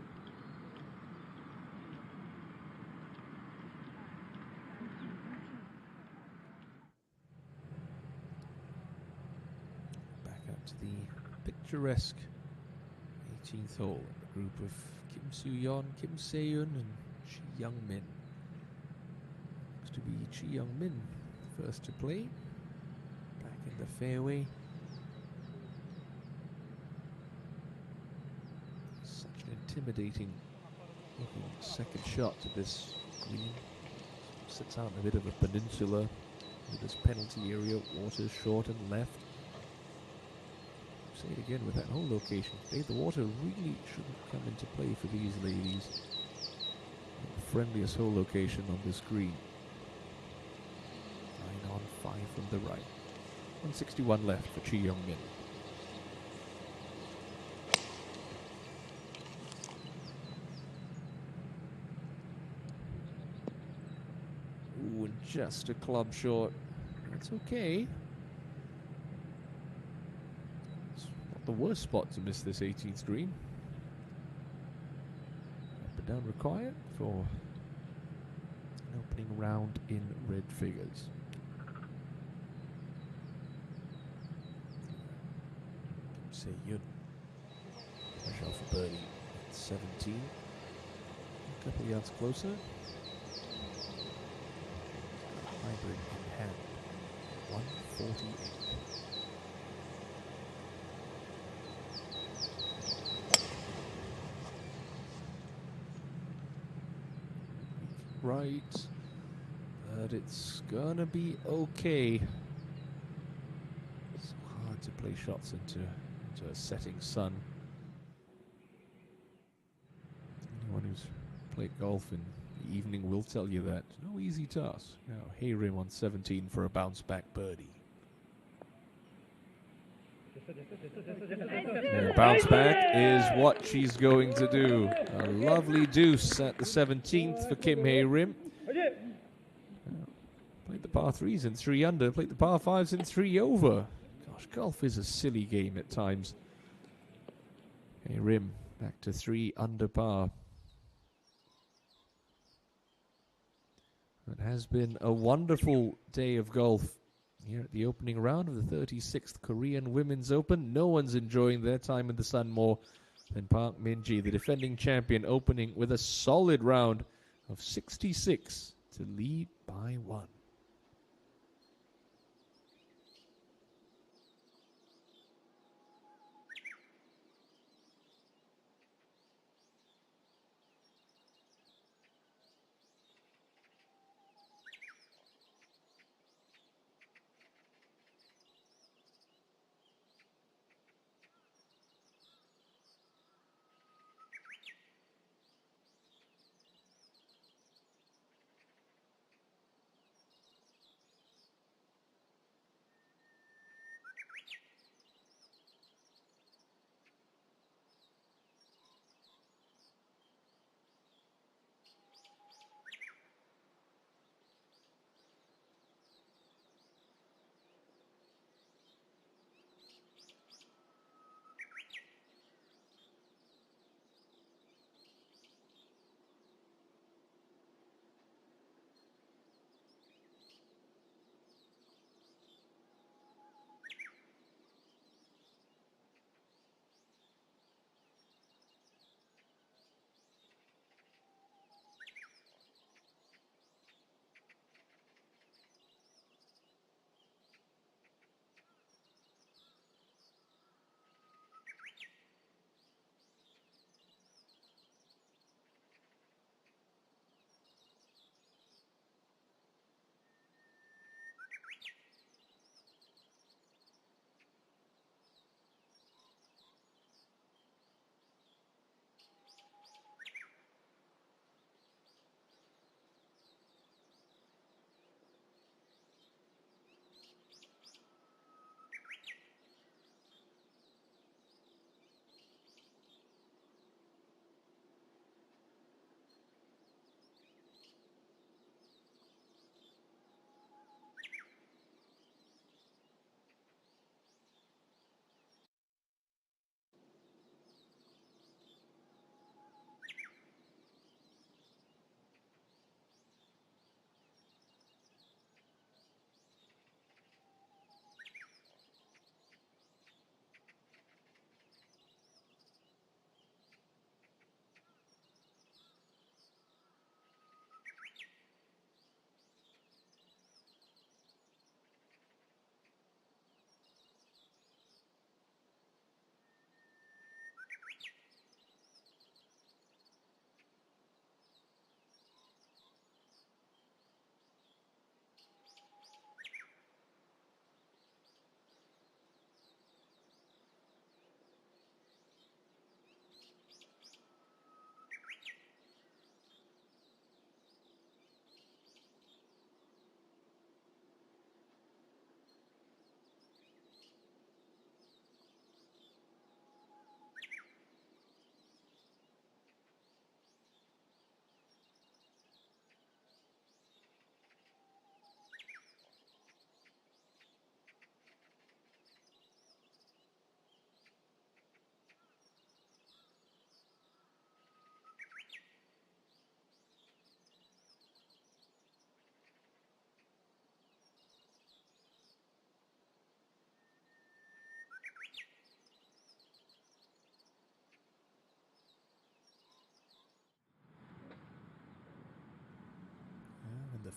To the picturesque 18th hole, a group of Kim Soo-yeon, Kim Se-yeon, and Chi Young-min. Looks to be Chi Young-min first to play. Back in the fairway. Such an intimidating looking second shot to this green. Sits out in a bit of a peninsula with this penalty area, water short and left. Say it again with that whole location. The water really shouldn't come into play for these ladies. The friendliest hole location on this green. 9 on 5 from the right. 161 left for Chi Young-min. Ooh, and just a club short. That's okay. The worst spot to miss this 18th green. Up and down required for an opening round in red figures. Kim Se-yeon. Fresh off a birdie at 17. A couple of yards closer. Hybrid in hand. 148. Right, but it's gonna be okay. It's hard to play shots into a setting sun. Anyone who's played golf in the evening will tell you that. No easy task. Now, Hae Rim on 17 for a bounce back birdie. And bounce back is what she's going to do. A lovely deuce at the 17th for Kim Hae Rim. Played the par 3s in 3 under, played the par 5s in 3 over. Gosh, golf is a silly game at times. Hae Rim back to 3 under par. It has been a wonderful day of golf here at the opening round of the 36th Korean Women's Open. No one's enjoying their time in the sun more than Park Min-ji, the defending champion, opening with a solid round of 66 to lead by 1.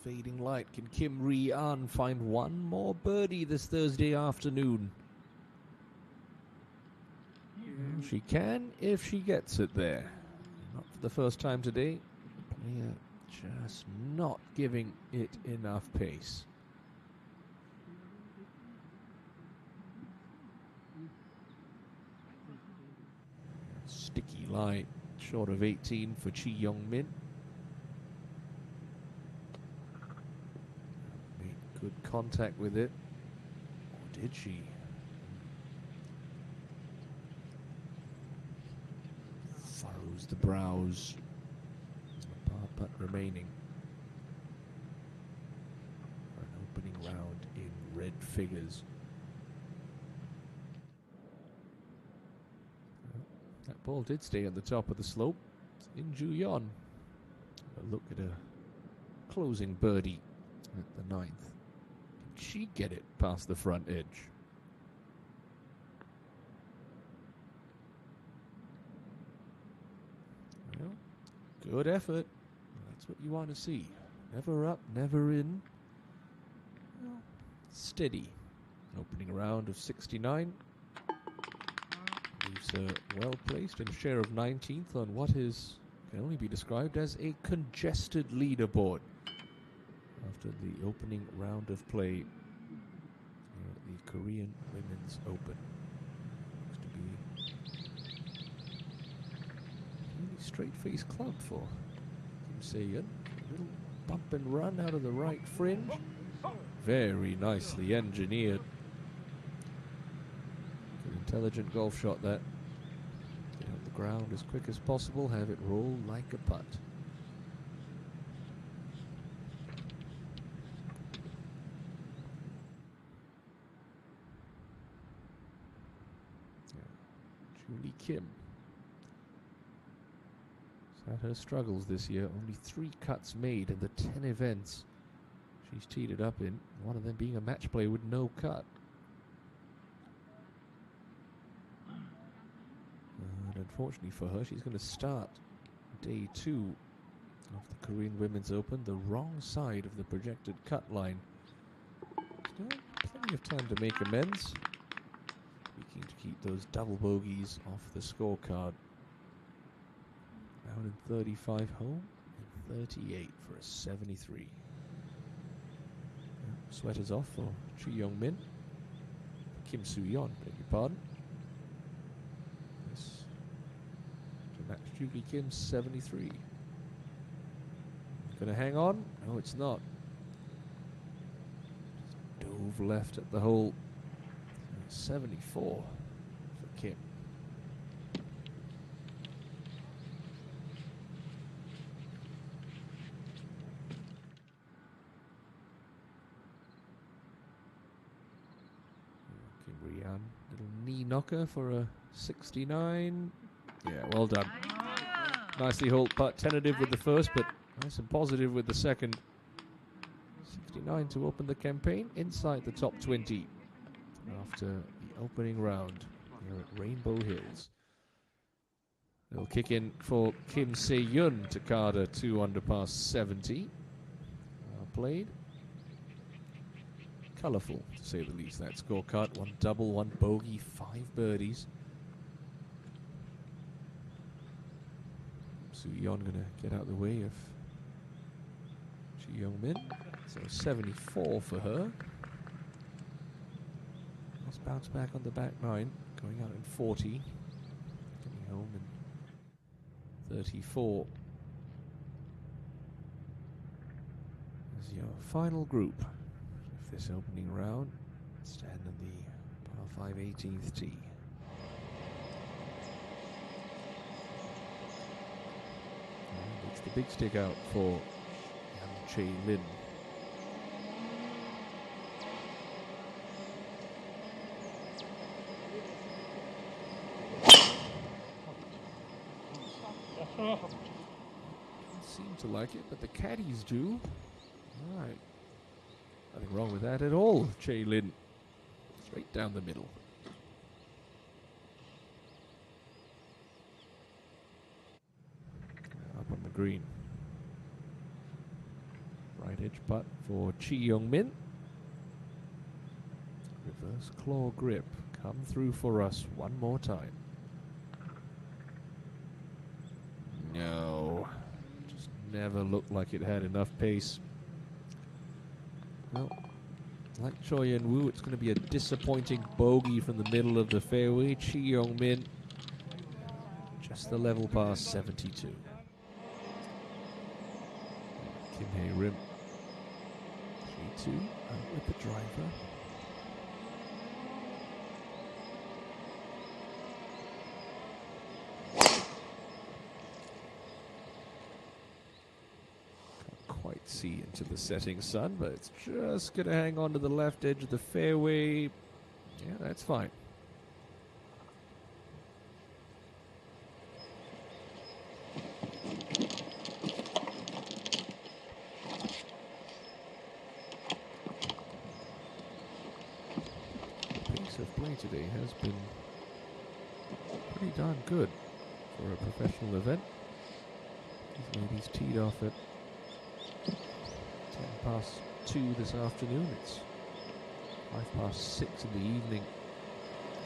fading light. Can Kim Ri-an find one more birdie this Thursday afternoon? Well, she can if she gets it there. Not for the first time today. Player just not giving it enough pace. Sticky lie, short of 18 for Chi Young-min. Made good contact with it. Or did she? Furrows the brows. A par putt remaining. For an opening round in red figures. That ball did stay at the top of the slope. It's in Ju-yeon. A look at a closing birdie at the 9th. Did she get it past the front edge? Well, good effort. That's what you want to see. Never up, never in. Well, steady. Opening round of 69. Leaves her well placed in a share of 19th on what can only be described as a congested leaderboard after the opening round of play at the Korean Women's Open. Looks to be a really straight-faced club for Kim Se-yeon. A little bump and run out of the right fringe. Very nicely engineered. Intelligent golf shot that. Get out the ground as quick as possible, have it roll like a putt. Julie Kim has had her struggles this year. Only 3 cuts made in the 10 events she's teed it up in, one of them being a match play with no cut. Unfortunately for her, she's going to start day 2 of the Korean Women's Open the wrong side of the projected cut line. Still plenty of time to make amends. Looking to keep those double bogeys off the scorecard. Out in 35 home and 38 for a 73. Sweaters off for Chi Young-min. Kim Soo-yeon, beg your pardon. That's Julie Kim's 73. Gonna hang on? No, it's not. Just dove left at the hole. 74 for Kim. Kim Ri-an, little knee knocker for a 69. Yeah, well done. Nicely hauled putt, tentative with the first, but nice and positive with the second. 69 to open the campaign inside the top 20 after the opening round here at Rainbow Hills. It'll kick in for Kim Se-yeon to Carter 2 under par 70. Played. Colourful, to say the least, that scorecard. 1 double, 1 bogey, 5 birdies. Soo-yeon going to get out of the way of Chi Young-min. So 74 for her. Let's bounce back on the back 9. Going out in 40. Getting home in 34. As your final group of this opening round. Stand on the par 5 18th tee. It's the big stick out for Yang Chae-lin. Doesn't seem to like it, but the caddies do. All right. Nothing wrong with that at all, Chae-lin. Straight down the middle. Up on the green. Right Right edge putt for Chi Young Min. Reverse claw grip. Come through for us one more time. No. Just never looked like it had enough pace. Well, like Choi Yen-woo, it's going to be a disappointing bogey from the middle of the fairway. Chi Young Min, just the level past 72. Kim Hae Rim, 3-2, out with the driver. See into the setting sun, but it's just going to hang on to the left edge of the fairway. Yeah, that's fine. The pace of play today has been pretty darn good for a professional event. These ladies teed off at 2 this afternoon. It's 6 in the evening.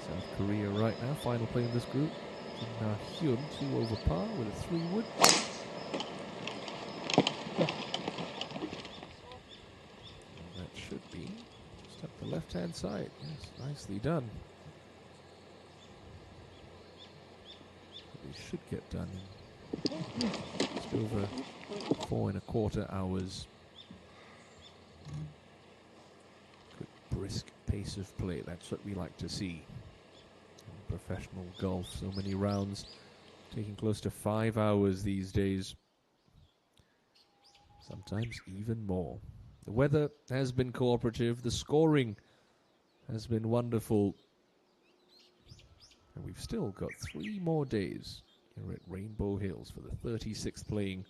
South Korea right now. Final play in this group. Kim Hyun, 2 over par with a 3-wood. That should be just up the left-hand side. Yes, nicely done. They should get done in just over 4.25 hours. Brisk pace of play, that's what we like to see in professional golf. So many rounds, taking close to 5 hours these days, sometimes even more. The weather has been cooperative, the scoring has been wonderful, and we've still got 3 more days here at Rainbow Hills for the 36th playing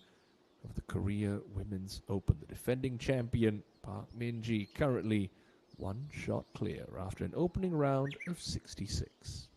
of the Korea Women's Open. The defending champion Park Min-ji currently 1 shot clear after an opening round of 66.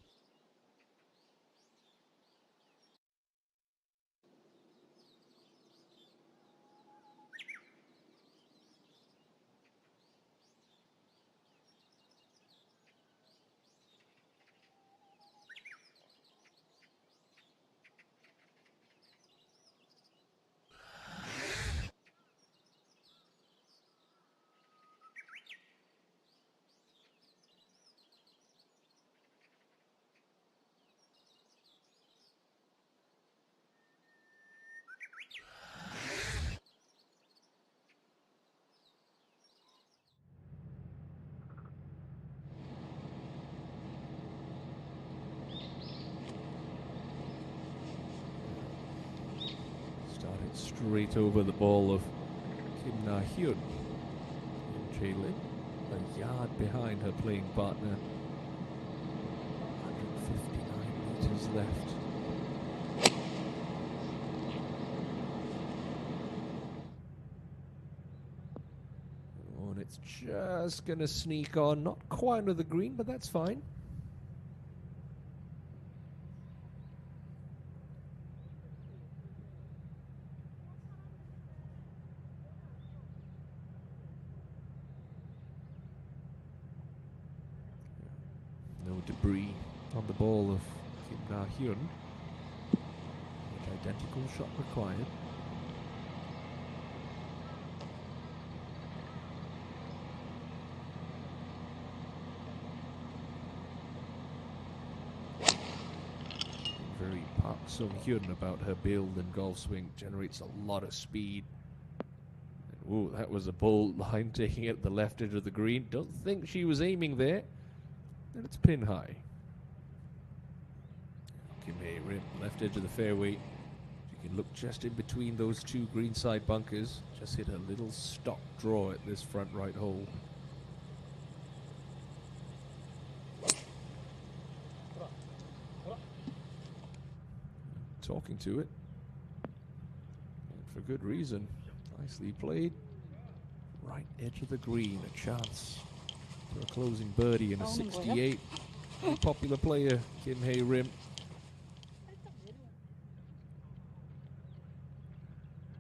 Started straight over the ball of Kim Na-hyun. Jaylin, a yard behind her playing partner. 159 meters left. Oh, and it's just going to sneak on. Not quite under the green, but that's fine. Debris on the ball of Kim Na-hyun. Identical shot required. Very Park Sung-hyun about her build and golf swing. Generates a lot of speed. Ooh, that was a bold line, taking it at the left edge of the green. Don't think she was aiming there. And it's pin high. Kim Hae Rim, left edge of the fairway. You can look just in between those 2 greenside bunkers. Just hit a little stock draw at this front right hole. Talking to it. And for good reason. Nicely played. Right edge of the green, a chance for a closing birdie in a 68. Popular player, Kim Hae Rim.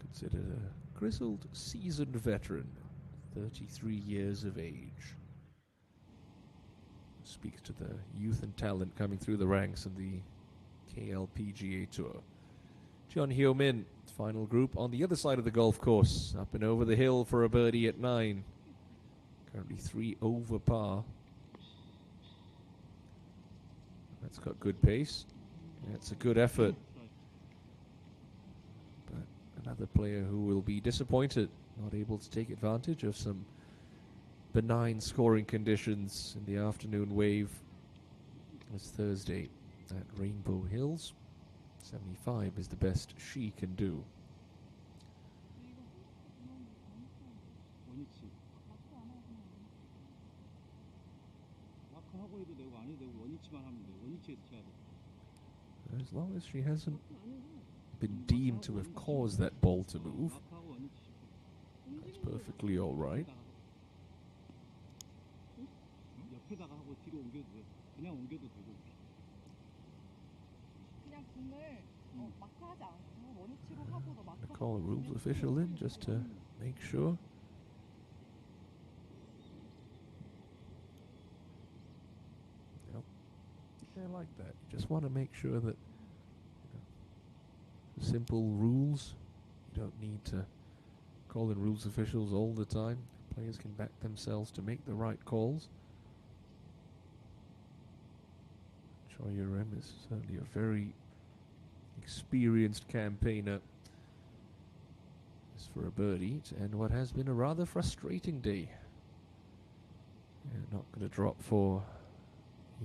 Could Considered a grizzled, seasoned veteran, 33 years of age. Speaks to the youth and talent coming through the ranks in the KGA Tour. John Hyo-min, final group on the other side of the golf course, up and over the hill for a birdie at 9. Currently 3 over par. That's got good pace. That's a good effort. But another player who will be disappointed, not able to take advantage of some benign scoring conditions in the afternoon wave. It's Thursday at Rainbow Hills. 75 is the best she can do. As long as she hasn't been deemed to have caused that ball to move, that's perfectly all right. I call a rules official in just to make sure. Yep. I like that. You just want to make sure that simple rules, you don't need to call in rules officials all the time. Players can back themselves to make the right calls. Choi Yu-rim is certainly a very experienced campaigner. As for a birdie to end what has been a rather frustrating day. Yeah, not going to drop for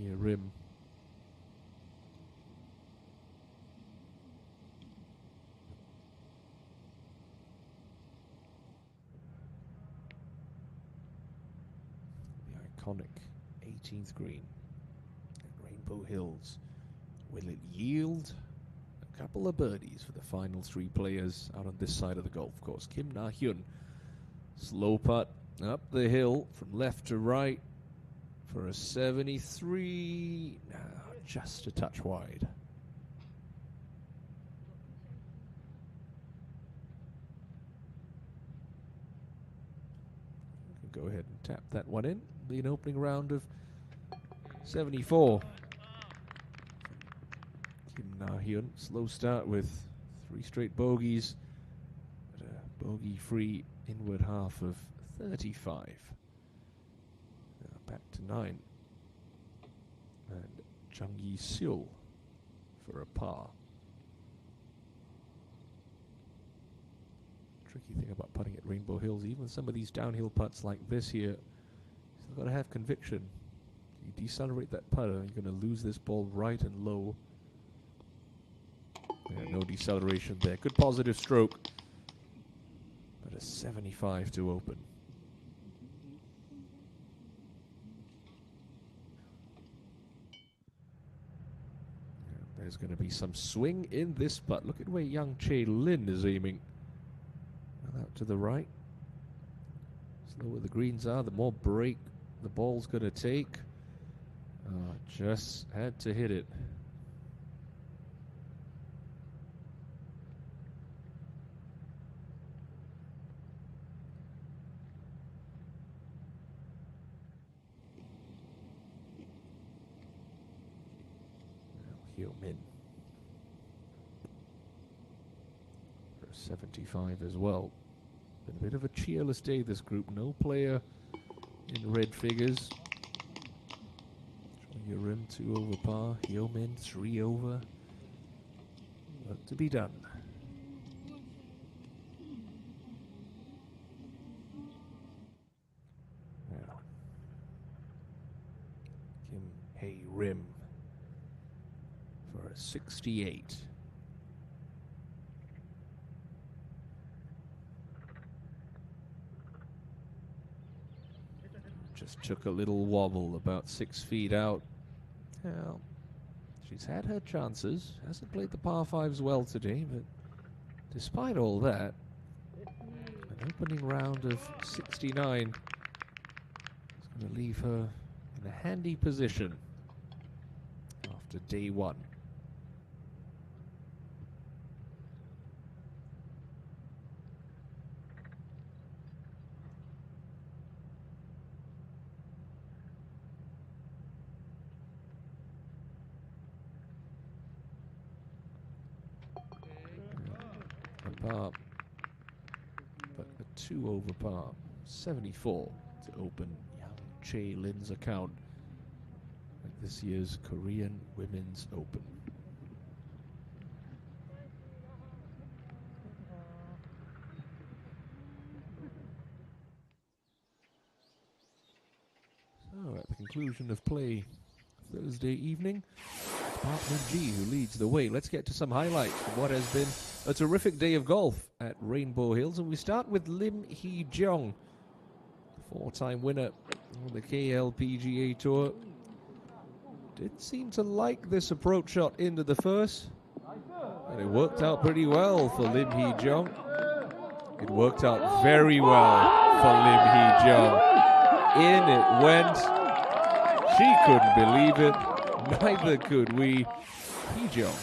Yu-rim. The iconic 18th green at Rainbow Hills. Will it yield a couple of birdies for the final 3 players out on this side of the golf course? Kim Na-hyun, slow putt up the hill from left to right for a 73. No, just a touch wide. You can go ahead and tap that one in. Be an opening round of 74. Kim Na-hyun, slow start with 3 straight bogeys, but a bogey-free inward half of 35. Now back to 9. And Chung Yi-seul for a par. Tricky thing about putting at Rainbow Hills, even some of these downhill putts like this here, you've got to have conviction. You decelerate that putter, you're going to lose this ball right and low. Yeah, no deceleration there. Good positive stroke, but a 75 to open. Yeah, there's going to be some swing in this putt. Look at where young Chae Lin is aiming. Well, out to the right. Slower the greens are, the more break the ball's going to take. Just had to hit it. Hyo-min for 75 as well. Been a bit of a cheerless day, this group. No player in red figures. Yu-rim 2 over par. Hyo-min 3 over. Work to be done. Now, Kim Hae-rim for a 68. Just took a little wobble about 6 feet out. Well, she's had her chances. Hasn't played the par 5s well today, but despite all that, an opening round of 69 is going to leave her in a handy position after day 1. par, but a 2 over par. 74 to open Yang Che Lin's account at this year's Korean Women's Open. So at the conclusion of play Thursday evening, it's Park Min-ji who leads the way. Let's get to some highlights from what has been a terrific day of golf at Rainbow Hills. And we start with Lim Hee-jung, four-time winner on the KLPGA Tour. Did seem to like this approach shot into the first, and it worked out pretty well for Lim Hee-jung. It worked out very well for Lim Hee-jung. In it went. She couldn't believe it. Neither could we. Hee-jung,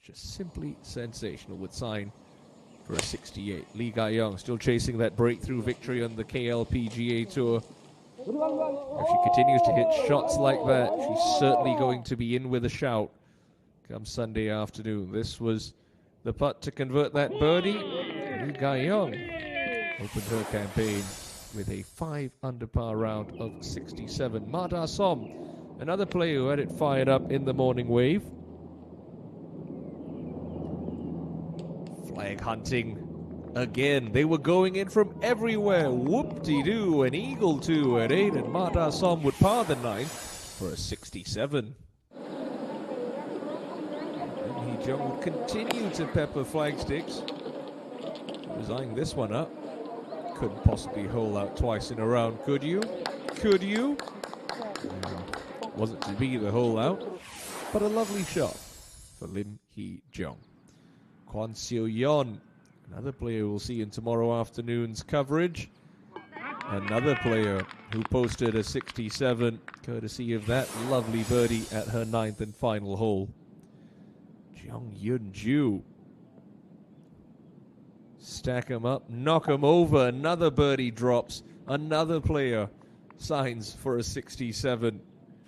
just simply sensational, would sign for a 68. Lee Ga-young still chasing that breakthrough victory on the KLPGA Tour. If she continues to hit shots like that, she's certainly going to be in with a shout come Sunday afternoon. This was the putt to convert that birdie. Lee Ga-young opened her campaign with a 5 under par round of 67. Ma Da-som, another player who had it fired up in the morning wave. Flag hunting again. They were going in from everywhere. Whoop-de-doo, an eagle 2 at 8, and Ma Da-som would par the 9th for a 67. And Hee-jung would continue to pepper flagsticks. She was eyeing this one up. Couldn't possibly hole out twice in a round, could you? Could you? Wasn't to be the hole out, but a lovely shot for Lim Hee-jung. Kwon Seo-yeon, another player we'll see in tomorrow afternoon's coverage. Another player who posted a 67, courtesy of that lovely birdie at her 9th and final hole. Jung Yeon-ju. Stack him up, knock him over. Another birdie drops. Another player signs for a 67.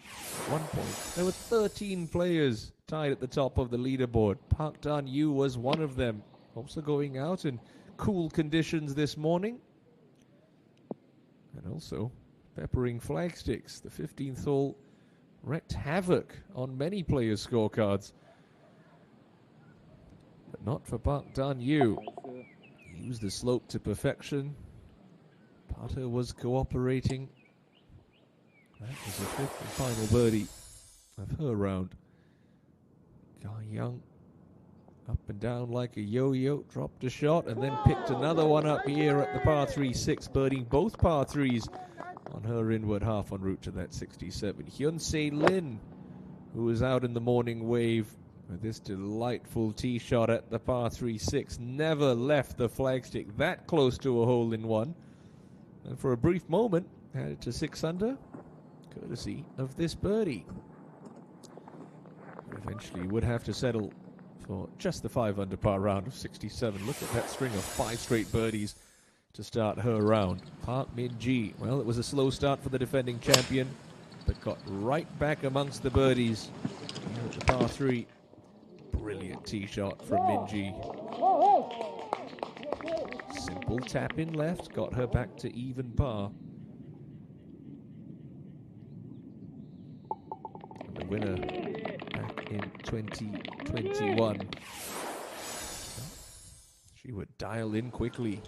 At one point, there were 13 players tied at the top of the leaderboard. Park Dan-yu was one of them. Also going out in cool conditions this morning. And also peppering flagsticks. The 15th hole wreaked havoc on many players' scorecards. But not for Park Dan-yu. He used the slope to perfection. Putter was cooperating. That was the 5th and final birdie of her round. Ga-young up and down like a yo-yo, dropped a shot and then picked another one up here at the par 3-6, birding both par 3s on her inward half en route to that 67. Hyun-se Lin, who was out in the morning wave with this delightful tee shot at the par 3-6, never left the flagstick that close to a hole-in-one. And for a brief moment, had it to 6 under, courtesy of this birdie. Eventually would have to settle for just the 5 under par round of 67. Look at that string of 5 straight birdies to start her round. Park Min-ji, well, it was a slow start for the defending champion, but got right back amongst the birdies here at the par 3. Brilliant tee shot from Min-ji. Simple tap in left, got her back to even par. And the winner back in 2021. She would dial in quickly.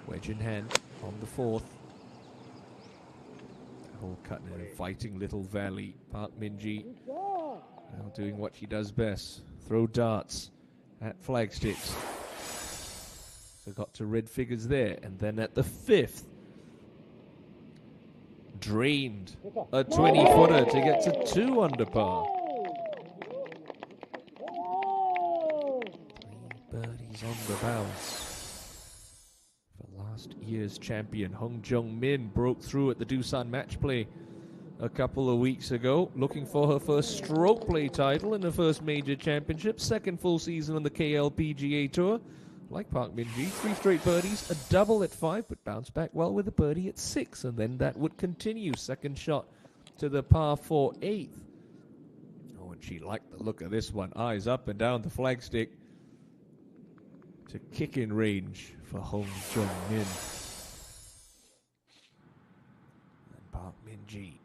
Wedge in hand on the 4th. Hole cut in an inviting little valley. Park Min-ji now doing what she does best. Throw darts at flagsticks. So got to red figures there. And then at the 5th, drained a 20-footer to get to 2 under par. 3 birdies on the bounce. For last year's champion, Hong Jung-min broke through at the Doosan match play a couple of weeks ago, looking for her first stroke play title in her first major championship, 2nd full season on the KLPGA Tour. Like Park Min-ji, 3 straight birdies, a double at 5, but bounced back well with a birdie at 6, and then that would continue. Second shot to the par 4 8th. Oh, and she liked the look of this one. Eyes up and down the flagstick. to kick in range for Hong Jung-min. And Park Min-ji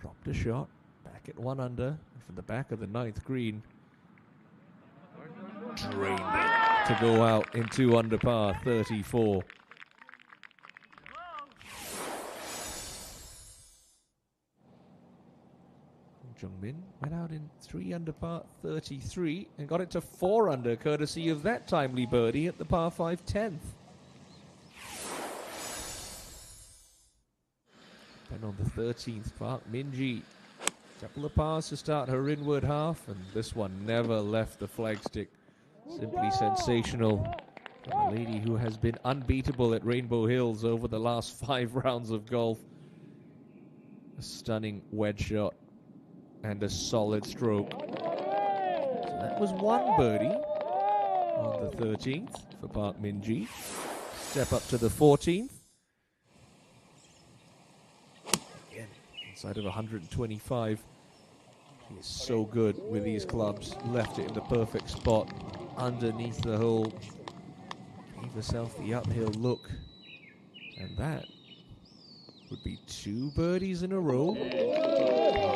dropped a shot, back at 1 under, and from the back of the 9th green, drained it to go out in 2 under par, 34. Jung-min went out in 3 under par 33 and got it to 4 under courtesy of that timely birdie at the par 5 10th. Then on the 13th, Park Min-ji, couple of pars to start her inward half, and this one never left the flagstick. Simply sensational. A lady who has been unbeatable at Rainbow Hills over the last 5 rounds of golf. A stunning wedge shot and a solid stroke. So that was 1 birdie on the 13th for Park Min-ji. Step up to the 14th. Again, inside of 125. He is so good with these clubs. Left it in the perfect spot underneath the hole. Gave herself the uphill look. And that would be 2 birdies in a row.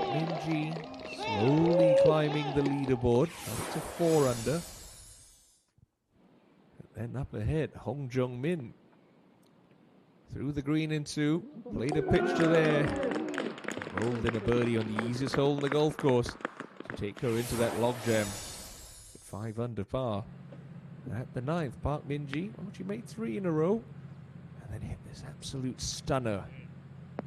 Min-ji slowly climbing the leaderboard up to 4 under. And then up ahead, Hong Jung-min through the green in 2, played a pitch to there, rolled in a birdie on the easiest hole in the golf course to take her into that logjam. 5 under par. At the 9th, Park Min-ji, she made 3 in a row, and then hit this absolute stunner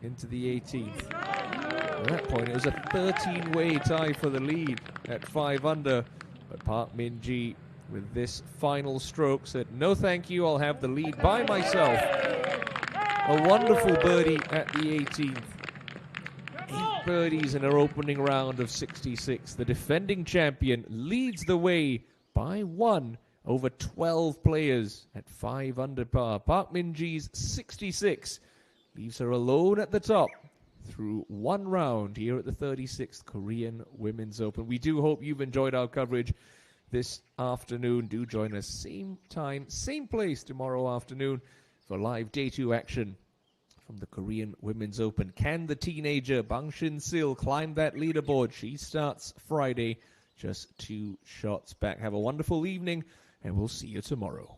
into the 18th. At that point, it was a 13-way tie for the lead at 5 under. But Park Min-ji, with this final stroke, said, no thank you, I'll have the lead by myself. A wonderful birdie at the 18th. 8 birdies in her opening round of 66. The defending champion leads the way by 1 over 12 players at 5 under par. Park Min-ji's 66 leaves her alone at the top through 1 round here at the 36th Korean Women's Open. We do hope you've enjoyed our coverage this afternoon. Do join us same time, same place tomorrow afternoon for live day 2 action from the Korean Women's Open. Can the teenager Bang Shin-sil climb that leaderboard? She starts Friday, just 2 shots back. Have a wonderful evening, and we'll see you tomorrow.